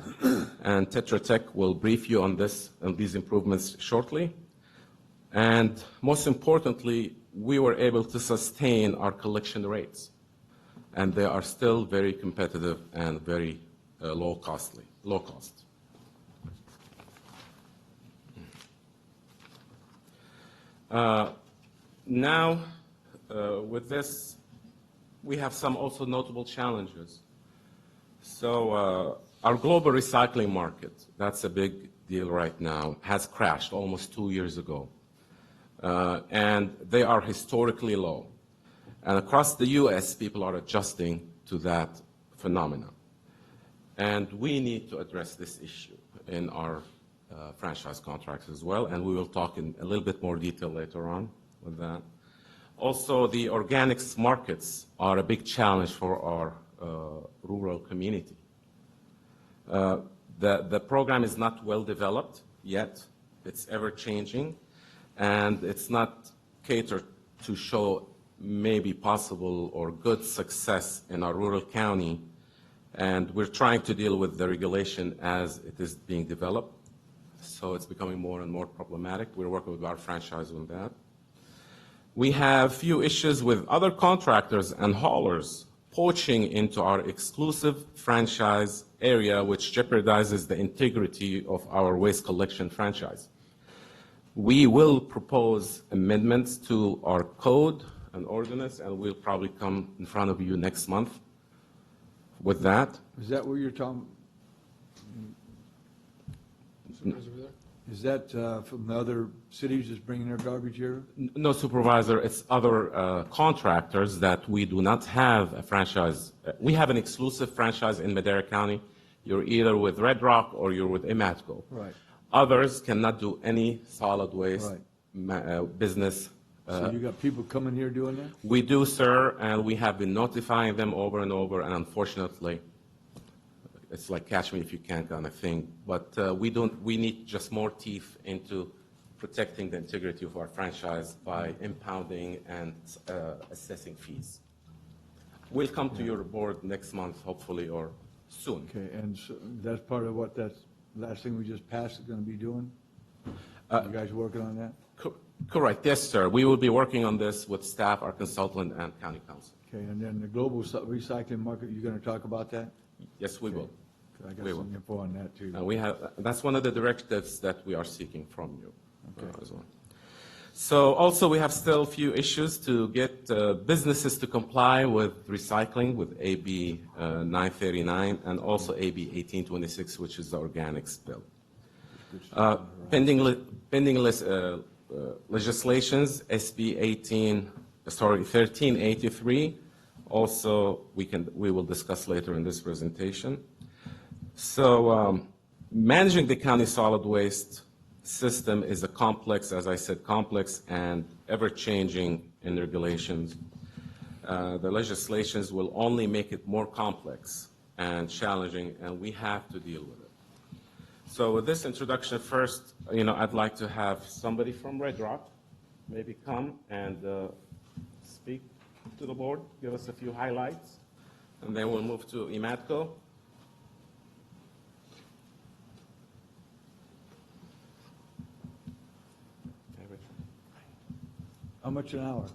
and Tetra Tech will brief you on these improvements shortly. And most importantly, we were able to sustain our collection rates. And they are still very competitive and very low cost. Now, with this, we have some also notable challenges. So our global recycling market, that's a big deal right now, has crashed almost 2 years ago. And they are historically low. And across the U.S., people are adjusting to that phenomenon. And we need to address this issue in our franchise contracts as well, and we will talk in a little bit more detail later on with that. Also, the organics markets are a big challenge for our rural community. The program is not well developed yet. It's ever changing, and it's not catered to show maybe possible or good success in our rural county. And we're trying to deal with the regulation as it is being developed. So it's becoming more and more problematic. We're working with our franchise on that. We have few issues with other contractors and haulers poaching into our exclusive franchise area, which jeopardizes the integrity of our waste collection franchise. We will propose amendments to our code and ordinance, and we'll probably come in front of you next month with that. Is that what you're talking? Is that from the other cities that's bringing their garbage here? No, Supervisor, it's other contractors that we do not have a franchise. We have an exclusive franchise in Madera County. You're either with Red Rock or you're with Imatco. Right. Others cannot do any solid waste business. So you got people coming here doing that? We do, sir, and we have been notifying them over and over, and unfortunately, it's like catch me if you can kind of thing. But we need just more teeth into protecting the integrity of our franchise by impounding and assessing fees. We'll come to your board next month, hopefully, or soon. Okay, and so that's part of what that last thing we just passed is going to be doing? You guys working on that? Correct, yes, sir. We will be working on this with staff, our consultant, and county council. Okay, and then the global recycling market, you're going to talk about that? Yes, we will. I got some info on that, too. We have, that's one of the directives that we are seeking from you as well. So also we have still a few issues to get businesses to comply with recycling with AB 939 and also AB 1826, which is the organics bill. Pending legislations, SB 1383, also we will discuss later in this presentation. So managing the county solid waste system is a complex, as I said, complex and ever-changing in regulations. The legislations will only make it more complex and challenging, and we have to deal with it. So with this introduction first, I'd like to have somebody from Red Rock maybe come and speak to the board, give us a few highlights, and then we'll move to Imatco. How much an hour?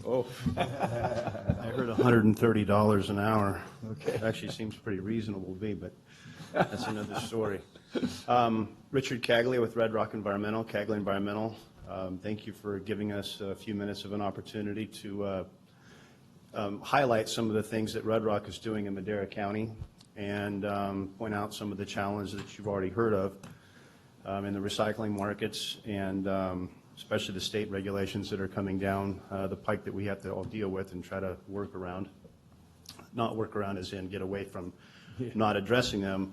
Oh. I heard $130 an hour. Okay. Actually seems pretty reasonable to me, but that's another story. Richard Cagley with Red Rock Environmental, Cagley Environmental. Thank you for giving us a few minutes of an opportunity to highlight some of the things that Red Rock is doing in Madera County and point out some of the challenges that you've already heard of in the recycling markets and especially the state regulations that are coming down the pike that we have to all deal with and try to work around. Not work around as in get away from not addressing them,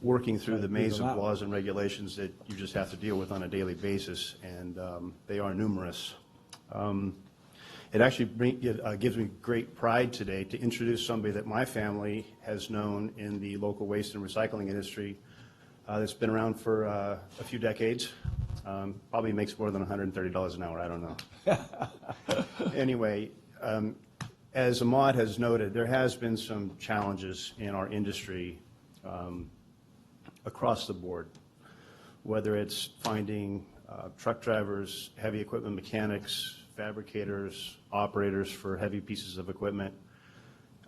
working through the maze of laws and regulations that you just have to deal with on a daily basis, and they are numerous. It actually gives me great pride today to introduce somebody that my family has known in the local waste and recycling industry that's been around for a few decades. Probably makes more than $130 an hour, I don't know. Anyway, as Ahmad has noted, there has been some challenges in our industry across the board, whether it's finding truck drivers, heavy equipment mechanics, fabricators, operators for heavy pieces of equipment,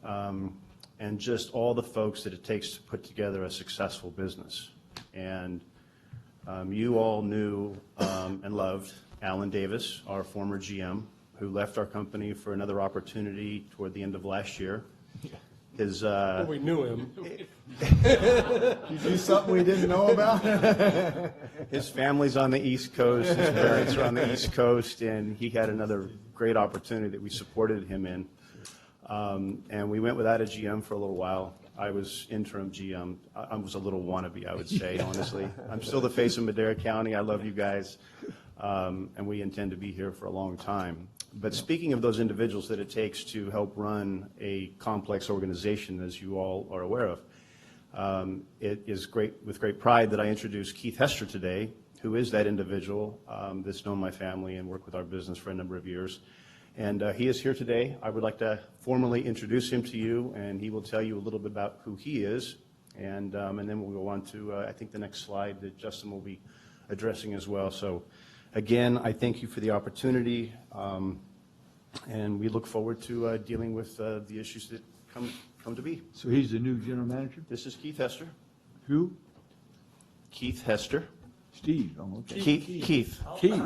and just all the folks that it takes to put together a successful business. And you all knew and loved Alan Davis, our former GM, who left our company for another opportunity toward the end of last year. His, Well, we knew him. You do something we didn't know about? His family's on the East Coast, his parents are on the East Coast, and he had another great opportunity that we supported him in. And we went without a GM for a little while. I was interim GM. I was a little wannabe, I would say, honestly. I'm still the face of Madera County. I love you guys, and we intend to be here for a long time. But speaking of those individuals that it takes to help run a complex organization, as you all are aware of, it is with great pride that I introduce Keith Hester today, who is that individual that's known my family and worked with our business for a number of years. And he is here today. I would like to formally introduce him to you, and he will tell you a little bit about who he is. And then we'll go on to, I think, the next slide that Justin will be addressing as well. So again, I thank you for the opportunity, and we look forward to dealing with the issues that come to be. So he's the new general manager? This is Keith Hester. Who? Keith Hester. Steve, oh, okay. Keith. Keith.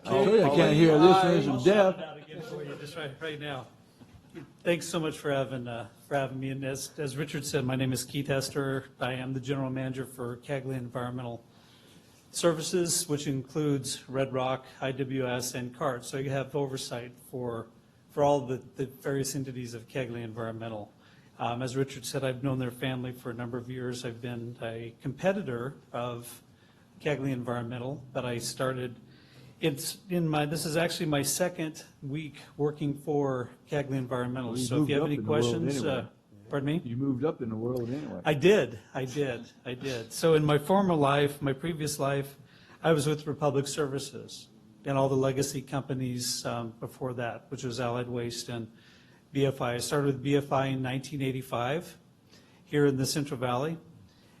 I can't hear this, there's some deaf. Just right now. Thanks so much for having me. And as Richard said, my name is Keith Hester. I am the general manager for Cagley Environmental Services, which includes Red Rock, IWS, and CART. So you have oversight for all the various entities of Cagley Environmental. As Richard said, I've known their family for a number of years. I've been a competitor of Cagley Environmental, but I started. This is actually my second week working for Cagley Environmental. Well, so if you have any questions, anyway. Pardon me? You moved up in the world anyway. I did. So in my former life, my previous life, I was with Republic Services and all the legacy companies before that, which was Allied Waste and BFI. I started with BFI in 1985 here in the Central Valley.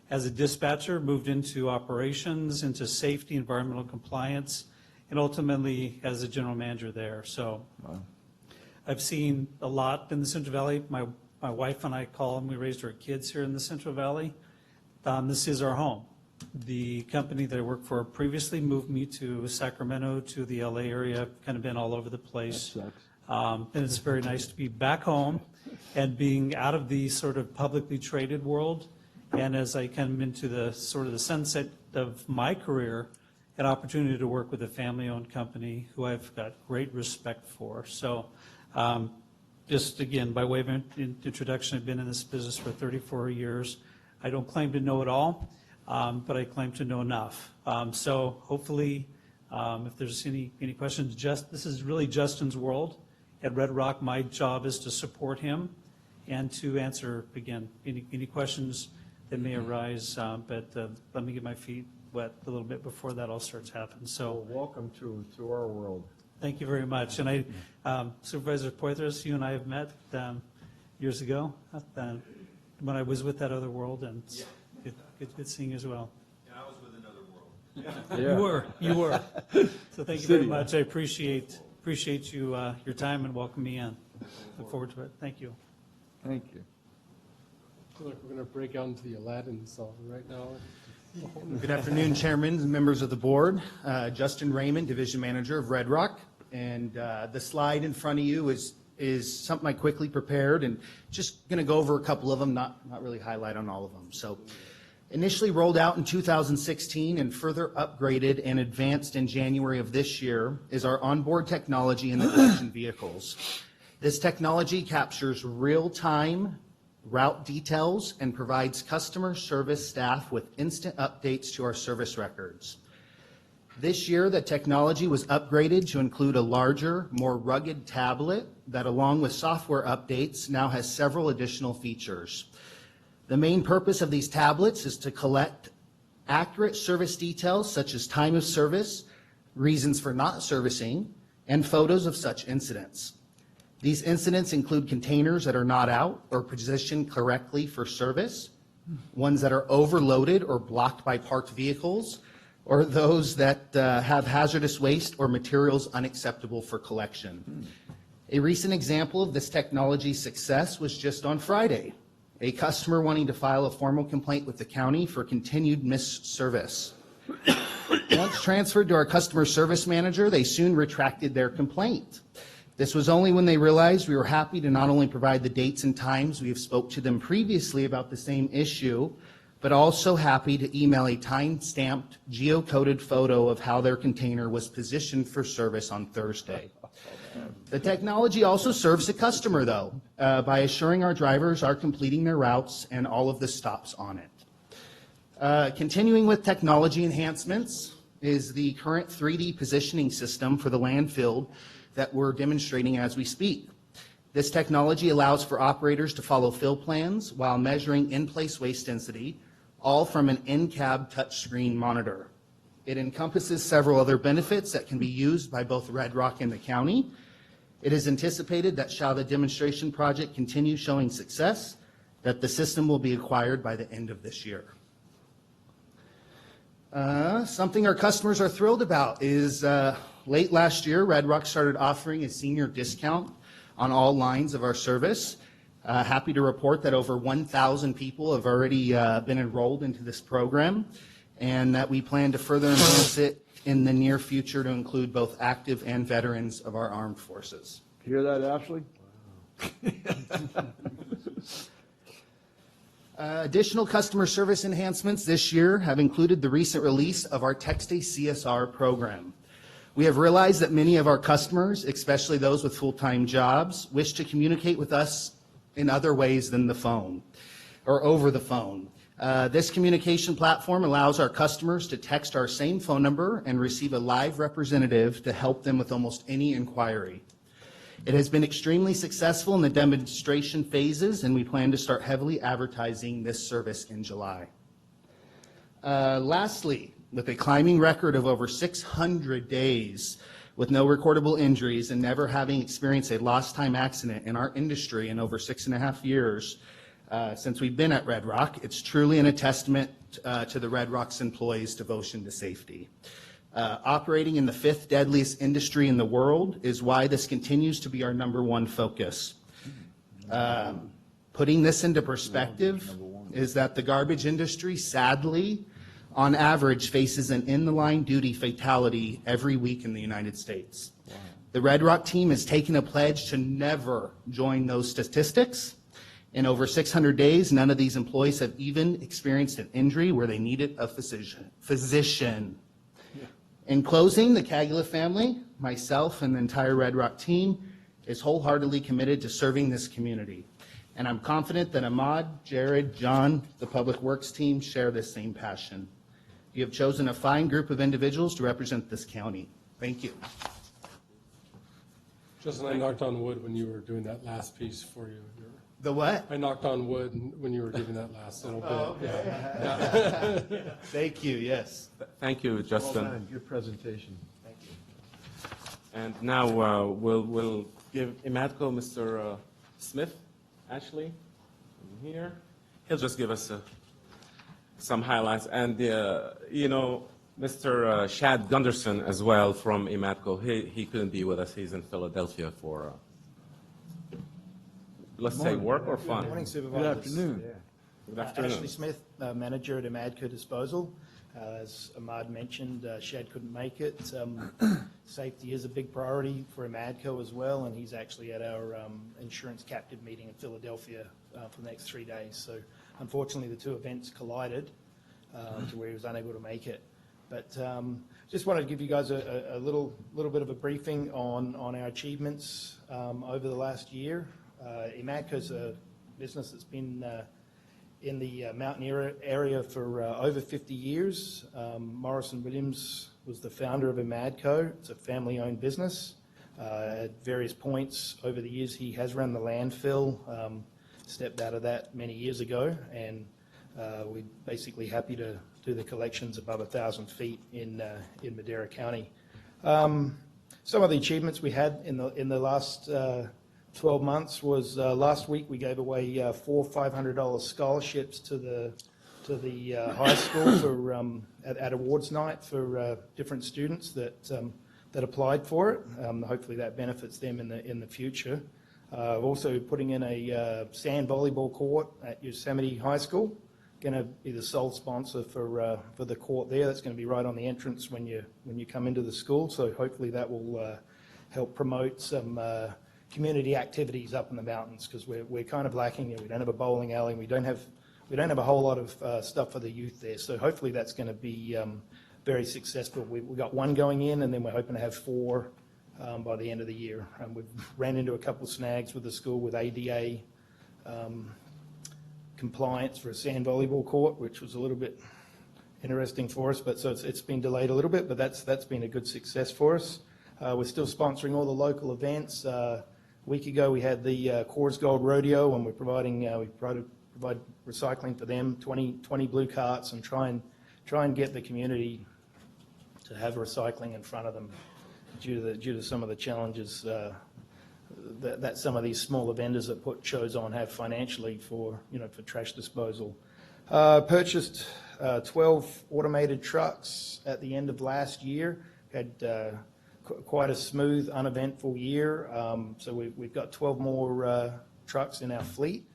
As a dispatcher, moved into operations, into safety, environmental compliance, and ultimately as a general manager there. So I've seen a lot in the Central Valley. My wife and I call them, we raised our kids here in the Central Valley. This is our home. The company that I worked for previously moved me to Sacramento, to the LA area. I've kind of been all over the place. And it's very nice to be back home and being out of the sort of publicly traded world. And as I come into the sort of the sunset of my career, an opportunity to work with a family-owned company who I've got great respect for. So just again, by way of introduction, I've been in this business for 34 years. I don't claim to know it all, but I claim to know enough. So hopefully, if there's any questions, this is really Justin's world. At Red Rock, my job is to support him and to answer, again, any questions that may arise, but let me get my feet wet a little bit before that all starts happening. So welcome to our world. Thank you very much. And Supervisor Poitras, you and I have met years ago when I was with that other world, and good seeing you as well. And I was with another world. Yeah. You were. So thank you very much. I appreciate you your time and welcome me in. Look forward to it. Thank you. Thank you. I feel like we're going to break out into the Aladdin song right now. Good afternoon, Chairman and members of the board. Justin Raymond, Division Manager of Red Rock. And the slide in front of you is something I quickly prepared, and just going to go over a couple of them, not really highlight on all of them. So initially rolled out in 2016 and further upgraded and advanced in January of this year is our onboard technology in the collection vehicles. This technology captures real-time route details and provides customer service staff with instant updates to our service records. This year, the technology was upgraded to include a larger, more rugged tablet that, along with software updates, now has several additional features. The main purpose of these tablets is to collect accurate service details such as time of service, reasons for not servicing, and photos of such incidents. These incidents include containers that are not out or positioned correctly for service, ones that are overloaded or blocked by parked vehicles, or those that have hazardous waste or materials unacceptable for collection. A recent example of this technology's success was just on Friday. A customer wanting to file a formal complaint with the county for continued missed service. Once transferred to our customer service manager, they soon retracted their complaint. This was only when they realized we were happy to not only provide the dates and times we have spoke to them previously about the same issue, but also happy to email a time-stamped, geocoded photo of how their container was positioned for service on Thursday. The technology also serves the customer, though, by assuring our drivers are completing their routes and all of the stops on it. Continuing with technology enhancements is the current 3D positioning system for the landfill that we're demonstrating as we speak. This technology allows for operators to follow fill plans while measuring in-place waste density, all from an in-cab touchscreen monitor. It encompasses several other benefits that can be used by both Red Rock and the county. It is anticipated that shall the demonstration project continue showing success, that the system will be acquired by the end of this year. Something our customers are thrilled about is late last year, Red Rock started offering a senior discount on all lines of our service. Happy to report that over 1,000 people have already been enrolled into this program, and that we plan to further enhance it in the near future to include both active and veterans of our armed forces. Hear that, Ashley? Additional customer service enhancements this year have included the recent release of our Text a CSR program. We have realized that many of our customers, especially those with full-time jobs, wish to communicate with us in other ways than the phone or over the phone. This communication platform allows our customers to text our same phone number and receive a live representative to help them with almost any inquiry. It has been extremely successful in the demonstration phases, and we plan to start heavily advertising this service in July. Lastly, with a climbing record of over 600 days with no recordable injuries and never having experienced a lost time accident in our industry in over 6.5 years, since we've been at Red Rock, it's truly a testament to the Red Rock's employees' devotion to safety. Operating in the 5th deadliest industry in the world is why this continues to be our #1 focus. Putting this into perspective is that the garbage industry, sadly, on average, faces an in-the-line duty fatality every week in the United States. Wow. The Red Rock team has taken a pledge to never join those statistics. In over 600 days, none of these employees have even experienced an injury where they needed a physician. Yeah. In closing, the Cagula family, myself, and the entire Red Rock team is wholeheartedly committed to serving this community. And I'm confident that Ahmad, Jared, John, the Public Works team share this same passion. You have chosen a fine group of individuals to represent this county. Thank you. Justin, I knocked on wood when you were doing that last piece for you. The what? I knocked on wood when you were giving that last little bit. Oh, okay. Yeah. Thank you, yes. Thank you, Justin. Well done. Good presentation. Thank you. And now we'll give Imatco Mr. Smith, Ashley, here. He'll just give us some highlights. And, Mr. Shad Gunderson as well from Imatco, he couldn't be with us. He's in Philadelphia for, let's say, work or fun. Good morning, Supervisors. Good afternoon. Yeah. Good afternoon. Ashley Smith, manager at Imadco Disposal. As Ahmad mentioned, Shad couldn't make it. Safety is a big priority for Imadco as well, and he's actually at our insurance captive meeting in Philadelphia for the next 3 days. So unfortunately, the two events collided to where he was unable to make it. But just wanted to give you guys a little bit of a briefing on our achievements over the last year. Imadco's a business that's been in the mountain area for over 50 years. Morrison Williams was the founder of Imadco. It's a family-owned business. At various points over the years, he has run the landfill, stepped out of that many years ago, and we're basically happy to do the collections above 1,000 feet in Madera County. Some of the achievements we had in the last 12 months was last week we gave away 4 $500 scholarships to the to the high school for at awards night for different students that applied for it. Hopefully that benefits them in the future. Also putting in a sand volleyball court at Yosemite High School. Going to be the sole sponsor for the court there. That's going to be right on the entrance when you come into the school. So hopefully that will help promote some community activities up in the mountains, because we're kind of lacking. We don't have a bowling alley. We don't have a whole lot of stuff for the youth there. So hopefully that's going to be very successful. We've got one going in, and then we're hoping to have 4 by the end of the year. We've ran into a couple of snags with the school with ADA compliance for a sand volleyball court, which was a little bit interesting for us, but so it's been delayed a little bit, but that's been a good success for us. We're still sponsoring all the local events. A week ago we had the Coors Gold Rodeo, and we're provide recycling for them, 20 blue carts, and try and get the community to have recycling in front of them due to some of the challenges that some of these smaller vendors that put shows on have financially for trash disposal. Purchased 12 automated trucks at the end of last year. Had quite a smooth, uneventful year. So we've got 12 more trucks in our fleet.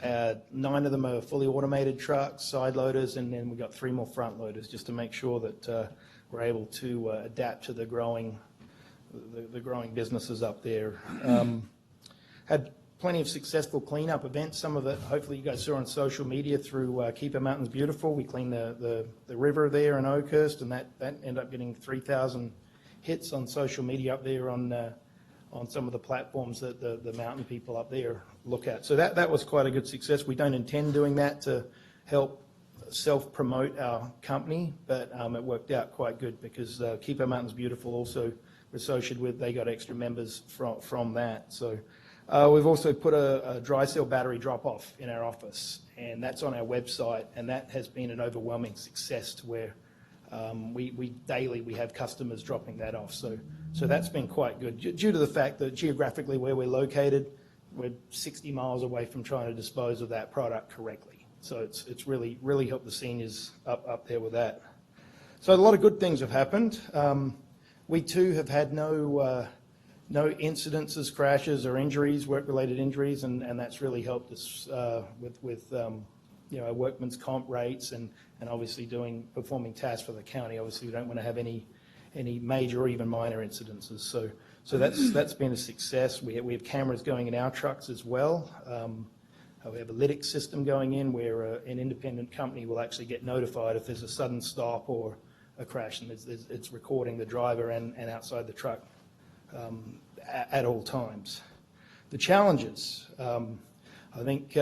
9 of them are fully automated trucks, side loaders, and then we've got 3 more front loaders, just to make sure that we're able to adapt to the growing businesses up there. Had plenty of successful cleanup events. Some of it, hopefully, you guys saw on social media through Keep Our Mountains Beautiful. We cleaned the river there in Oakhurst, and that ended up getting 3,000 hits on social media up there on some of the platforms that the mountain people up there look at. So that was quite a good success. We don't intend doing that to help self-promote our company, but it worked out quite good, because Keep Our Mountains Beautiful also associated with, they got extra members from that. So we've also put a dry cell battery drop-off in our office, and that's on our website, and that has been an overwhelming success to where we daily have customers dropping that off. So that's been quite good, due to the fact that geographically where we're located, we're 60 miles away from trying to dispose of that product correctly. So it's really helped the seniors up there with that. So a lot of good things have happened. We too have had no incidences, crashes, or injuries, work-related injuries, and that's really helped us with our workman's comp rates and obviously performing tasks for the county. Obviously, we don't want to have any major or even minor incidences. So that's been a success. We have cameras going in our trucks as well. We have a lytic system going in where an independent company will actually get notified if there's a sudden stop or a crash, and it's recording the driver and outside the truck at all times. The challenges, I think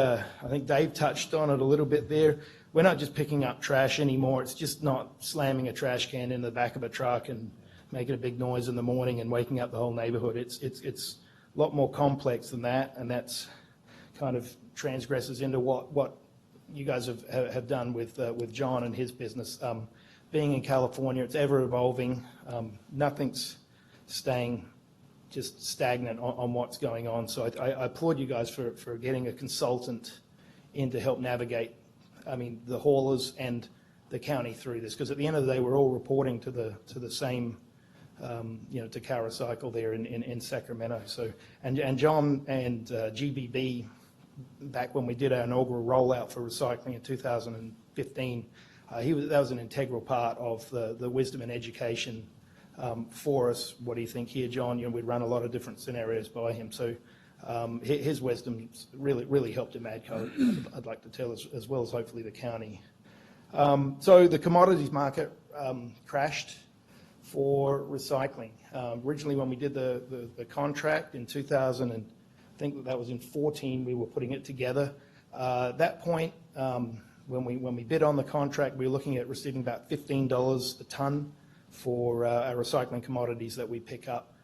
Dave touched on it a little bit there. We're not just picking up trash anymore. It's just not slamming a trash can in the back of a truck and making a big noise in the morning and waking up the whole neighborhood. It's a lot more complex than that, and that's kind of transgresses into what you guys have done with John and his business. Being in California, it's ever evolving. Nothing's staying just stagnant on what's going on. So I applaud you guys for getting a consultant in to help navigate, the haulers and the county through this, because at the end of the day, we're all reporting to the same, to Cal Recycle there in Sacramento. So and John and GBB, back when we did our inaugural rollout for recycling in 2015, that was an integral part of the wisdom and education for us. What do you think here, John? We'd run a lot of different scenarios by him. So his wisdom really helped him ADCO, I'd like to tell, as well as hopefully the county. So the commodities market crashed for recycling. Originally, when we did the contract in 2000, and I think that was in 14, we were putting it together. At that point, when we bid on the contract, we were looking at receiving about $15 a ton for our recycling commodities that we pick up.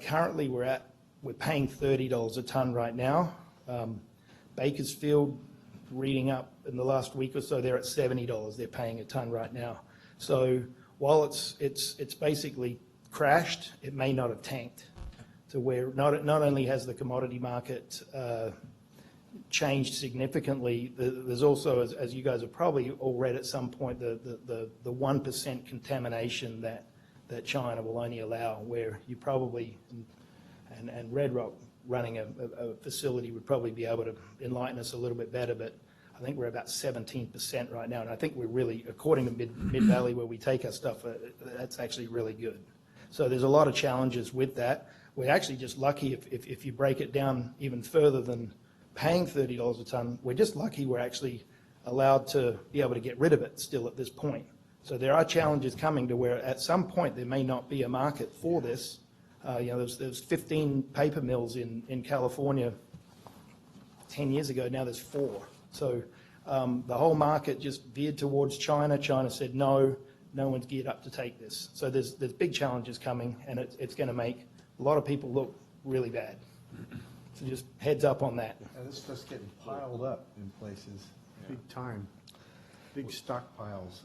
Currently, we're paying $30 a ton right now. Bakersfield, reading up in the last week or so, they're at $70 they're paying a ton right now. So while it's basically crashed, it may not have tanked to where not only has the commodity market changed significantly. There's also, as you guys have probably all read at some point, the 1% contamination that China will only allow, where you probably, and Red Rock running a facility would probably be able to enlighten us a little bit better, but I think we're about 17% right now, and I think we're really, according to Mid-Valley, where we take our stuff, that's actually really good. So there's a lot of challenges with that. We're actually just lucky if you break it down even further than paying $30 a ton, we're just lucky we're actually allowed to be able to get rid of it still at this point. So there are challenges coming to where at some point there may not be a market for this. There's 15 paper mills in California 10 years ago. Now there's 4. So the whole market just veered towards China. China said no one's geared up to take this. So there's big challenges coming, and it's going to make a lot of people look really bad. So just heads up on that. Yeah, this stuff's getting piled up in places, big time, big stockpiles.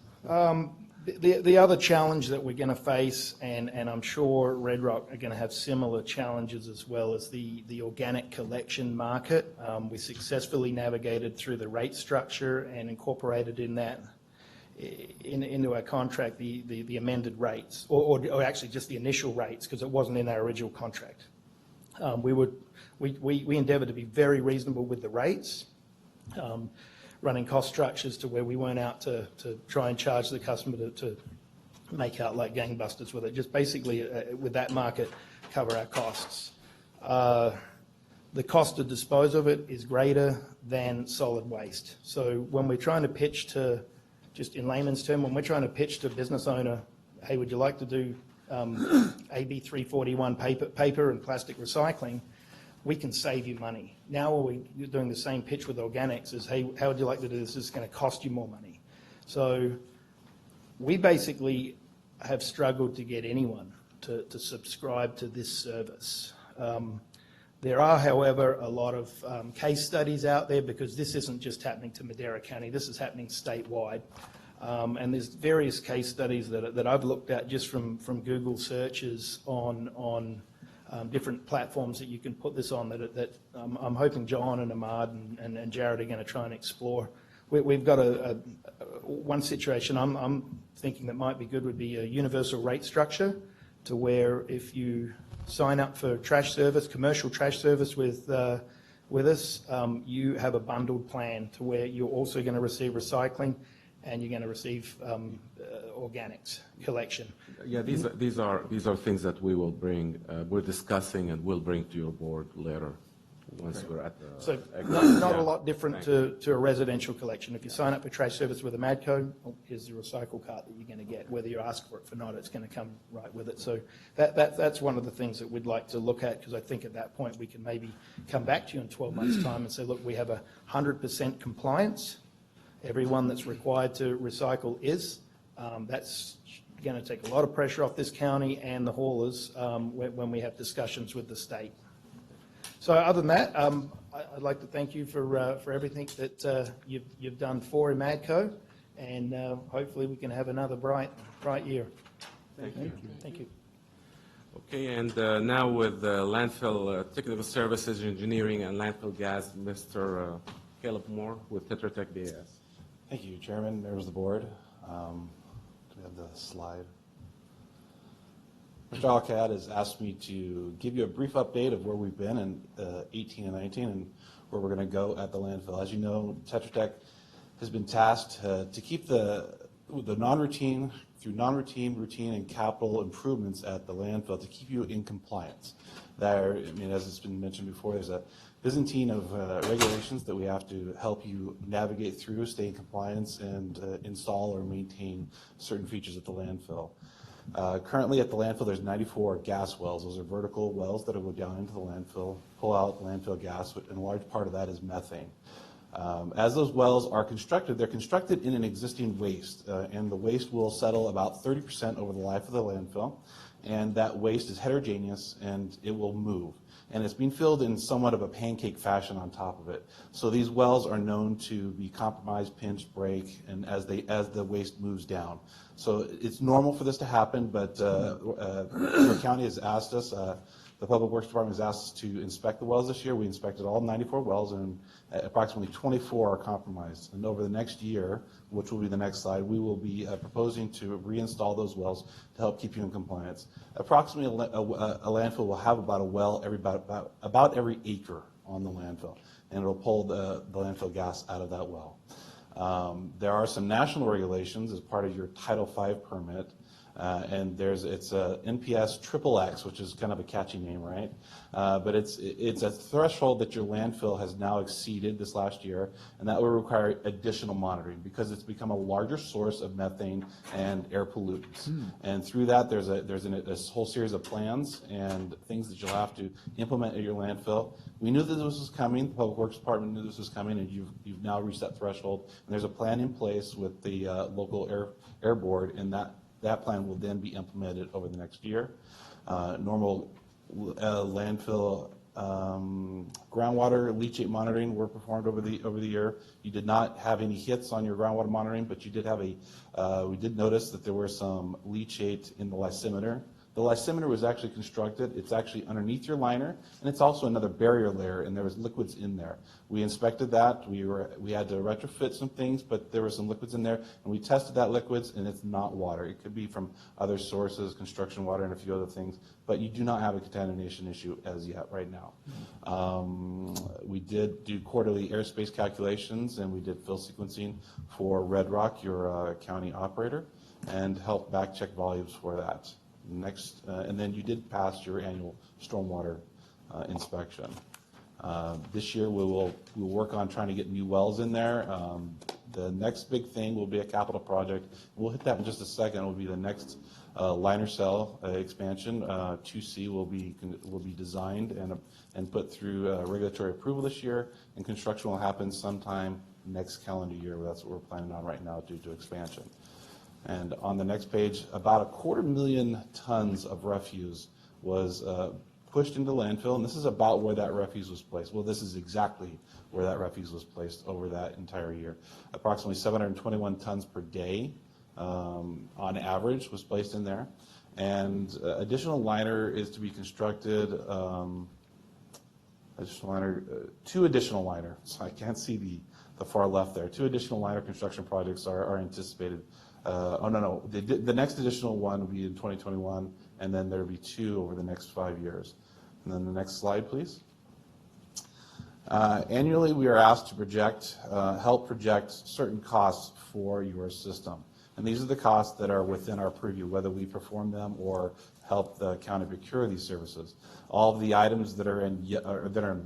The other challenge that we're going to face, and I'm sure Red Rock are going to have similar challenges as well, is the organic collection market. We successfully navigated through the rate structure and incorporated in that into our contract the amended rates, or actually just the initial rates, because it wasn't in our original contract. We endeavored to be very reasonable with the rates, running cost structures to where we weren't out to try and charge the customer to make out like gangbusters with it. Just basically, with that market, cover our costs. The cost to dispose of it is greater than solid waste. So when we're trying to pitch to, just in layman's term, when we're trying to pitch to a business owner, hey, would you like to do AB 341 paper and plastic recycling, we can save you money. Now we're doing the same pitch with organics is, hey, how would you like to do this? This is going to cost you more money. So we basically have struggled to get anyone to subscribe to this service. There are, however, a lot of case studies out there, because this isn't just happening to Madera County, this is happening statewide. And there's various case studies that I've looked at just from Google searches on different platforms that you can put this on that I'm hoping John and Ahmad and Jared are going to try and explore. We've got one situation I'm thinking that might be good would be a universal rate structure, to where if you sign up for trash service, commercial trash service with us, you have a bundled plan to where you're also going to receive recycling and you're going to receive organics collection. Yeah, these are things that we will bring, we're discussing and we'll bring to your board later, once we're at the. So not a lot different to a residential collection. If you sign up for trash service with a Madco, here's the recycle cart that you're going to get. Whether you ask for it or not, it's going to come right with it. So that's one of the things that we'd like to look at, because I think at that point we can maybe come back to you in 12 months' time and say, look, we have 100% compliance. Everyone that's required to recycle is. That's going to take a lot of pressure off this county and the haulers when we have discussions with the state. So other than that, I'd like to thank you for everything that you've done for Madco, and hopefully we can have another bright year. Thank you. Thank you. Okay, and now with landfill technical services, engineering, and landfill gas, Mr. Caleb Moore with Tetra Tech BAS. Thank you, Chairman, members of the board. Do we have the slide? Mr. Alcad has asked me to give you a brief update of where we've been in 18 and 19 and where we're going to go at the landfill. As you know, Tetra Tech has been tasked to keep the non-routine, through non-routine, routine, and capital improvements at the landfill to keep you in compliance. There, I mean, as it's been mentioned before, there's a Byzantine of regulations that we have to help you navigate through, stay in compliance, and install or maintain certain features at the landfill. Currently at the landfill, there's 94 gas wells. Those are vertical wells that will go down into the landfill, pull out landfill gas, and a large part of that is methane. As those wells are constructed, they're constructed in an existing waste, and the waste will settle about 30% over the life of the landfill, and that waste is heterogeneous and it will move. And it's being filled in somewhat of a pancake fashion on top of it. So these wells are known to be compromised, pinch, break, and as the waste moves down. So it's normal for this to happen, but the county has asked us The Public Works Department has asked us to inspect the wells this year. We inspected all 94 wells, and approximately 24 are compromised. And over the next year, which will be the next slide, we will be proposing to reinstall those wells to help keep you in compliance. Approximately a landfill will have about a well about every acre on the landfill, and it'll pull the landfill gas out of that well. There are some national regulations as part of your Title V permit, and it's a NPS XXX, which is kind of a catchy name, right? But it's a threshold that your landfill has now exceeded this last year, and that will require additional monitoring because it's become a larger source of methane and air pollutants. And through that, there's a whole series of plans and things that you'll have to implement at your landfill. We knew that this was coming. The Public Works Department knew this was coming, and you've now reached that threshold. And there's a plan in place with the local air board, and that plan will then be implemented over the next year. Normal landfill groundwater leachate monitoring were performed over the year. You did not have any hits on your groundwater monitoring, but you did have we did notice that there were some leachate in the lysimeter. The lysimeter was actually constructed, it's actually underneath your liner, and it's also another barrier layer, and there was liquids in there. We inspected that, we had to retrofit some things, but there were some liquids in there, and we tested that liquids, and it's not water. It could be from other sources, construction water, and a few other things, but you do not have a contamination issue as yet right now. We did do quarterly airspace calculations, and we did fill sequencing for Red Rock, your county operator, and help back check volumes for that. Next, and then you did pass your annual stormwater inspection. This year we'll work on trying to get new wells in there. The next big thing will be a capital project. We'll hit that in just a second. It will be the next liner cell expansion. 2C will be designed and put through regulatory approval this year, and construction will happen sometime next calendar year. That's what we're planning on right now due to expansion. And on the next page, about 250,000 tons of refuse was pushed into landfill, and this is about where that refuse was placed. Well, this is exactly where that refuse was placed over that entire year. Approximately 721 tons per day on average was placed in there. And additional liner is to be constructed, two additional liner, so I can't see the far left there. Two additional liner construction projects are anticipated. The next additional one will be in 2021, and then there'll be two over the next 5 years. And then the next slide, please. Annually, we are asked to help project certain costs for your system. And these are the costs that are within our purview, whether we perform them or help the county procure these services. All of the items that are in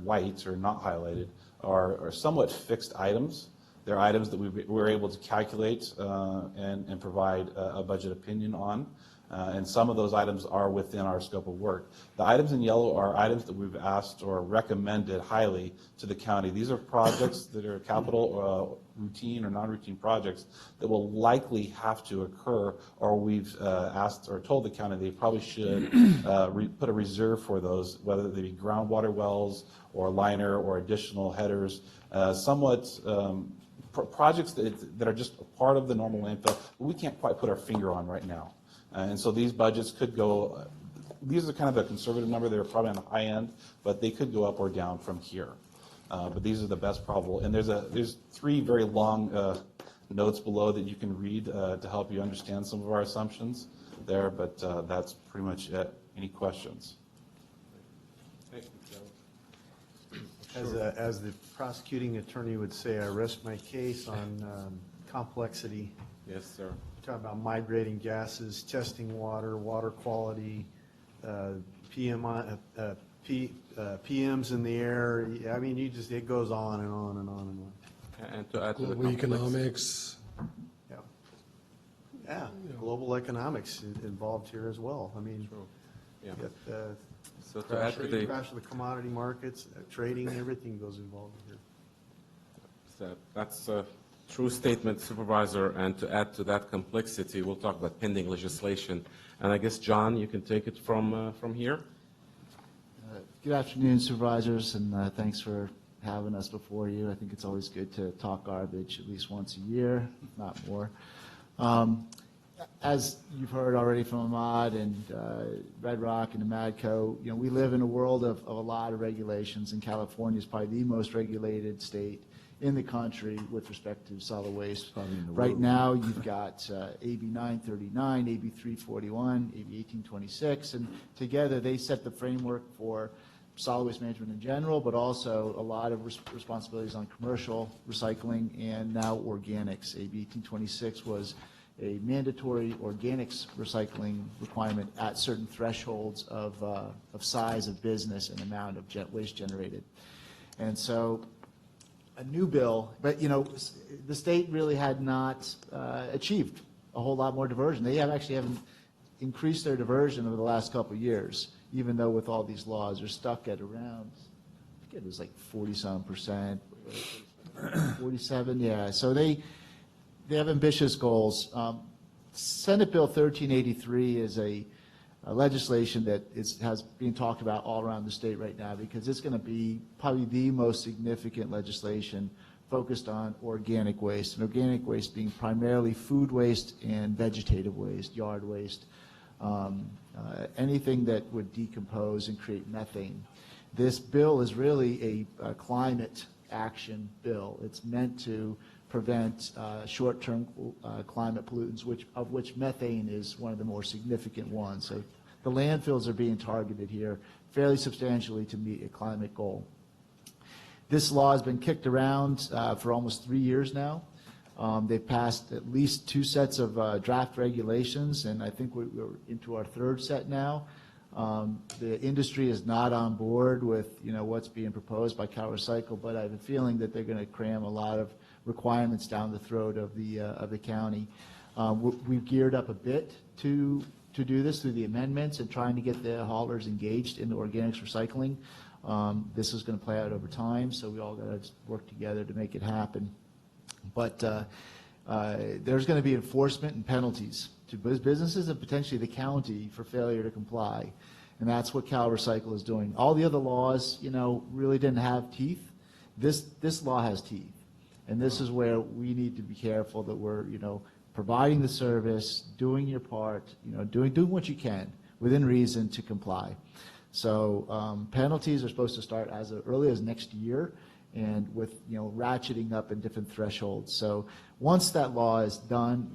white or not highlighted are somewhat fixed items. They're items that we're able to calculate and provide a budget opinion on. And some of those items are within our scope of work. The items in yellow are items that we've asked or recommended highly to the county. These are projects that are capital, routine or non-routine projects that will likely have to occur, or we've asked or told the county they probably should put a reserve for those, whether they be groundwater wells or liner or additional headers, projects that are just a part of the normal landfill, but we can't quite put our finger on right now. And so these budgets could go, these are kind of a conservative number, they're probably on the high end, but they could go up or down from here. But these are the best probable, and there's three very long notes below that you can read to help you understand some of our assumptions there, but that's pretty much it. Any questions? Thank you, Joe. As the prosecuting attorney would say, I rest my case on complexity. Yes, sir. Talking about migrating gases, testing water, water quality, PMs in the air. I mean, it goes on and on and on and on. And to add to the Global economics. Yeah, global economics involved here as well. I mean, Yeah. you get So to add to the crash of the commodity markets, trading, everything goes involved here. That's a true statement, Supervisor, and to add to that complexity, we'll talk about pending legislation. And I guess, John, you can take it from here. Good afternoon, Supervisors, and thanks for having us before you. I think it's always good to talk garbage at least once a year, if not more. as you've heard already from Ahmad and Red Rock and the Madco, we live in a world of a lot of regulations, and California is probably the most regulated state in the country with respect to solid waste. Right now, you've got AB 939, AB 341, AB 1826, and together they set the framework for solid waste management in general, but also a lot of responsibilities on commercial recycling and now organics. AB 1826 was a mandatory organics recycling requirement at certain thresholds of size of business and amount of waste generated. And so a new bill, but the state really had not achieved a whole lot more diversion. They actually haven't increased their diversion over the last couple of years, even though with all these laws, they're stuck at around, I think it was like 40-some%, 47, yeah. So they have ambitious goals. Senate Bill 1383 is a legislation that has been talked about all around the state right now because it's going to be probably the most significant legislation focused on organic waste, and organic waste being primarily food waste and vegetative waste, yard waste, anything that would decompose and create methane. This bill is really a climate action bill. It's meant to prevent short-term climate pollutants, of which methane is one of the more significant ones. So the landfills are being targeted here fairly substantially to meet a climate goal. This law has been kicked around for almost 3 years now. They've passed at least 2 sets of draft regulations, and I think we're into our 3rd set now. The industry is not on board with what's being proposed by Cal Recycle, but I have a feeling that they're going to cram a lot of requirements down the throat of the county. We've geared up a bit to do this through the amendments and trying to get the haulers engaged in the organics recycling. This is going to play out over time, so we all got to work together to make it happen. But there's going to be enforcement and penalties to businesses and potentially the county for failure to comply, and that's what Cal Recycle is doing. All the other laws, really didn't have teeth. This law has teeth, and this is where we need to be careful that we're, providing the service, doing your part, doing what you can within reason to comply. So penalties are supposed to start as early as next year, and with ratcheting up in different thresholds. So once that law is done,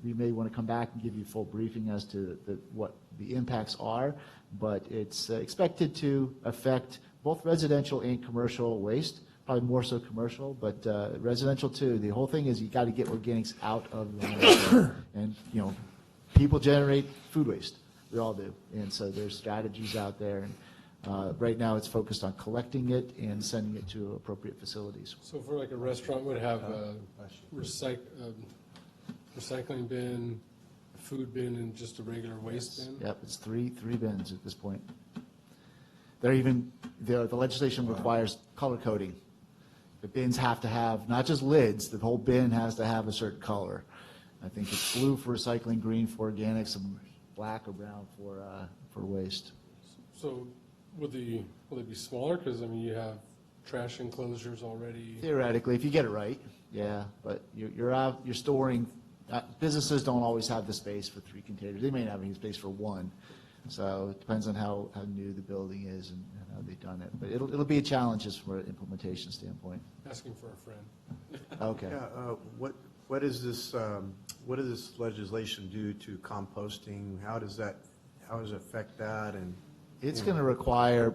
we may want to come back and give you a full briefing as to what the impacts are, but it's expected to affect both residential and commercial waste, probably more so commercial, but residential too. The whole thing is you got to get organics out of the landfill, and people generate food waste. We all do, and so there's strategies out there. And right now, it's focused on collecting it and sending it to appropriate facilities. So for like a restaurant would have a recycling bin, a food bin, and just a regular waste bin? Yep, it's three bins at this point. The legislation requires color coding. The bins have to have not just lids, the whole bin has to have a certain color. I think it's blue for recycling, green for organics, and black or brown for waste. So will they be smaller? Because, you have trash enclosures already. Theoretically, if you get it right, yeah. But you're storing, businesses don't always have the space for 3 containers. They may not have any space for 1. So it depends on how new the building is and how they've done it. But it'll be a challenge just from an implementation standpoint. Asking for a friend. Okay. Yeah, what does this legislation do to composting? How does it affect that? And it's going to require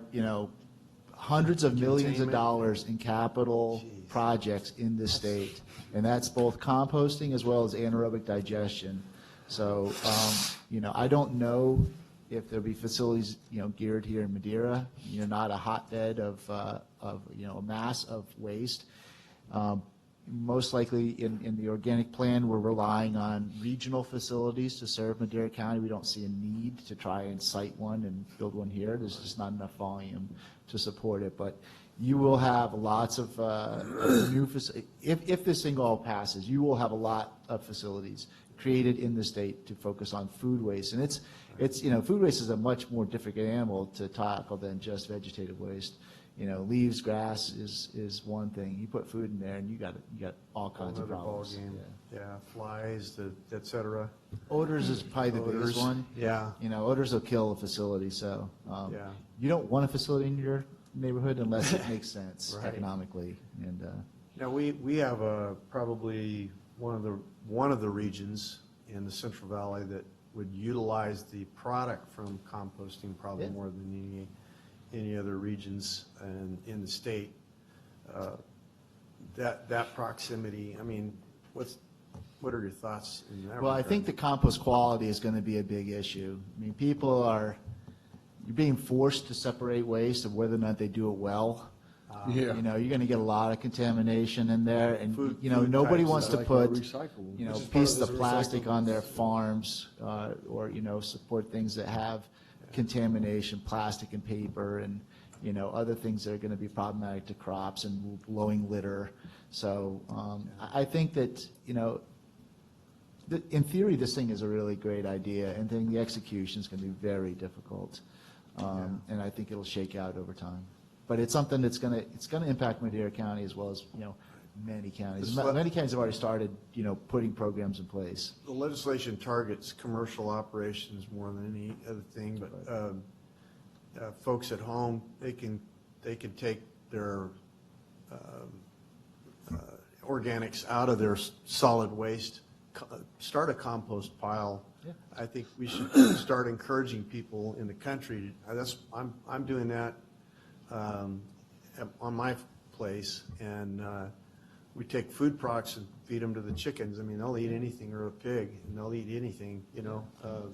hundreds of millions of dollars in capital projects in this state, and that's both composting as well as anaerobic digestion. So I don't know if there'll be facilities geared here in Madeira, not a hotbed of a mass of waste. Most likely in the organic plan, we're relying on regional facilities to serve Madera County. We don't see a need to try and site one and build one here. There's just not enough volume to support it. But you will have lots of new facilities. If this thing all passes, you will have a lot of facilities created in the state to focus on food waste. And it's food waste is a much more difficult animal to tackle than just vegetative waste. leaves, grass is one thing. You put food in there, and you got all kinds of Another problems. ballgame. Yeah, flies, et cetera. Odors is probably the biggest Odors, one. yeah. Odors will kill a facility, so Yeah. you don't want a facility in your neighborhood unless it makes sense Right. economically. And Now, we have probably one of the regions in the Central Valley that would utilize the product from composting probably more than any other regions in the state. That proximity, I mean, what are your thoughts in that well, I regard? think the compost quality is going to be a big issue. I mean, you're being forced to separate waste of whether or not they do it well. Yeah. You're going to get a lot of contamination in there, and Food nobody types wants is to like put recyclable. Which is part pieces of of this plastic on their recyclables. farms, or support things that have contamination, plastic and paper, and other things that are going to be problematic to crops and blowing litter. So I think that in theory, this thing is a really great idea, and then the execution is going to be very difficult, and I think it'll shake out over time. But it's something that's going to impact Madera County as well as many counties. Many counties have already started putting programs in place. The legislation targets commercial operations more than any other thing, but folks at home, they can take their organics out of their solid waste, start a compost pile. Yeah. I think we should start encouraging people in the country. I'm doing that on my place, and we take food products and feed them to the chickens. I mean, they'll eat anything, or a pig, and they'll eat anything,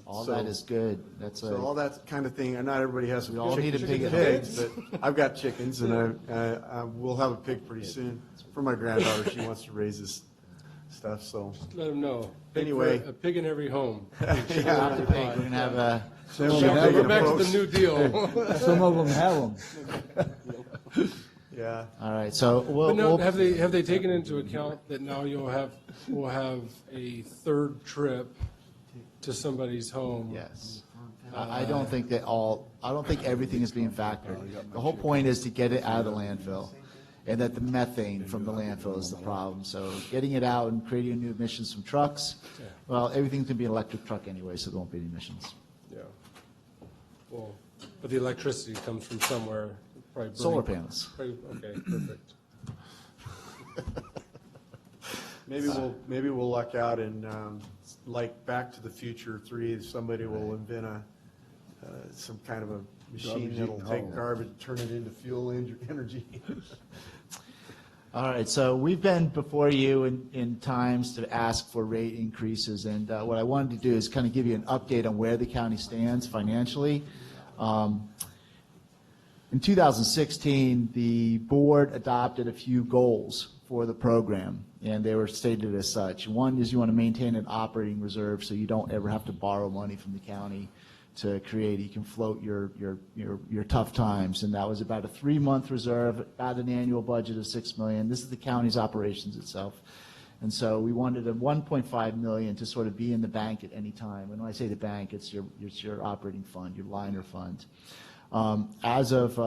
All so- that is good. So all that kind of thing, and not everybody has We all need a pig at pigs, but I've got chickens, and I will have a pig pretty soon for my granddaughter. She wants to raise this stuff, so. Let them know. Anyway. A pig in every home. Adopt a pig. We're going to have a Some of them Go have back to them. the New Deal. Some of them have them. Yeah. All right, so But no, have they taken into account that now we'll have a third trip to somebody's home? Yes. I don't think everything is being factored. The whole point is to get it out of the landfill, and that the methane from the landfill is the problem. So getting it out and creating new emissions from trucks, well, everything's going to be an electric truck anyway, so there won't be any emissions. Yeah. Well, but the electricity comes from somewhere, probably. Solar panels. Okay, perfect. Maybe we'll luck out and like Back to the Future 3, somebody will invent some kind of a machine Garbage that'll eating take hole. garbage, turn it into fuel energy. All right, so we've been before you in times to ask for rate increases, and what I wanted to do is kind of give you an update on where the county stands financially. In 2016, the board adopted a few goals for the program, and they were stated as such. One is you want to maintain an operating reserve so you don't ever have to borrow money from the county to create. You can float your tough times, and that was about a 3-month reserve, about an annual budget of $6 million. This is the county's operations itself. And so we wanted a $1.5 million to sort of be in the bank at any time. And when I say the bank, it's your operating fund, your liner fund. As of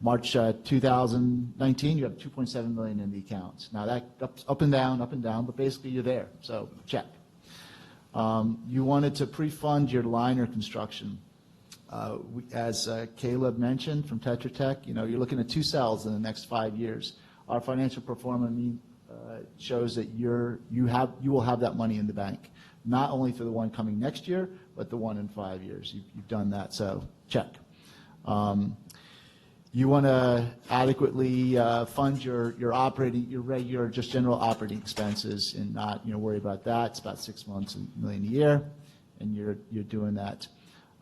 March 2019, you have $2.7 million in the accounts. Now that up and down, but basically you're there. So check. You wanted to pre-fund your liner construction. As Caleb mentioned from Tetra Tech, you're looking at 2 cells in the next 5 years. Our financial performance shows that you will have that money in the bank, not only for the one coming next year, but the one in 5 years. You've done that, so check. You want to adequately fund your regular, just general operating expenses, and not worry about that. It's about 6 months, $1 million a year, and you're doing that.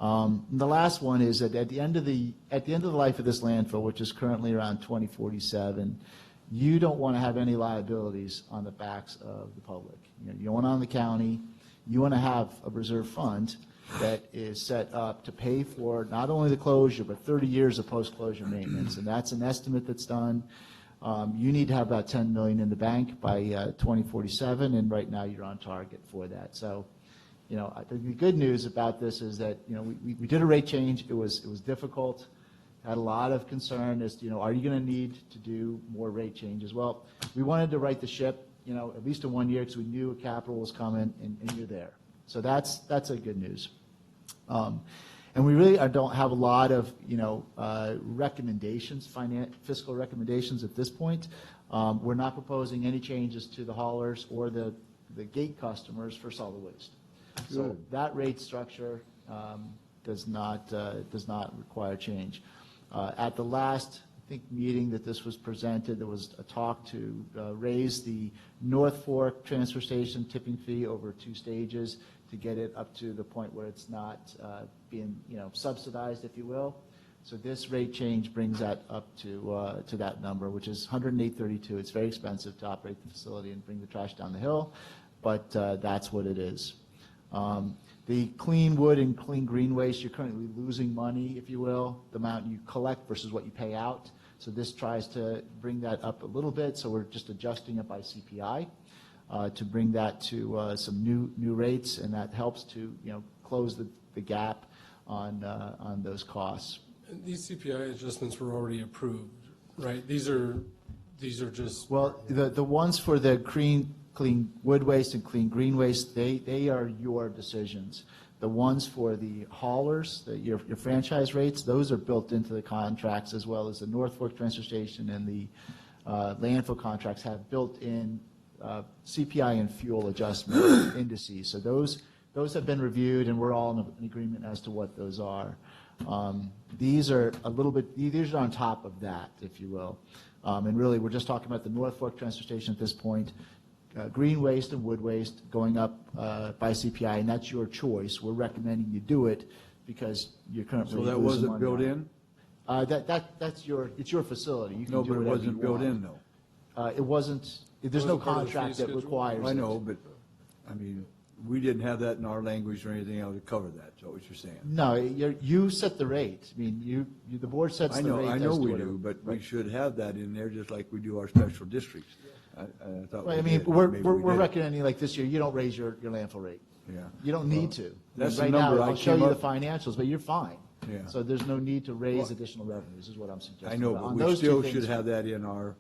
The last one is that at the end of the life of this landfill, which is currently around 2047, you don't want to have any liabilities on the backs of the public. You don't want it on the county. You want to have a reserve fund that is set up to pay for not only the closure, but 30 years of post-closure maintenance, and that's an estimate that's done. You need to have about $10 million in the bank by 2047, and right now you're on target for that. So, I think the good news about this is that we did a rate change. It was difficult. had a lot of concern as to, are you going to need to do more rate changes? Well, we wanted to right the ship, at least in 1 year, because we knew capital was coming, and you're there. So that's a good news. And we really don't have a lot of, recommendations, fiscal recommendations at this point. We're not proposing any changes to the haulers or the gate customers for solid waste. So that rate structure does not require change. At the last, I think, meeting that this was presented, there was a talk to raise the North Fork transfer station tipping fee over 2 stages to get it up to the point where it's not being subsidized, if you will. So this rate change brings that up to that number, which is $108.32. It's very expensive to operate the facility and bring the trash down the hill, but that's what it is. The clean wood and clean green waste, you're currently losing money, if you will, the amount you collect versus what you pay out. So this tries to bring that up a little bit, so we're just adjusting it by CPI to bring that to some new rates, and that helps to close the gap on those costs. And these CPI adjustments were already approved, right? These are just. Well, the ones for the clean wood waste and clean green waste, they are your decisions. The ones for the haulers, your franchise rates, those are built into the contracts, as well as the North Fork Transfer Station and the landfill contracts have built-in CPI and fuel adjustment indices. So those have been reviewed, and we're all in agreement as to what those are. These are these are on top of that, if you will. And really, we're just talking about the North Fork Transfer Station at this point. Green waste and wood waste going up by CPI, and that's your choice. We're recommending you do it because you're currently So that losing wasn't money built on it. in? It's your facility. You can No, do but it whatever wasn't you built want. in, though. It wasn't. There's no Wasn't part of the fee contract that schedule? requires I it. know, but, I mean, we didn't have that in our language or anything else to cover that, is that what you're saying? No, you set the rate. I mean, the board sets I the rate. know as to we whatever. do, but we Right. should have that in there, just like we do our special districts. I thought Well, I we mean, did. we're Maybe we didn't. recommending, like this year, you don't raise your landfill rate. Yeah. You don't need to. That's the Right number now, I I'll show came you the up- financials, but you're fine. Yeah. So there's no need to raise additional revenues, is what I'm suggesting. I know, but on we those two still things- should have that in our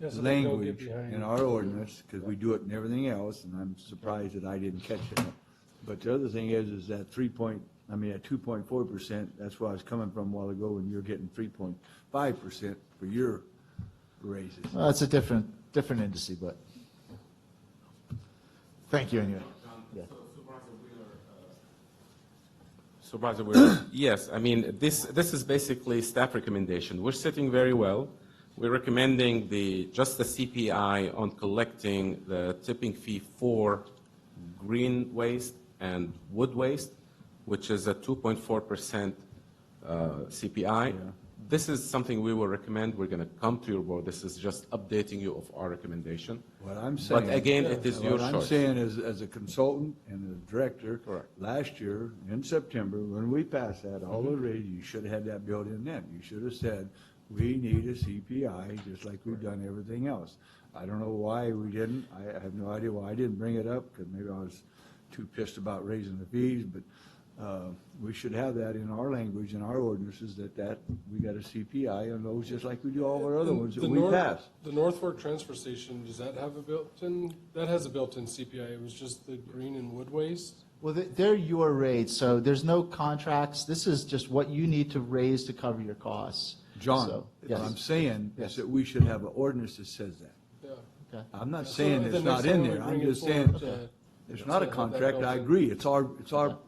Yeah, so they don't get language, behind. in our ordinance, because we do it in everything else, and I'm surprised that I didn't catch it. But the other thing is that 2.4%, that's where I was coming from a while ago, and you're getting 3.5% for your raises. Well, that's a different indice, but, thank you anyway. Yeah. Supervisor Wheeler, yes, I mean, this is basically staff recommendation. We're sitting very well. We're recommending just the CPI on collecting the tipping fee for green waste and wood waste, which is a 2.4% CPI. This is something we will recommend. We're going to come to your board. This is just updating you of our recommendation. What I'm saying. But again, it is your choice. What I'm saying is, as a consultant and a director, Correct. last year in September, when we passed that, all the raises, you should have had that built in then. You should have said, we need a CPI, just like we've done everything else. I don't know why we didn't. I have no idea why I didn't bring it up, because maybe I was too pissed about raising the fees, but we should have that in our language, in our ordinances, that we got a CPI on those, just like we do all our other ones that we pass. The North Fork Transfer Station, does that have a built-in, that has a built-in CPI, it was just the green and wood waste? Well, they're your rates, so there's no contracts. This is just what you need to raise to cover your costs. John, So, what yes. I'm saying Yes. is that we should have an ordinance that says that. Yeah. Okay. I'm not So saying the it's next not time in we there, I'm bring it just saying, forward, it's not a have that contract, built I in. agree, it's our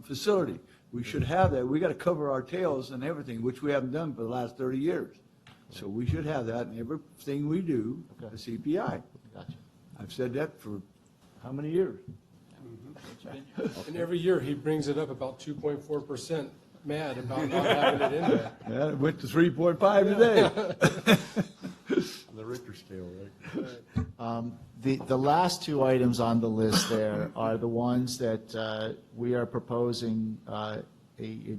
facility. We should have that, we gotta cover our tails and everything, which we haven't done for the last 30 years. So we should have that in everything we do, the CPI. Gotcha. I've said that for how many years? And every year, he brings it up about 2.4% mad about not having it in there. Yeah, it went to 3.5 today. The Richter scale, right? The last two items on the list there are the ones that we are proposing a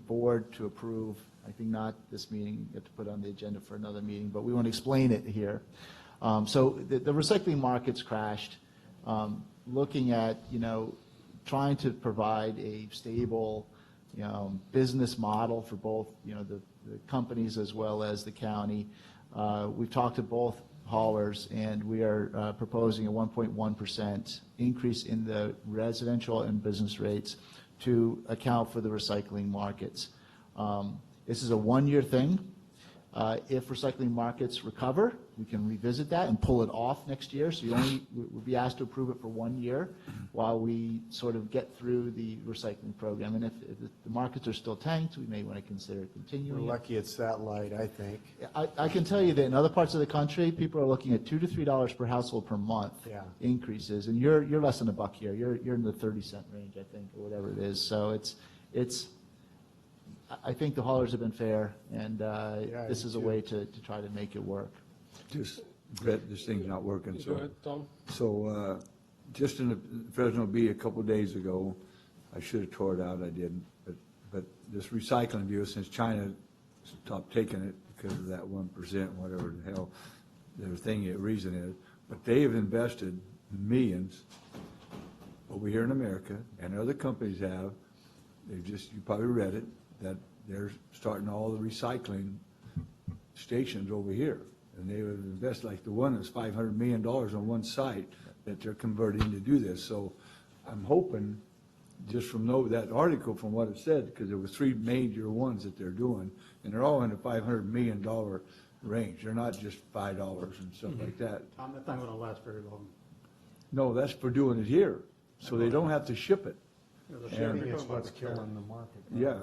board to approve. I think not this meeting, you have to put on the agenda for another meeting, but we want to explain it here. So the recycling market's crashed. Looking at, trying to provide a stable, business model for both, the companies as well as the county. We've talked to both haulers, and we are proposing a 1.1% increase in the residential and business rates to account for the recycling markets. This is a one-year thing. If recycling markets recover, we can revisit that and pull it off next year. So we'll be asked to approve it for 1 year while we sort of get through the recycling program. And if the markets are still tanked, we may want to consider continuing. We're lucky it's that light, I think. I can tell you that in other parts of the country, people are looking at $2 to $3 per household per month increases, and you're less than $1 here. You're in the 30-cent range, I think, or whatever it is. So it's. I think the haulers have been fair, and this is a way to try to make it work. Just, Brett, this thing's not working. Go ahead, Tom. So just in the Fresno Bee a couple days ago, I should have tore it out, I didn't, but this recycling deal, since China stopped taking it because of that 1%, whatever the hell their reason is, but they have invested millions over here in America, and other companies have. You probably read it, that they're starting all the recycling stations over here. And they would invest, like the one that's $500 million on one site that they're converting to do this. So I'm hoping, just from that article, from what it said, because there were 3 major ones that they're doing, and they're all in the $500 million range. They're not just $5 and stuff like that. Tom, that's not going to last very long. No, that's for doing it here, so they don't have to ship it. The shipping is what's killing the market. Yeah,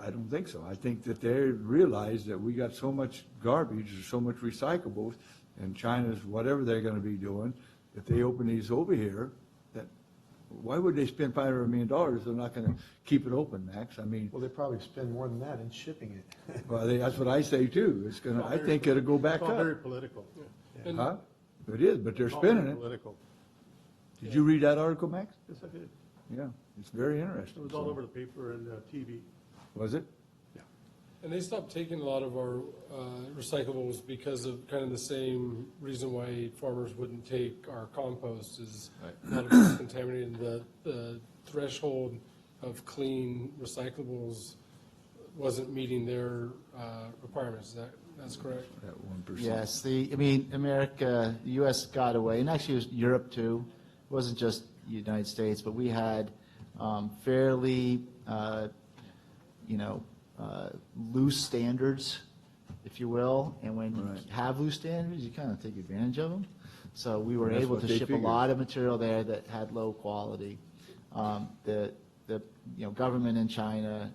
I don't think so. I think that they realize that we got so much garbage, or so much recyclables, and China's, whatever they're gonna be doing, if they open these over here, why would they spend $500 million if they're not gonna keep it open, Max? I mean. Well, they probably spend more than that in shipping it. Well, that's what I say too. I think it'll go back it's all up. very political. Yeah. Huh? It is, but they're spending it. Political. Did you read that article, Max? Yes, I did. Yeah, it's very interesting. It was all over the paper and TV. Was it? Yeah. And they stopped taking a lot of our recyclables because of kind of the same reason why farmers wouldn't take our compost is a lot of it's contaminated. The threshold of clean recyclables wasn't meeting their requirements. That's correct? That 1%. Yes, America, the U.S. got away, and actually it was Europe too. It wasn't just the United States, but we had fairly, loose standards, if you will. And when you have loose standards, you kind of take advantage of them. So we were able to ship a lot of material there that had low quality. The government in China,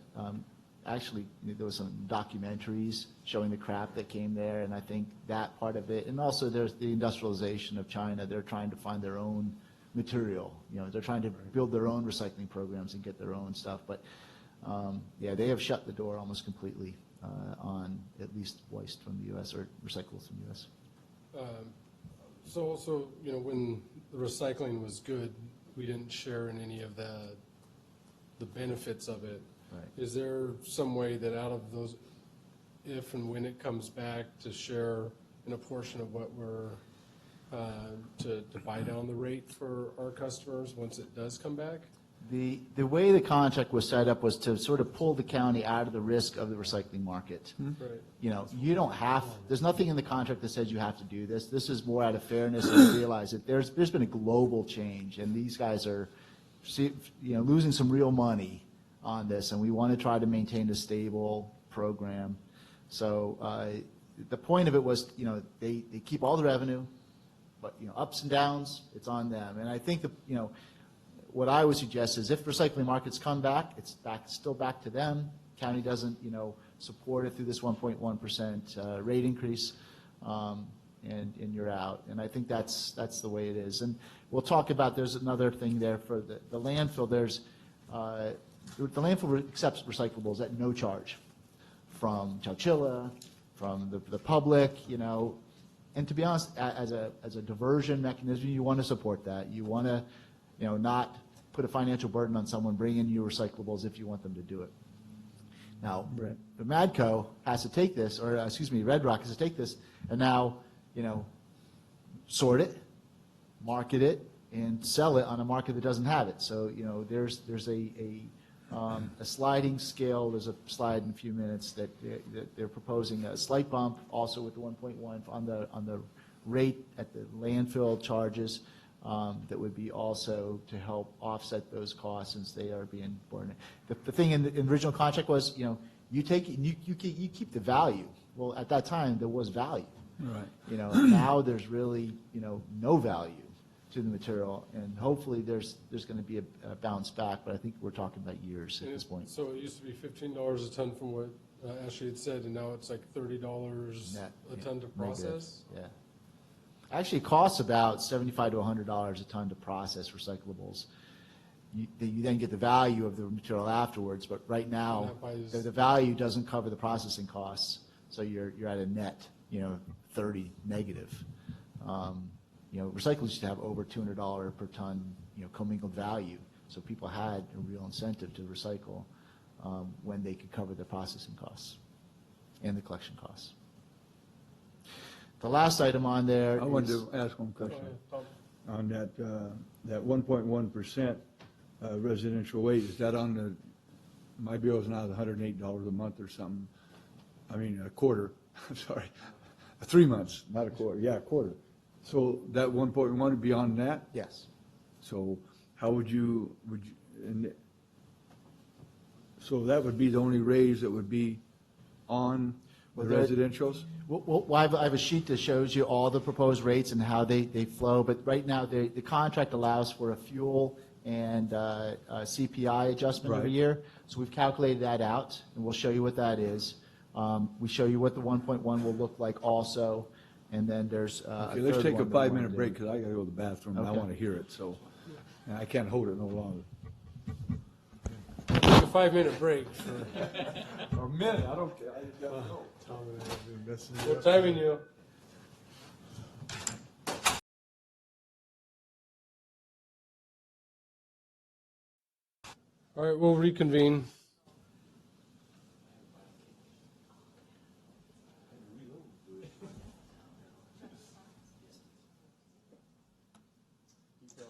actually, there was some documentaries showing the crap that came there, and I think that part of it, and also there's the industrialization of China. They're trying to find their own material. They're trying to build their own recycling programs and get their own stuff. But they have shut the door almost completely on at least waste from the U.S. or recyclables from the U.S. So also, when the recycling was good, we didn't share in any of the benefits of it. Right. Is there some way that out of those, if and when it comes back, to share in a portion of what we're to buy down the rate for our customers once it does come back? The way the contract was set up was to sort of pull the county out of the risk of the recycling market. Right. You don't have, there's nothing in the contract that says you have to do this. This is more out of fairness and realize that there's been a global change, and these guys are losing some real money on this, and we want to try to maintain a stable program. So the point of it was, they keep all the revenue, but ups and downs, it's on them. And I think what I would suggest is if recycling markets come back, it's still back to them. County doesn't support it through this 1.1% rate increase, and you're out. And I think that's the way it is. And we'll talk about, there's another thing there for the landfill. The landfill accepts recyclables at no charge from Chowchilla, from the public, And to be honest, as a diversion mechanism, you want to support that. You want to, not put a financial burden on someone bringing you recyclables if you want them to do it. Now, the Madco has to take this, or Red Rock has to take this, and now, sort it, market it, and sell it on a market that doesn't have it. So, there's a A sliding scale, there's a slide in a few minutes that they're proposing a slight bump, also with the 1.1 on the rate at the landfill charges. That would be also to help offset those costs since they are being borne. The thing in the original contract was, you keep the value. Well, at that time, there was value. Right. Now there's really, no value to the material, and hopefully there's going to be a bounce back, but I think we're talking about years at this point. So it used to be $15 a ton from what Ashley had said, and now it's like $30 a ton to process? Yeah. Actually, it costs about $75 to $100 a ton to process recyclables. You then get the value of the material afterwards, but right now, the value doesn't cover the processing costs, so you're at a net, 30 negative. Recyclables used to have over $200 per ton, commingled value, so people had a real incentive to recycle when they could cover their processing costs and the collection costs. The last item on there I wanted to ask one question on that 1.1% residential weight. Is that on my bill is now $108 a month or something. I mean, a quarter, sorry, 3 months, not a quarter, a quarter. So that 1.1 would be on that? Yes. So how so that would be the only raise that would be on the residentials? Well, I have a sheet that shows you all the proposed rates and how they flow, but right now, the contract allows for a fuel and a CPI adjustment every year. So we've calculated that out, and we'll show you what that is. We show you what the 1.1 will look like also, and then there's Okay, let's take a 5-minute break, because I got to go to the bathroom, and I want to hear it, so and I can't hold it no longer. Take a 5-minute break. Or a minute, I don't care. I just got to go. What timing you? All right, we'll reconvene. The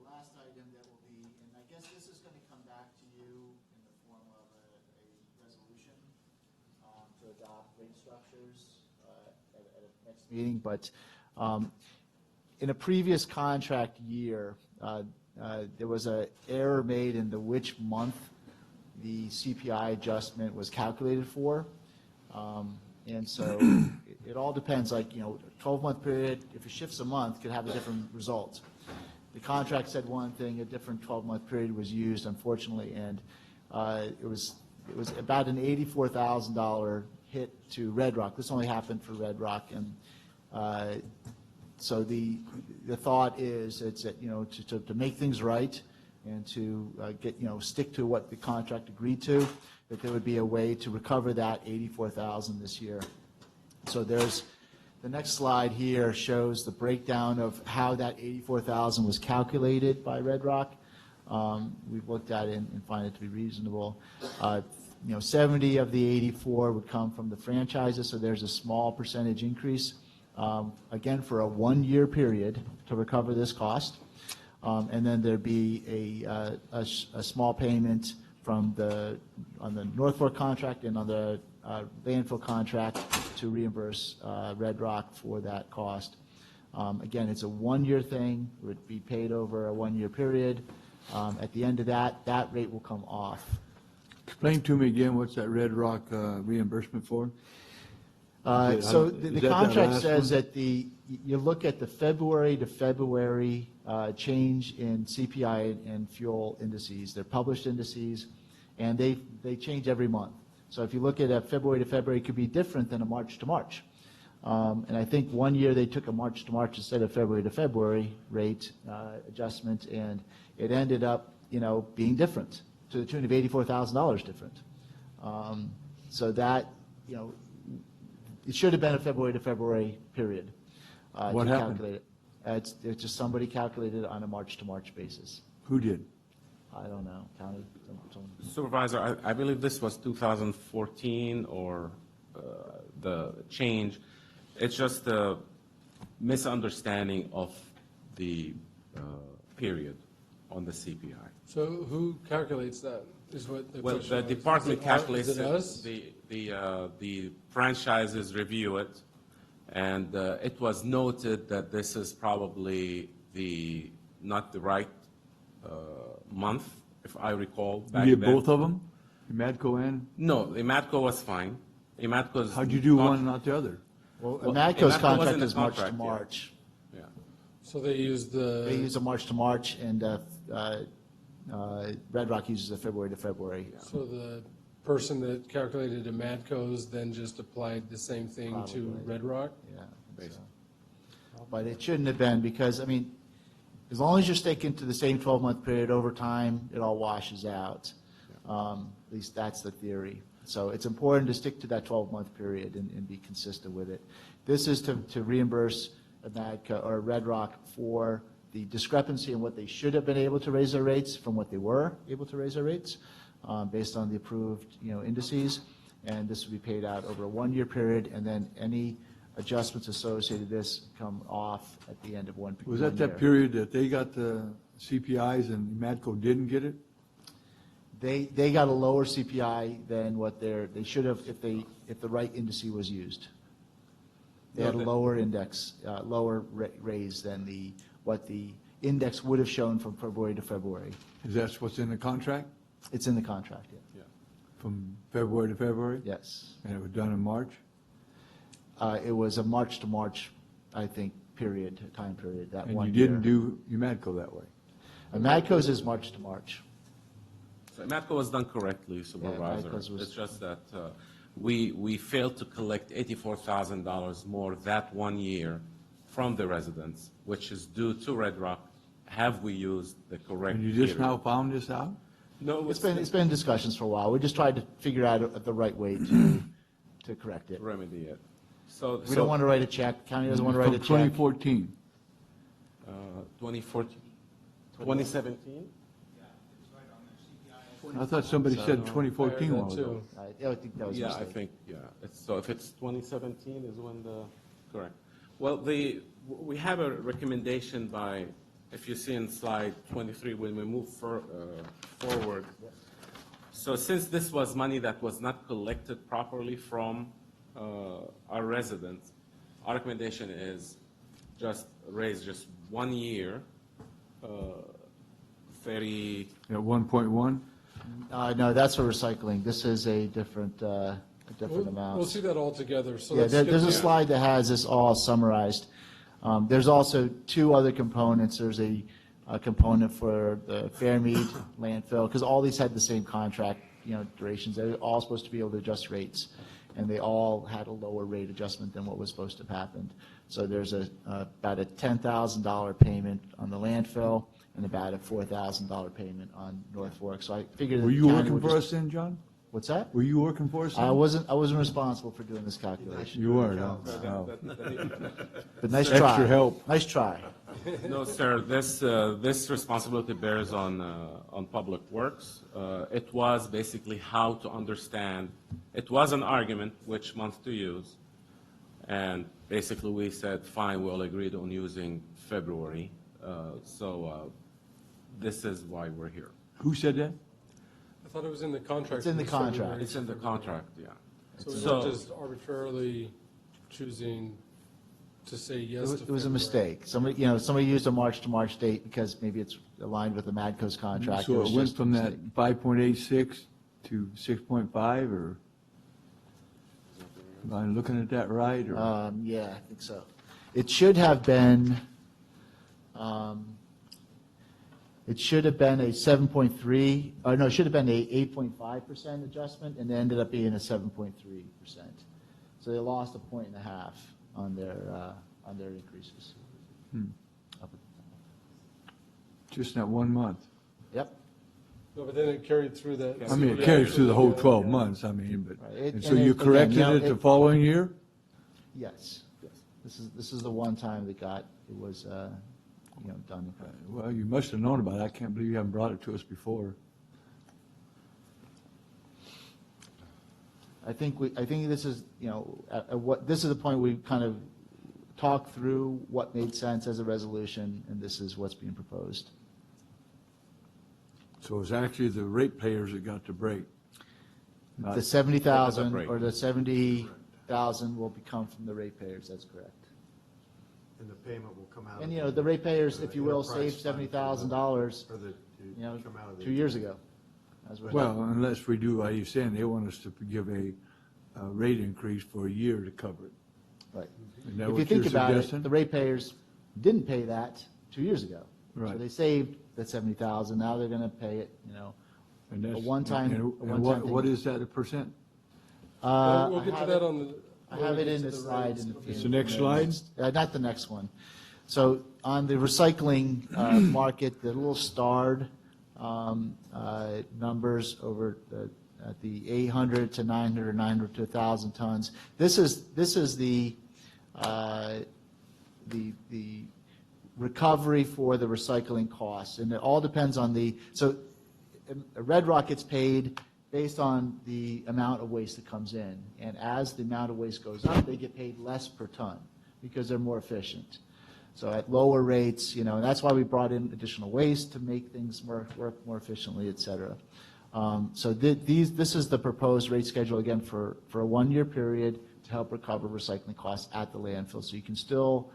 last item that will be, and I guess this is going to come back to you in the form of a resolution to adopt rate structures at a next meeting, but in a previous contract year, there was an error made in which month the CPI adjustment was calculated for. And so it all depends, like, 12-month period, if it shifts a month, could have a different result. The contract said one thing, a different 12-month period was used, unfortunately, and it was about an $84,000 hit to Red Rock. This only happened for Red Rock, and so the thought is it's to make things right and to stick to what the contract agreed to, that there would be a way to recover that $84,000 this year. So there's the next slide here shows the breakdown of how that $84,000 was calculated by Red Rock. We've looked at it and find it to be reasonable. 70 of the 84 would come from the franchises, so there's a small percentage increase, again, for a 1-year period to recover this cost. And then there'd be a small payment from on the North Fork contract and on the landfill contract to reimburse Red Rock for that cost. Again, it's a 1-year thing. It would be paid over a 1-year period. At the end of that rate will come off. Explain to me again, what's that Red Rock reimbursement for? So the contract says that you look at the February to February change in CPI and fuel indices. They're published indices, and they change every month. So if you look at a February to February, it could be different than a March to March. And I think 1 year they took a March to March instead of February to February rate adjustment, and it ended up being different, to the tune of $84,000 different. So that, it should have been a February to February period. What to happened? calculate it. It's just somebody calculated on a March to March basis. Who did? I don't know. County. Supervisor, I believe this was 2014 or the change. It's just a misunderstanding of the period. on the CPI. So who calculates that, is what the Well, question the was. department Is it our- calculates Is it it, us? the franchises review it, and it was noted that this is probably not the right month, if I recall, back You did then. both of them? Emadco and? No, Emadco was fine. Emadco's. How'd you do one, not the other? Well, Well, Emadco's Emadco was contract in the is March to contract, yeah. March. Yeah. So they use They use the, a March to March, and Red Rock uses a February to February. so the person that calculated Amadco's then just applied the same thing to Probably. Red Rock? Yeah. But it shouldn't have been, because, I mean, as long as you're sticking to the same 12-month period over time, it all washes out. At least that's the theory. So it's important to stick to that 12-month period and be consistent with it. This is to reimburse Emadco or Red Rock for the discrepancy in what they should have been able to raise their rates from what they were able to raise their rates, based on the approved, indices. And this will be paid out over a 1-year period, and then any adjustments associated with this come off at the end of one year. Was that that period that they got the CPIs and Emadco didn't get it? They got a lower CPI than what they should have if the right indice was used. They had a lower index, lower raise than what the index would have shown from February to February. Is that what's in the contract? It's in the contract, yeah. From February to February? Yes. And it was done in March? It was a March to March, I think, time period, that And one you year. didn't do Emadco that way? Emadco's is March to March. So Emadco was done correctly, Supervisor. Emadco's was- It's just that we failed to collect $84,000 more that 1 year from the residents, which is due to Red Rock. Have we used the correct? And you just period? now found this out? No, It's been in discussions for a while. We just tried to figure out the right way to correct it. remedy it. So We don't want to write a check, county doesn't want to write a From check. 2014? 2014, 2017. I thought somebody said 2014 I a heard while that ago. too. I think that was a Yeah, I mistake. think, yeah. So if it's 2017 is when correct. Well, we have a recommendation by, if you see in slide 23, when we move forward. So since this was money that was not collected properly from our residents, our recommendation is just raise just 1 year, 30. At 1.1? No, that's for recycling. This is a different amount. We'll see that all together, so Yeah, let's skip there's a that. slide that has this all summarized. There's also two other components. There's a component for the Fairmead landfill, because all these had the same contract, durations. They're all supposed to be able to adjust rates, and they all had a lower rate adjustment than what was supposed to have happened. So there's about a $10,000 payment on the landfill and about a $4,000 payment on North Fork. So I figured. Were the you county working would for just- us then, John? What's that? Were you working for us then? I wasn't responsible for doing this calculation. You were, no. No. But nice Extra try. help. Nice try. No, sir, this responsibility bears on Public Works. It was basically how to understand, it was an argument which month to use, and basically we said, fine, we'll agree on using February. So this is why we're here. Who said that? I thought it was in the contract. It's in the for February. contract. It's in the contract, yeah. So we're not just arbitrarily choosing to say yes to It was a February. mistake. Somebody used a March to March date because maybe it's aligned with the Madco's contract. So was it went just a from that mistake. 5.86 to 6.5, or? Am I looking at that right, or? Yeah, I think so. It should have been, a 7.3, or no, it should have been a 8.5% adjustment, and it ended up being a 7.3%. So they lost 1.5 points on their increases. Just that 1 month? Yep. No, but then it carried through that. I mean, it carries through the whole 12 months, I mean, but, Right. and so And you again, corrected it the following year? Yes. This is the one time it was done. Well, you must have known about it. I can't believe you haven't brought it to us before. I think this is, this is the point we kind of talked through what made sense as a resolution, and this is what's being proposed. So it's actually the ratepayers that got the break. not- The 70,000 break. or the 70,000 will become from the ratepayers, that's correct. And the payment will come out. And, of you know, the ratepayers, the if you will, enterprise saved fund $70,000, for the- you know, come out of the- 2 years ago. as we're- Well, unless we do, like you're saying, they want us to give a rate increase for a year to cover it. Right. Is that If you what think you're about it, suggesting? the ratepayers didn't pay that 2 years ago. So Right. they saved that 70,000, now they're going to pay it, you know, And a that's- one-time, and- a and one-time what thing. is that, a percent? We'll I get to have that it- on the. I when have we it get in to the slide. rates. in Okay. the next slide? Not the next one. So on the recycling market, the little starred numbers over at the 800 to 900, 900 to 1,000 tons. This is the recovery for the recycling costs, and it all depends on so Red Rock gets paid based on the amount of waste that comes in, and as the amount of waste goes up, they get paid less per ton because they're more efficient. So at lower rates, you know, and that's why we brought in additional waste to make things work more efficiently, et cetera. So this is the proposed rate schedule, again, for a one-year period to help recover recycling costs at the landfill. So you can still,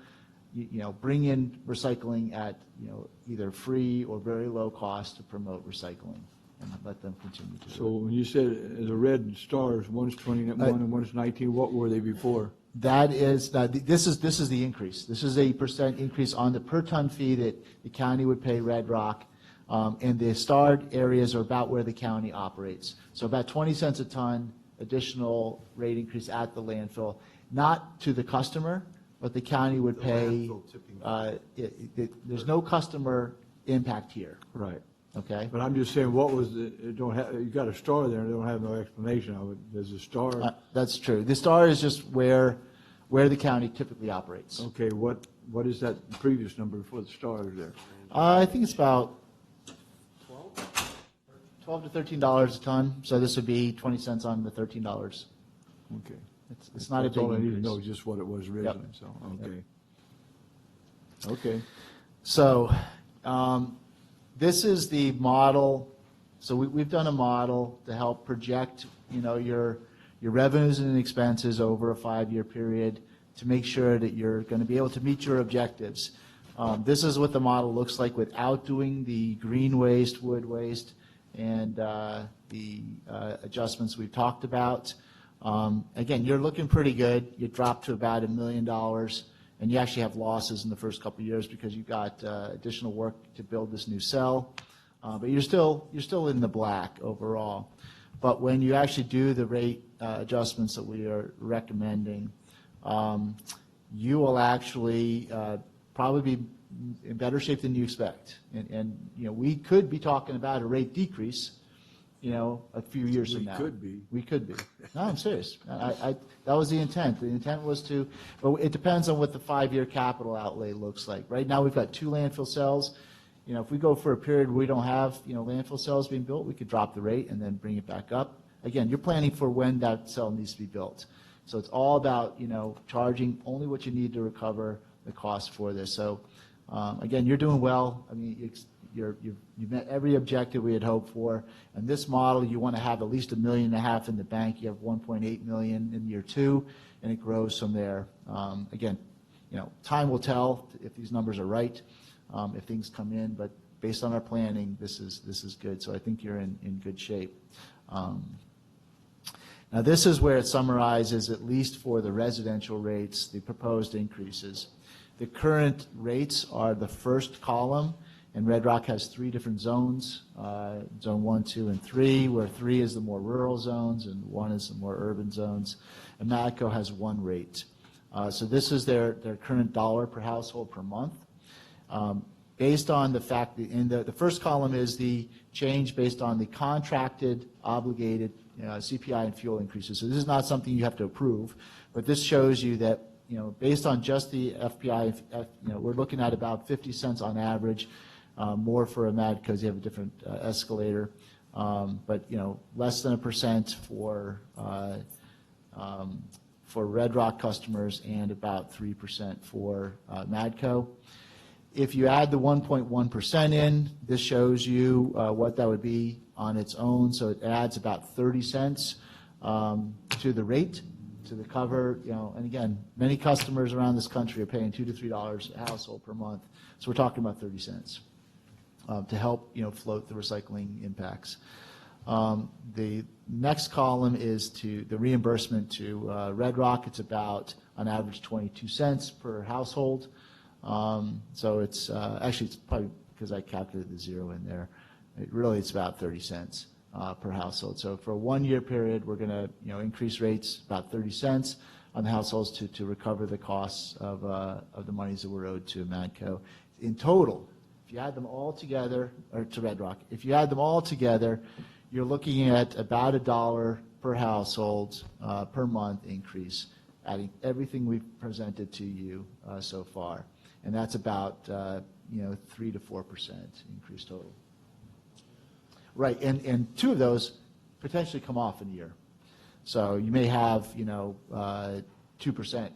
you know, bring in recycling at, you know, either free or very low cost to promote recycling and let them continue to do it. So when you said the red stars, one's 21 and one's 19, what were they before? This is the increase. This is a % increase on the per ton fee that the county would pay Red Rock. And the starred areas are about where the county operates. So about 20 cents a ton additional rate increase at the landfill, not to the customer, but the county would pay. There's no customer impact here. Right. Okay? But I'm just saying, what was you got a star there, and they don't have no explanation of it. There's a star. That's true. The star is just where the county typically operates. Okay, what is that previous number before the stars there? I think it's about $12 to $13 a ton, so this would be 20 cents on the $13. Okay. It's not a That's big all I need to increase. know, just what it was originally, so, okay. Okay. So this is the model. So we've done a model to help project, you know, your revenues and expenses over a 5-year period to make sure that you're going to be able to meet your objectives. This is what the model looks like without doing the green waste, wood waste, and the adjustments we've talked about. Again, you're looking pretty good. You dropped to about $1 million, and you actually have losses in the first couple of years because you've got additional work to build this new cell. But you're still in the black overall. But when you actually do the rate adjustments that we are recommending, you will actually probably be in better shape than you expect. And you know, we could be talking about a rate decrease, you know, a few years from now. We could be. No, I'm serious. That was the intent. The intent was to, but it depends on what the 5-year capital outlay looks like. Right now, we've got 2 landfill cells. You know, if we go for a period where we don't have, you know, landfill cells being built, we could drop the rate and then bring it back up. Again, you're planning for when that cell needs to be built. So it's all about, you know, charging only what you need to recover the cost for this. So again, you're doing well. I mean, you've met every objective we had hoped for. And this model, you want to have at least $1.5 million in the bank. You have $1.8 million in year 2, and it grows from there. Again, you know, time will tell if these numbers are right, if things come in. But based on our planning, this is good. So I think you're in good shape. Now, this is where it summarizes, at least for the residential rates, the proposed increases. The current rates are the first column, and Red Rock has 3 different zones, zone 1, 2, and 3, where 3 is the more rural zones and 1 is the more urban zones. And Matco has 1 rate. So this is their current dollar per household per month. Based on the fact that in the first column is the change based on the contracted, obligated CPI and fuel increases. So this is not something you have to approve, but this shows you that, you know, based on just the FPI, you know, we're looking at about 50 cents on average, more for a MAD because you have a different escalator, but, you know, less than 1% for Red Rock customers and about 3% for Madco. If you add the 1.1% in, this shows you what that would be on its own. So it adds about 30 cents to the rate, to the cover, and again, many customers around this country are paying $2 to $3 a household per month. So we're talking about 30 cents to help, float the recycling impacts. The next column is to the reimbursement to Red Rock. It's about, on average, 22 cents per household. So it's actually, it's probably because I calculated the zero in there. It's about 30 cents per household. So for a 1 year period, we're going to increase rates about 30 cents on the households to recover the costs of the monies that were owed to Madco. In total, if you add them all together, or to Red Rock, if you add them all together, you're looking at about $1 per household per month increase, adding everything we've presented to you so far. And that's about 3 to 4% increase total. Right, and two of those potentially come off in a year. So you may have 2%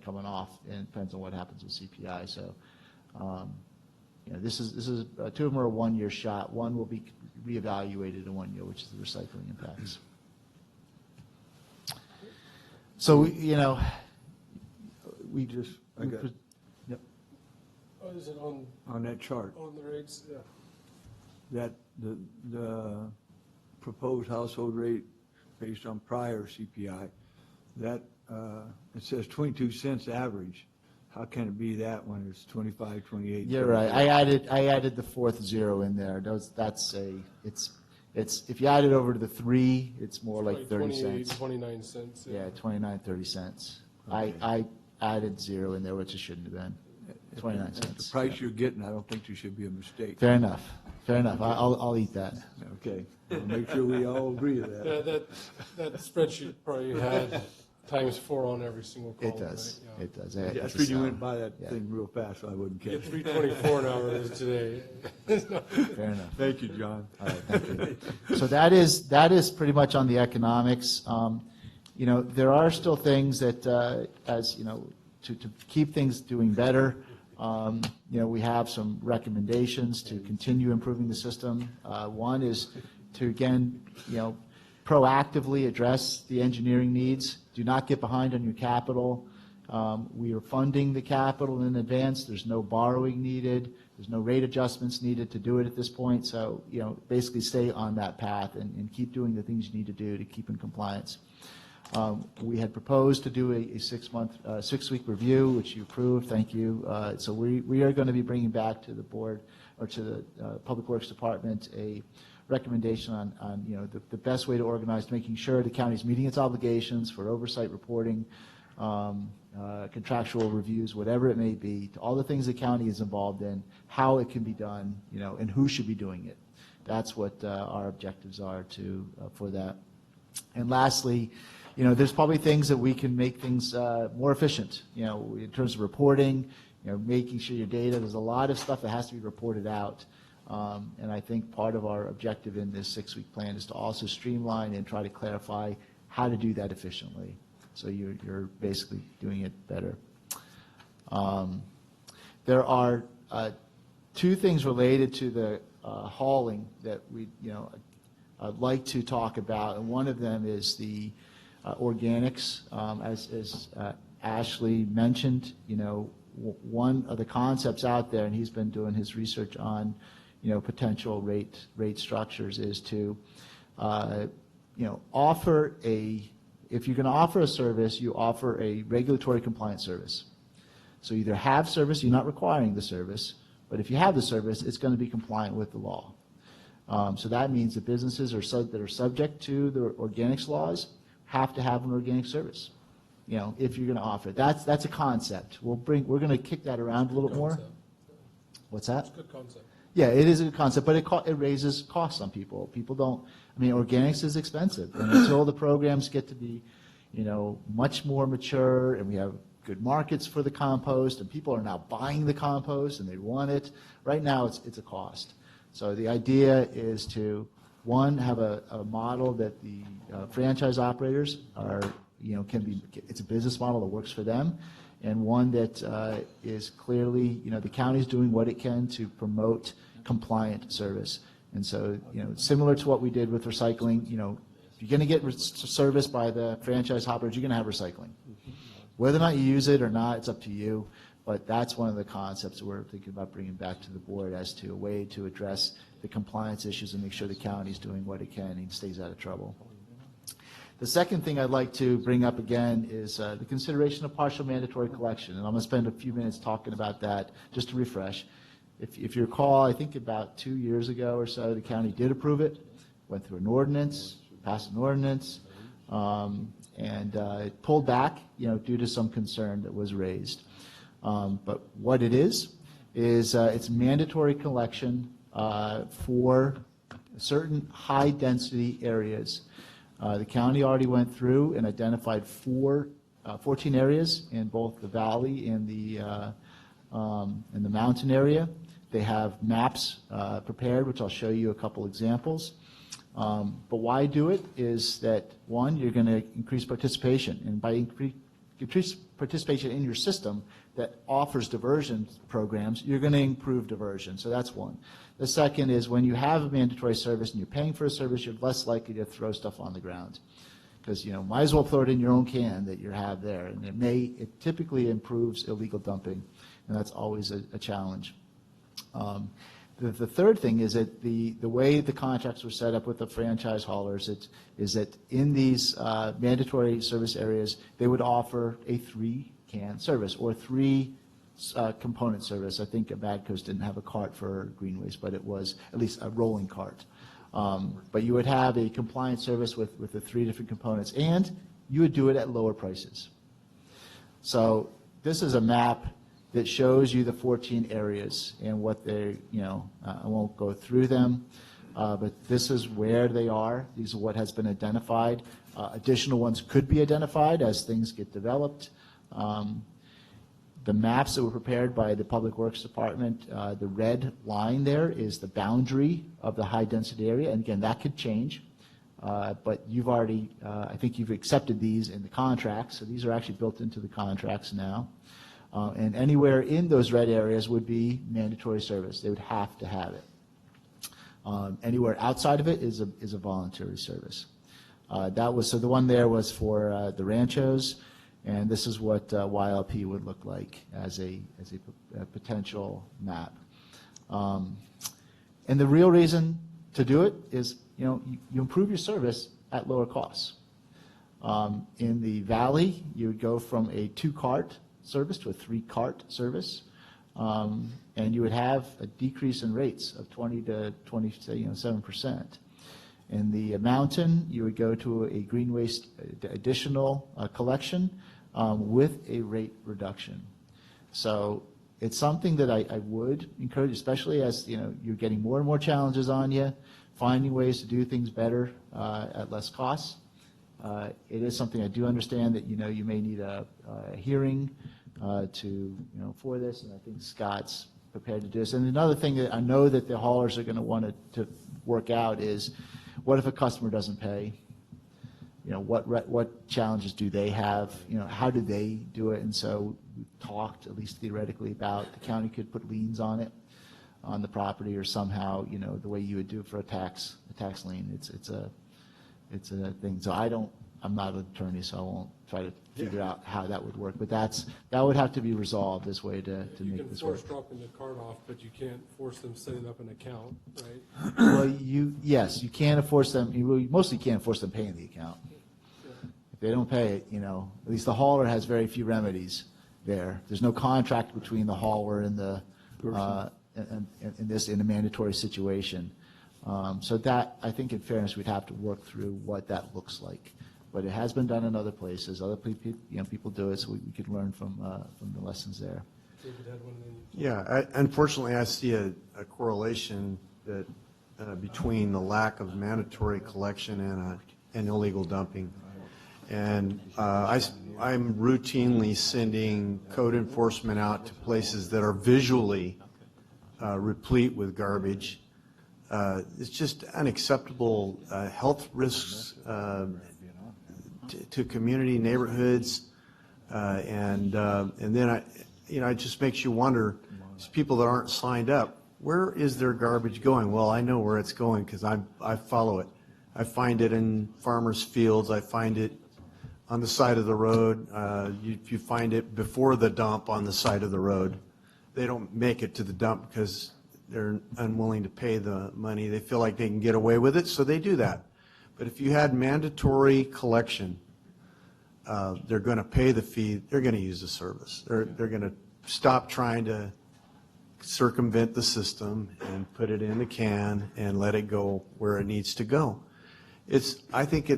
coming off, and it depends on what happens with CPI. So this is two of them are a 1 year shot. One will be reevaluated in 1 year, which is the recycling impacts. So we just yep. Oh, is it on that chart? On the rates, yeah. That the proposed household rate based on prior CPI, that it says 22 cents average. How can it be that when it's 25, 28? You're right. I added the fourth zero in there. It's if you add it over to the 3, it's more like 30 cents. 29 cents. Yeah, 29, 30 cents. Okay. I added zero in there, which it shouldn't have been. 29 cents. The price you're getting, I don't think there should be a mistake. Fair enough. Fair enough. I'll eat that. Okay. I'll make sure we all agree with that. Yeah, that spreadsheet probably had ×4 on every single column. It does. Right? It does. Yeah, that's reason you went by that thing real fast, so I wouldn't catch Yeah, it. 324 an hour is today. Fair enough. Thank you, John. All right, thank you. So that is pretty much on the economics. There are still things that, to keep things doing better. We have some recommendations to continue improving the system. One is to, again, proactively address the engineering needs. Do not get behind on your capital. We are funding the capital in advance. There's no borrowing needed. There's no rate adjustments needed to do it at this point. So, basically stay on that path and keep doing the things you need to do to keep in compliance. We had proposed to do a 6-week review, which you approved. Thank you. So we are going to be bringing back to the board or to the Public Works Department a recommendation on the best way to organize, making sure the county is meeting its obligations for oversight reporting, contractual reviews, whatever it may be, to all the things the county is involved in, how it can be done, and who should be doing it. That's what our objectives are for that. And lastly, there's probably things that we can make things more efficient, in terms of reporting, making sure your data, there's a lot of stuff that has to be reported out. And I think part of our objective in this 6-week plan is to also streamline and try to clarify how to do that efficiently. So you're basically doing it better. There are 2 things related to the hauling that I'd like to talk about, and one of them is the organics. As Ashley mentioned, one of the concepts out there, and he's been doing his research on, potential rate structures, is to, offer if you're going to offer a service, you offer a regulatory compliance service. So either have service, you're not requiring the service, but if you have the service, it's going to be compliant with the law. So that means the businesses that are subject to the organics laws have to have an organic service, if you're going to offer it. That's a concept. We're going to kick that around a little bit more. What's that? It's a good concept. Yeah, it is a good concept, but it raises costs on people. People don't, organics is expensive, and until the programs get to be, much more mature, and we have good markets for the compost, and people are now buying the compost, and they want it. Right now, it's a cost. So the idea is to, one, have a model that the franchise operators are, it's a business model that works for them, and one that is clearly, the county's doing what it can to promote compliant service. And so, similar to what we did with recycling, if you're going to get service by the franchise hoppers, you're going to have recycling. Whether or not you use it or not, it's up to you. But that's one of the concepts that we're thinking about bringing back to the board as to a way to address the compliance issues and make sure the county's doing what it can and stays out of trouble. The second thing I'd like to bring up again is the consideration of partial mandatory collection. And I'm going to spend a few minutes talking about that just to refresh. If you recall, I think about 2 years ago or so, the county did approve it, went through an ordinance, passed an ordinance, and it pulled back, due to some concern that was raised. But what it is it's mandatory collection for certain high-density areas. The county already went through and identified 14 areas in both the valley and the mountain area. They have maps prepared, which I'll show you a couple examples. But why do it is that, one, you're going to increase participation. And by increase participation in your system that offers diversion programs, you're going to improve diversion. So that's one. The second is when you have a mandatory service and you're paying for a service, you're less likely to throw stuff on the ground. Because, might as well throw it in your own can that you have there. And it typically improves illegal dumping. And that's always a challenge. The third thing is that the way the contracts were set up with the franchise haulers is that in these mandatory service areas, they would offer a 3-can service or 3 component service. I think Bad Coast didn't have a cart for green waste, but it was at least a rolling cart. But you would have a compliant service with the 3 different components, and you would do it at lower prices. So this is a map that shows you the 14 areas and what they, I won't go through them, but this is where they are. These are what has been identified. Additional ones could be identified as things get developed. The maps that were prepared by the Public Works Department, the red line there is the boundary of the high-density area, and again, that could change. But you've already, I think you've accepted these in the contracts, so these are actually built into the contracts now. And anywhere in those red areas would be mandatory service. They would have to have it. Anywhere outside of it is a voluntary service. So the one there was for the ranchos, and this is what YLP would look like as a potential map. And the real reason to do it is, you improve your service at lower costs. In the valley, you would go from a 2-cart service to a 3-cart service, and you would have a decrease in rates of 20 to 7%. In the mountain, you would go to a green waste additional collection with a rate reduction. So it's something that I would encourage, especially as you're getting more and more challenges on you, finding ways to do things better at less costs. It is something I do understand that you may need a hearing for this, and I think Scott's prepared to do this. And another thing that I know that the haulers are going to want to work out is, what if a customer doesn't pay? What challenges do they have? How do they do it? And so we talked, at least theoretically, about the county could put liens on it, on the property, or somehow, the way you would do it for a tax lien. It's a thing. So I'm not an attorney, so I won't try to figure out how that would work. But that would have to be resolved this way to make this work. You can force dropping the card off, but you can't force them setting up an account, right? Well, yes, you can't force them. You mostly can't force them paying the account. If they don't pay it, at least the hauler has very few remedies there. There's no contract between the hauler and the in a mandatory situation. So that, I think, in fairness, we'd have to work through what that looks like. But it has been done in other places. Other people do it, so we could learn from the lessons there. Yeah, unfortunately, I see a correlation that between the lack of mandatory collection and illegal dumping. And I'm routinely sending code enforcement out to places that are visually replete with garbage. It's just unacceptable health risks to community neighborhoods. And then it just makes you wonder, these people that aren't signed up, where is their garbage going? Well, I know where it's going because I follow it. I find it in farmers' fields. I find it on the side of the road. You find it before the dump on the side of the road. They don't make it to the dump because they're unwilling to pay the money. They feel like they can get away with it, so they do that. But if you had mandatory collection, they're going to pay the fee. They're going to use the service. They're going to stop trying to circumvent the system and put it in the can and let it go where it needs to go. I think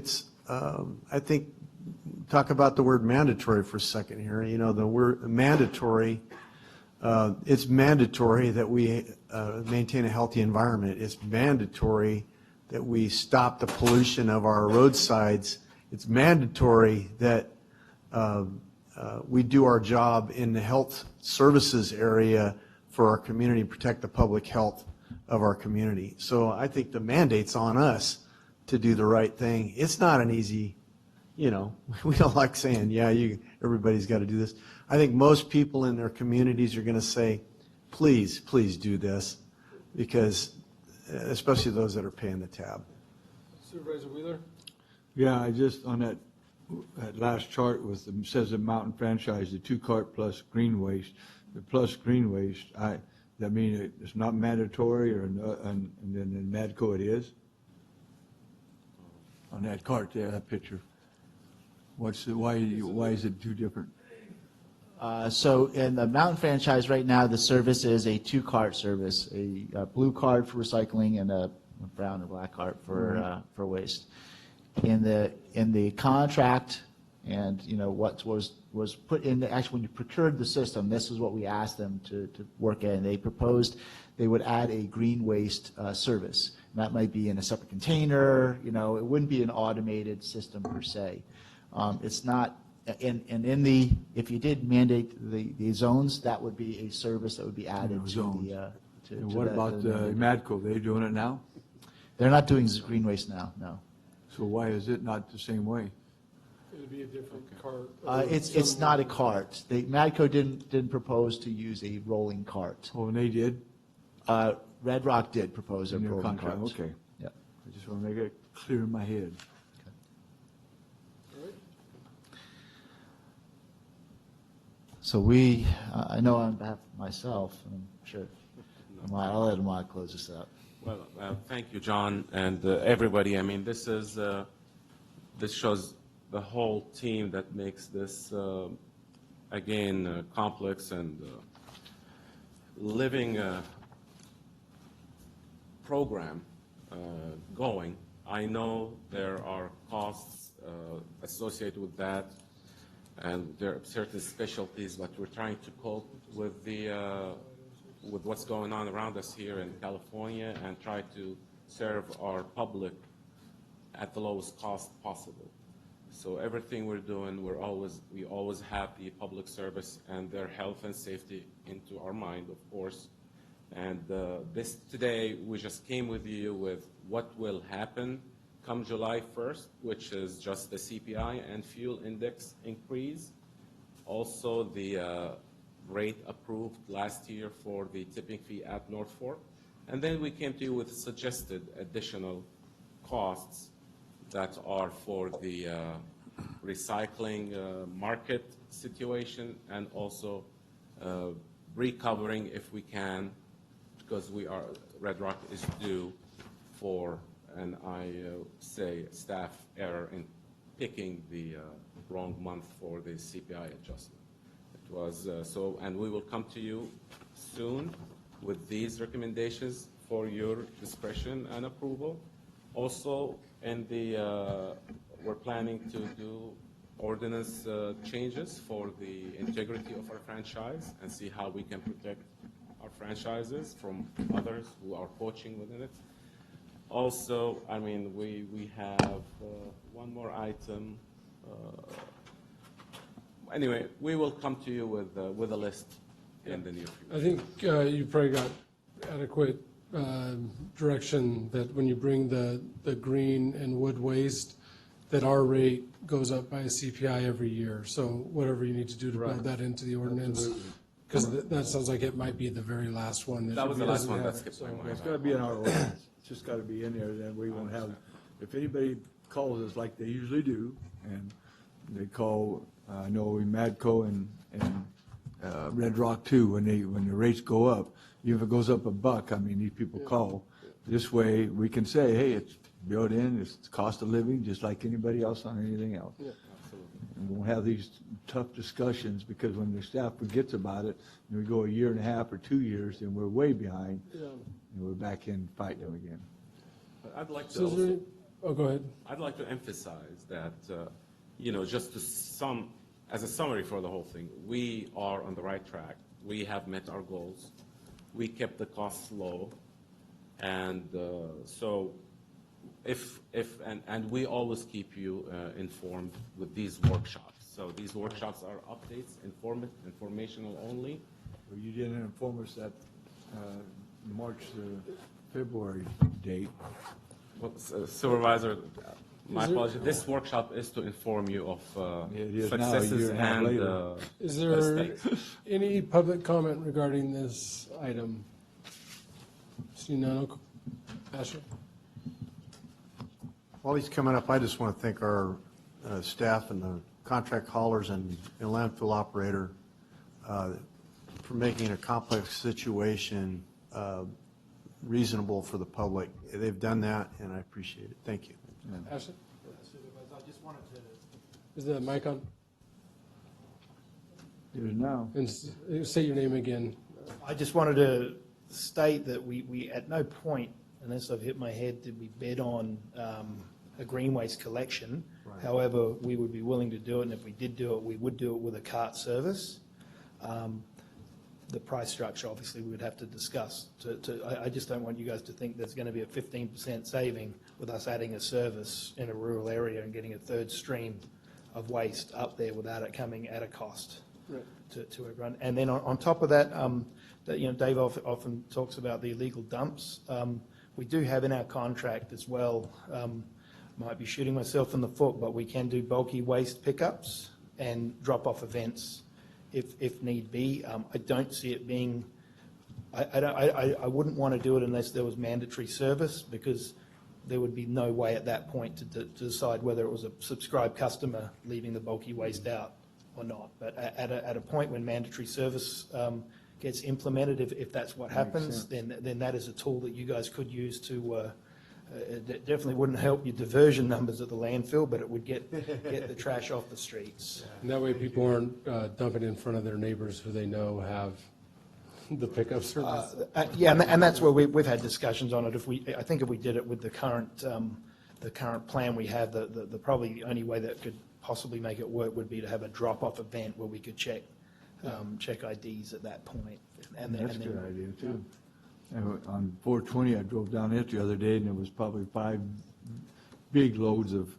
talk about the word mandatory for a second here. You know, the word mandatory, it's mandatory that we maintain a healthy environment. It's mandatory that we stop the pollution of our roadsides. It's mandatory that we do our job in the health services area for our community, protect the public health of our community. So I think the mandate's on us to do the right thing. It's not an easy, we don't like saying, everybody's got to do this. I think most people in their communities are going to say, please do this, because especially those that are paying the tab. Supervisor Wheeler? Yeah, I just, on that last chart says the mountain franchise, the 2-cart plus green waste. The plus green waste, that mean it's not mandatory, and then in Madco it is? On that cart there, that picture. Why is it two different? So in the mountain franchise right now, the service is a 2-cart service, a blue cart for recycling and a brown or black cart for waste. In the contract, and what was put in actually when you procured the system, this is what we asked them to work in. They proposed they would add a green waste service. And that might be in a separate container. It wouldn't be an automated system per se. It's not. If you did mandate the zones, that would be a service that would be added to the. And what about Madco? They're doing it now? They're not doing green waste now. No. So why is it not the same way? It'd be a different cart. It's not a cart. Madco didn't propose to use a rolling cart. Oh, and they did? Red Rock did propose a rolling cart. Okay. Yeah. I just want to make it clear in my head. So I know on behalf of myself, I'm sure, I'll let Ahmad close this up. Well, thank you, John, and everybody. I mean, this shows the whole team that makes this, again, complex and living program going. I know there are costs associated with that, and there are certain specialties, but we're trying to cope with with what's going on around us here in California and try to serve our public at the lowest cost possible. So everything we're doing, we always have the public service and their health and safety into our mind, of course. And today, we just came with you with what will happen come July 1st, which is just the CPI and fuel index increase. Also, the rate approved last year for the tipping fee at North Fork. And then we came to you with suggested additional costs that are for the recycling market situation, and also recovering if we can, because Red Rock is due for, and I say staff error in picking the wrong month for the CPI adjustment. It was and we will come to you soon with these recommendations for your discretion and approval. Also, we're planning to do ordinance changes for the integrity of our franchise and see how we can protect our franchises from others who are poaching within it. Also, I mean, we have one more item. Anyway, we will come to you with a list in the near future. I think you probably got adequate direction that when you bring the green and wood waste, that our rate goes up by a CPI every year. So whatever you need to do to build that into the ordinance, because that sounds like it might be the very last one. That was the last doesn't one have that it, skipped so- my mind. It's gotta be in our ordinance. It's just gotta be in there, then we won't have, if anybody calls us like they usually do, and they call, I know in Madco and Red Rock too, when the rates go up, even if it goes up $1, I mean, these people call. This way, we can say, hey, it's built in, it's cost of living, just like anybody else on anything else. And we won't have these tough discussions, because when the staff forgets about it, and we go a year and a half or 2 years, then we're way behind, Yeah. and we're back in fighting them again. I'd like to So is there- also, oh, go ahead. I'd like to emphasize that, just to as a summary for the whole thing, we are on the right track. We have met our goals. We kept the costs low. And so and we always keep you informed with these workshops. So these workshops are updates, informational only. Well, you didn't inform us that March to February date. Well, Supervisor, my Is there- apologies. This workshop is to inform you of It is now, a successes year and a half and later. Is there mistakes. any public comment regarding this item? See none, Asher? While he's coming up, I just want to thank our staff and the contract haulers and landfill operator for making a complex situation reasonable for the public. They've done that, and I appreciate it. Thank you. Asher? I just wanted to Is the mic on? It is now. And say your name again. I just wanted to state that we at no point, unless I've hit my head, did we bid on a green waste collection. Right. However, we would be willing to do it, and if we did do it, we would do it with a cart service. The price structure, obviously, we would have to discuss. I just don't want you guys to think there's going to be a 15% saving with us adding a service in a rural area and getting a third stream of waste up there without it coming at a cost to everyone. And then on top of that, Dave often talks about the illegal dumps. We do have in our contract as well, might be shooting myself in the foot, but we can do bulky waste pickups and drop-off events if need be. I don't see it being, I wouldn't want to do it unless there was mandatory service, because there would be no way at that point to decide whether it was a subscribed customer leaving the bulky waste out or not. But at a point when mandatory service gets implemented, if that's what happens, then that is a tool that you guys could use to, it definitely wouldn't help your diversion numbers at the landfill, but it would get the trash off the streets. And that way people aren't dumping in front of their neighbors who they know have the pickup service. Yeah, and that's where we've had discussions on it. I think if we did it with the current plan we have, the probably the only way that could possibly make it work would be to have a drop-off event where we could check IDs at that point. That's a good idea, too. And on 420, I drove down it the other day, and there was probably 5 big loads of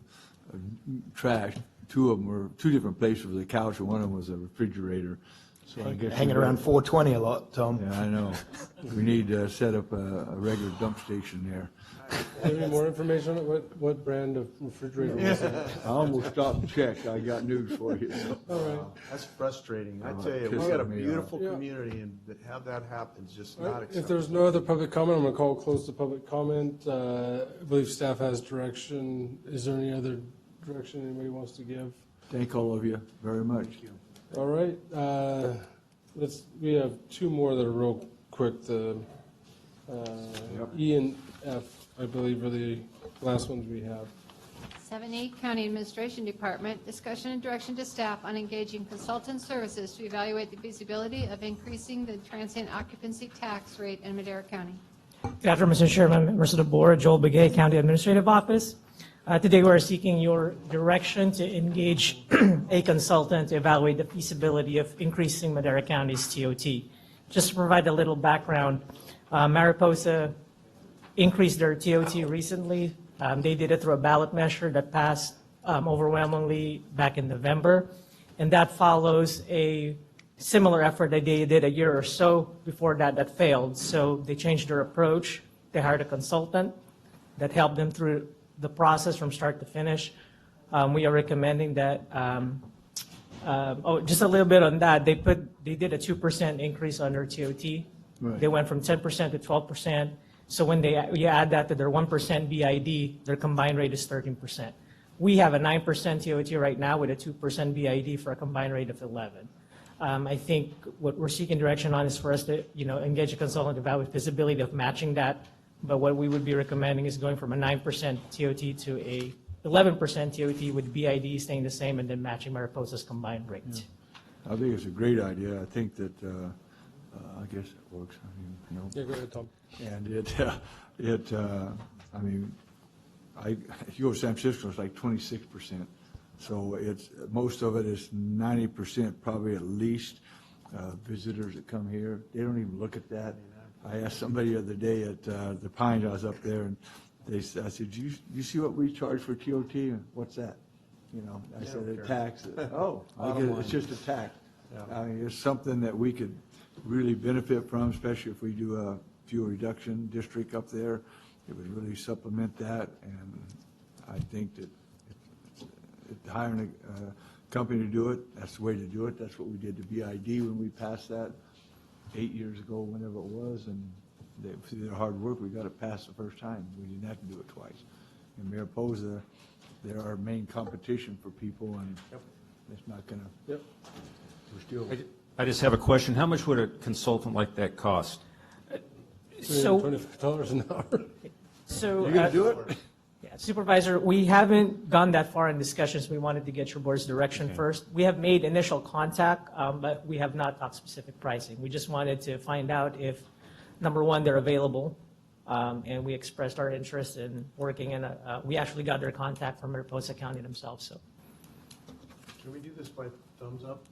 trash. 2 of them were 2 different places with a couch, and one of them was a refrigerator. So I guess Hanging around 420 a lot, Tom. Yeah, I know. We need to set up a regular dump station there. Any more information on it? What brand of refrigerator was it? I almost stopped and checked. I got news for you. All right. That's frustrating. I Oh, tell you, it we pisses got a me off. beautiful Yeah. community, and to have that happen is just All not right. acceptable. If there's no other public comment, I'm going to close the public comment. I believe staff has direction. Is there any other direction anybody wants to give? Thank all of you very much. All right. We have 2 more that are real quick. The E and F, I believe, are the last ones we have. 7E, County Administration Department, discussion and direction to staff on engaging consultant services to evaluate the feasibility of increasing the transient occupancy tax rate in Madera County. Good afternoon, Mr. Chairman, members of the board, Joel Begay, County Administrative Office. Today, we're seeking your direction to engage a consultant to evaluate the feasibility of increasing Madera County's TOT. Just to provide a little background, Mariposa increased their TOT recently. They did it through a ballot measure that passed overwhelmingly back in November, and that follows a similar effort that they did a year or so before that failed. So they changed their approach. They hired a consultant that helped them through the process from start to finish. We are recommending that, just a little bit on that, they did a 2% increase on their TOT. Right. They went from 10% to 12%. So when you add that to their 1% BID, their combined rate is 13%. We have a 9% TOT right now with a 2% BID for a combined rate of 11. I think what we're seeking direction on is for us to, engage a consultant to evaluate feasibility of matching that. But what we would be recommending is going from a 9% TOT to a 11% TOT with BID staying the same and then matching Mariposa's combined rate. I think it's a great idea. I think that, I guess it works. I mean, Yeah, go ahead, Tom. And if you go to San Francisco, it's like 26%. So most of it is 90%, probably at least, visitors that come here. They don't even look at that. I asked somebody the other day at the Pines, I was up there, and I said, you see what we charge for TOT? And what's that? I said, a tax. Oh, it's just a tax. I mean, it's something that we could really benefit from, especially if we do a fuel reduction district up there. It would really supplement that, and I think that hiring a company to do it, that's the way to do it. That's what we did to BID when we passed that 8 years ago, whenever it was, and through their hard work, we got it passed the first time. We didn't have to do it twice. In Mariposa, they're our main competition for people, and it's not going to, we're still. I just have a question. How much would a consultant like that cost? So, $25 an hour. So, You going to do it? Yeah, Supervisor, we haven't gone that far in discussions. We wanted to get your board's direction first. We have made initial contact, but we have not talked specific pricing. We just wanted to find out if, number one, they're available, and we expressed our interest in working, and we actually got their contact from Mariposa County themselves. So, Can we do this by thumbs up?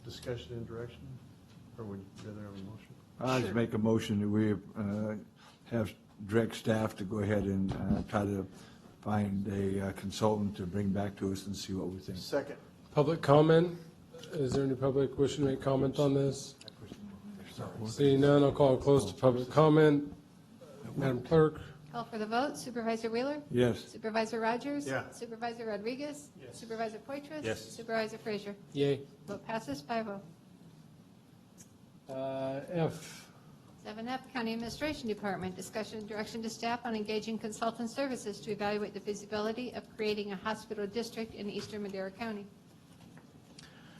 Discussion and direction? Or would you rather have a motion? I'll just make a motion that we have direct staff to go ahead and try to find a consultant to bring back to us and see what we think. Second. Public comment? Is there any public wishing to make comment on this? Seeing none, I'll call close to public comment. Madam Clerk? Call for the vote. Supervisor Wheeler? Yes. Supervisor Rogers? Yeah. Supervisor Rodriguez? Yes. Supervisor Poitras? Yes. Supervisor Frazier? Yay. Vote passes 5-0. F. 7F, County Administration Department, discussion and direction to staff on engaging consultant services to evaluate the feasibility of creating a hospital district in eastern Madera County.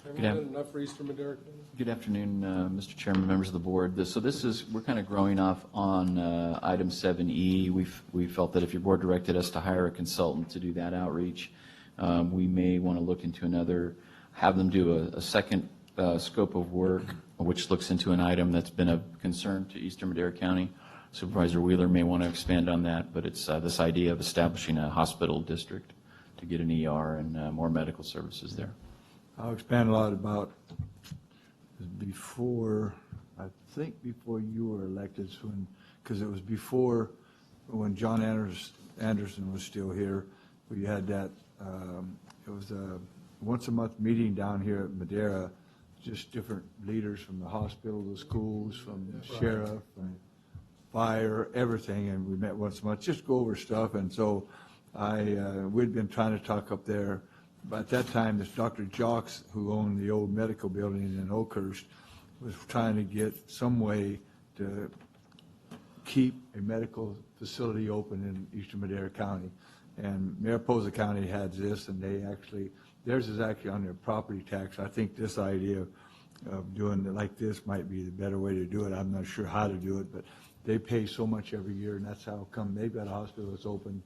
Have we done enough for Eastern Madera County? Good afternoon, Mr. Chairman, members of the board. We're kind of growing off on item 7E. We felt that if your board directed us to hire a consultant to do that outreach, we may want to look into have them do a second scope of work, which looks into an item that's been of concern to Eastern Madera County. Supervisor Wheeler may want to expand on that, but it's this idea of establishing a hospital district to get an ER and more medical services there. I'll expand a lot about before you were elected, because it was before when John Anderson was still here. We had that, it was a once-a-month meeting down here at Madera, just different leaders from the hospital, the schools, from the sheriff, and fire, everything, and we met once a month, just go over stuff. And so we'd been trying to talk up there. But at that time, this Dr. Jocks, who owned the old medical building in Oakhurst, was trying to get some way to keep a medical facility open in eastern Madera County. And Mariposa County has this, and theirs is actually on their property tax. I think this idea of doing it like this might be the better way to do it. I'm not sure how to do it, but they pay so much every year, and that's how come they've got a hospital that's open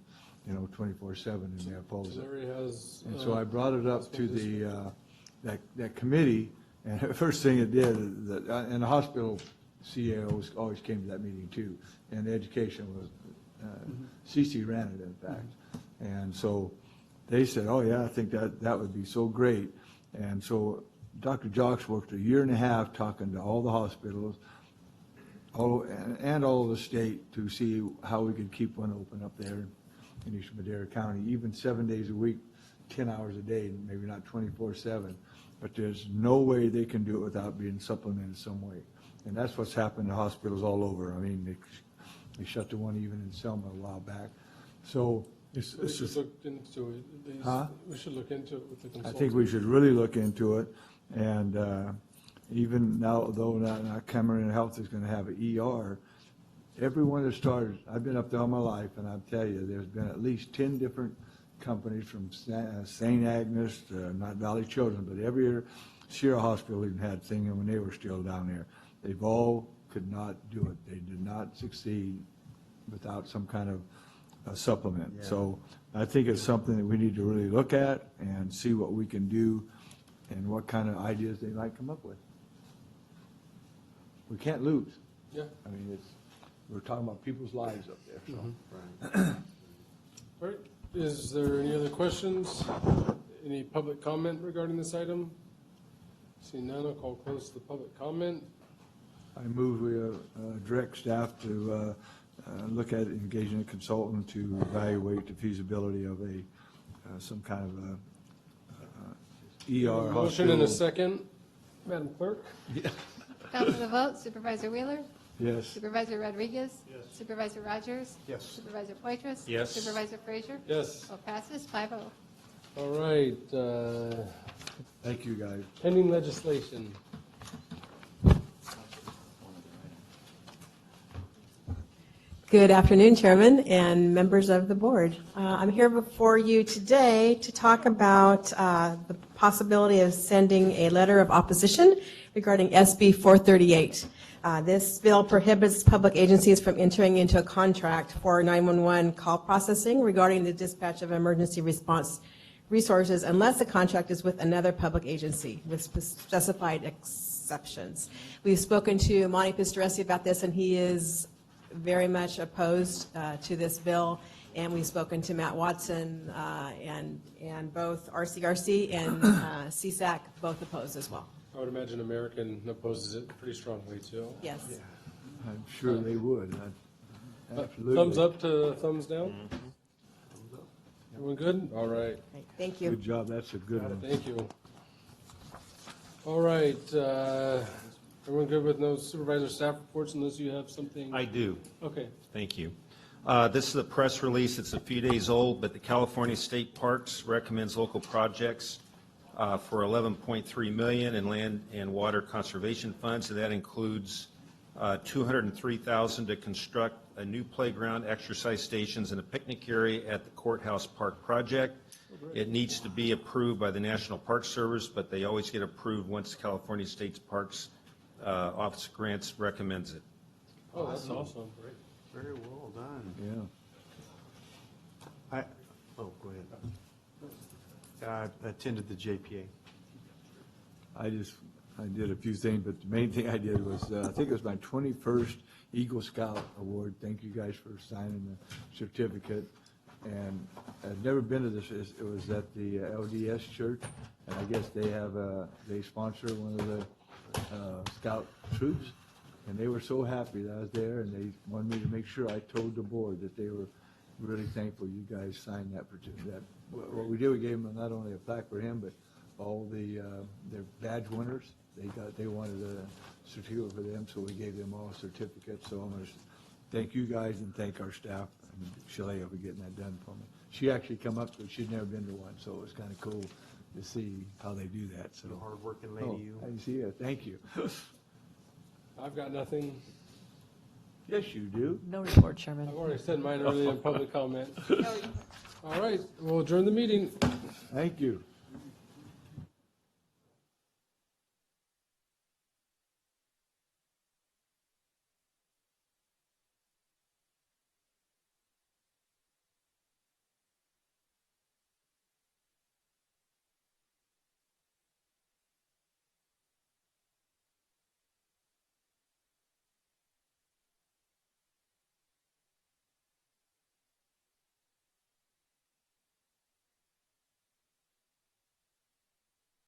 24/7 in Mariposa. And so I brought it up to that committee, and the first thing it did, and the hospital CAO always came to that meeting too, and the education was, CC ran it in fact. And so they said, oh yeah, I think that would be so great. And so Dr. Jocks worked a year and a half talking to all the hospitals, and all of the state to see how we could keep one open up there in eastern Madera County, even 7 days a week, 10 hours a day, maybe not 24/7, but there's no way they can do it without being supplemented some way. And that's what's happened to hospitals all over. I mean, they shut the one even in Selma a while back. So It's We should just, look into it, at least. Huh? We should look into it with the I consultant. think we should really look into it, and even now, though not Cameron Health is gonna have an ER, everyone that started, I've been up there all my life, and I'll tell you, there's been at least 10 different companies from St. Agnes, not Valley Children's, but every year, Sierra Hospital even had thing when they were still down there. They've all could not do it. They did not succeed without some kind of supplement. Yeah. So I think it's something that we need to really look at and see what we can do and what kind of ideas they might come up with. We can't lose. Yeah. I mean, we're talking about people's lives up there, so. All right, is there any other questions? Any public comment regarding this item? Seeing none, I'll call close to the public comment. I move we direct staff to look at engaging a consultant to evaluate the feasibility of some kind of a ER hospital. Motion and a second. Madam Clerk? Call for the vote. Supervisor Wheeler? Yes. Supervisor Rodriguez? Yes. Supervisor Rogers? Yes. Supervisor Poitras? Yes. Supervisor Frazier? Yes. Vote passes 5-0. All right, Thank you, guys. pending legislation. Good afternoon, Chairman and members of the board. I'm here before you today to talk about the possibility of sending a letter of opposition regarding SB 438. This bill prohibits public agencies from entering into a contract for 911 call processing regarding the dispatch of emergency response resources unless the contract is with another public agency with specified exceptions. We've spoken to Monty Pistoresi about this, and he is very much opposed to this bill, and we've spoken to Matt Watson, and both RCRC and CSAC both oppose as well. I would imagine American opposes it pretty strongly, too. Yes. I'm sure they would. Absolutely. Thumbs up to thumbs down? Everyone good? All right. Thank you. Good job, that's a good one. Thank you. All right, everyone good with no supervisor staff reports unless you have something? I do. Okay. Thank you. This is a press release. It's a few days old, but the California State Parks recommends local projects for $11.3 million in land and water conservation funds, and that includes $203,000 to construct a new playground, exercise stations, and a picnic area at the Courthouse Park project. It needs to be approved by the National Park Service, but they always get approved once California State Parks Office of Grants recommends it. Oh, that's awesome. Very well done. Yeah. Go ahead. I attended the JPA. I did a few things, but the main thing I did was, I think it was my 21st Eagle Scout Award. Thank you guys for signing the certificate. And I've never been to this, it was at the LDS church, and I guess they sponsor one of the scout troops, and they were so happy that I was there, and they wanted me to make sure I told the board that they were really thankful you guys signed that. What we did, we gave them not only a plaque for him, but all their badge winners. They wanted a certificate for them, so we gave them all certificates. So I'm going to thank you guys and thank our staff and Shalea for getting that done for me. She actually come up, but she'd never been to one, so it was kind of cool to see how they do that. So Hard-working lady, you. I see it. Thank you. I've got nothing. Yes, you do. No report, Chairman. I've already said mine earlier in public comment. All right, we'll adjourn the meeting. Thank you.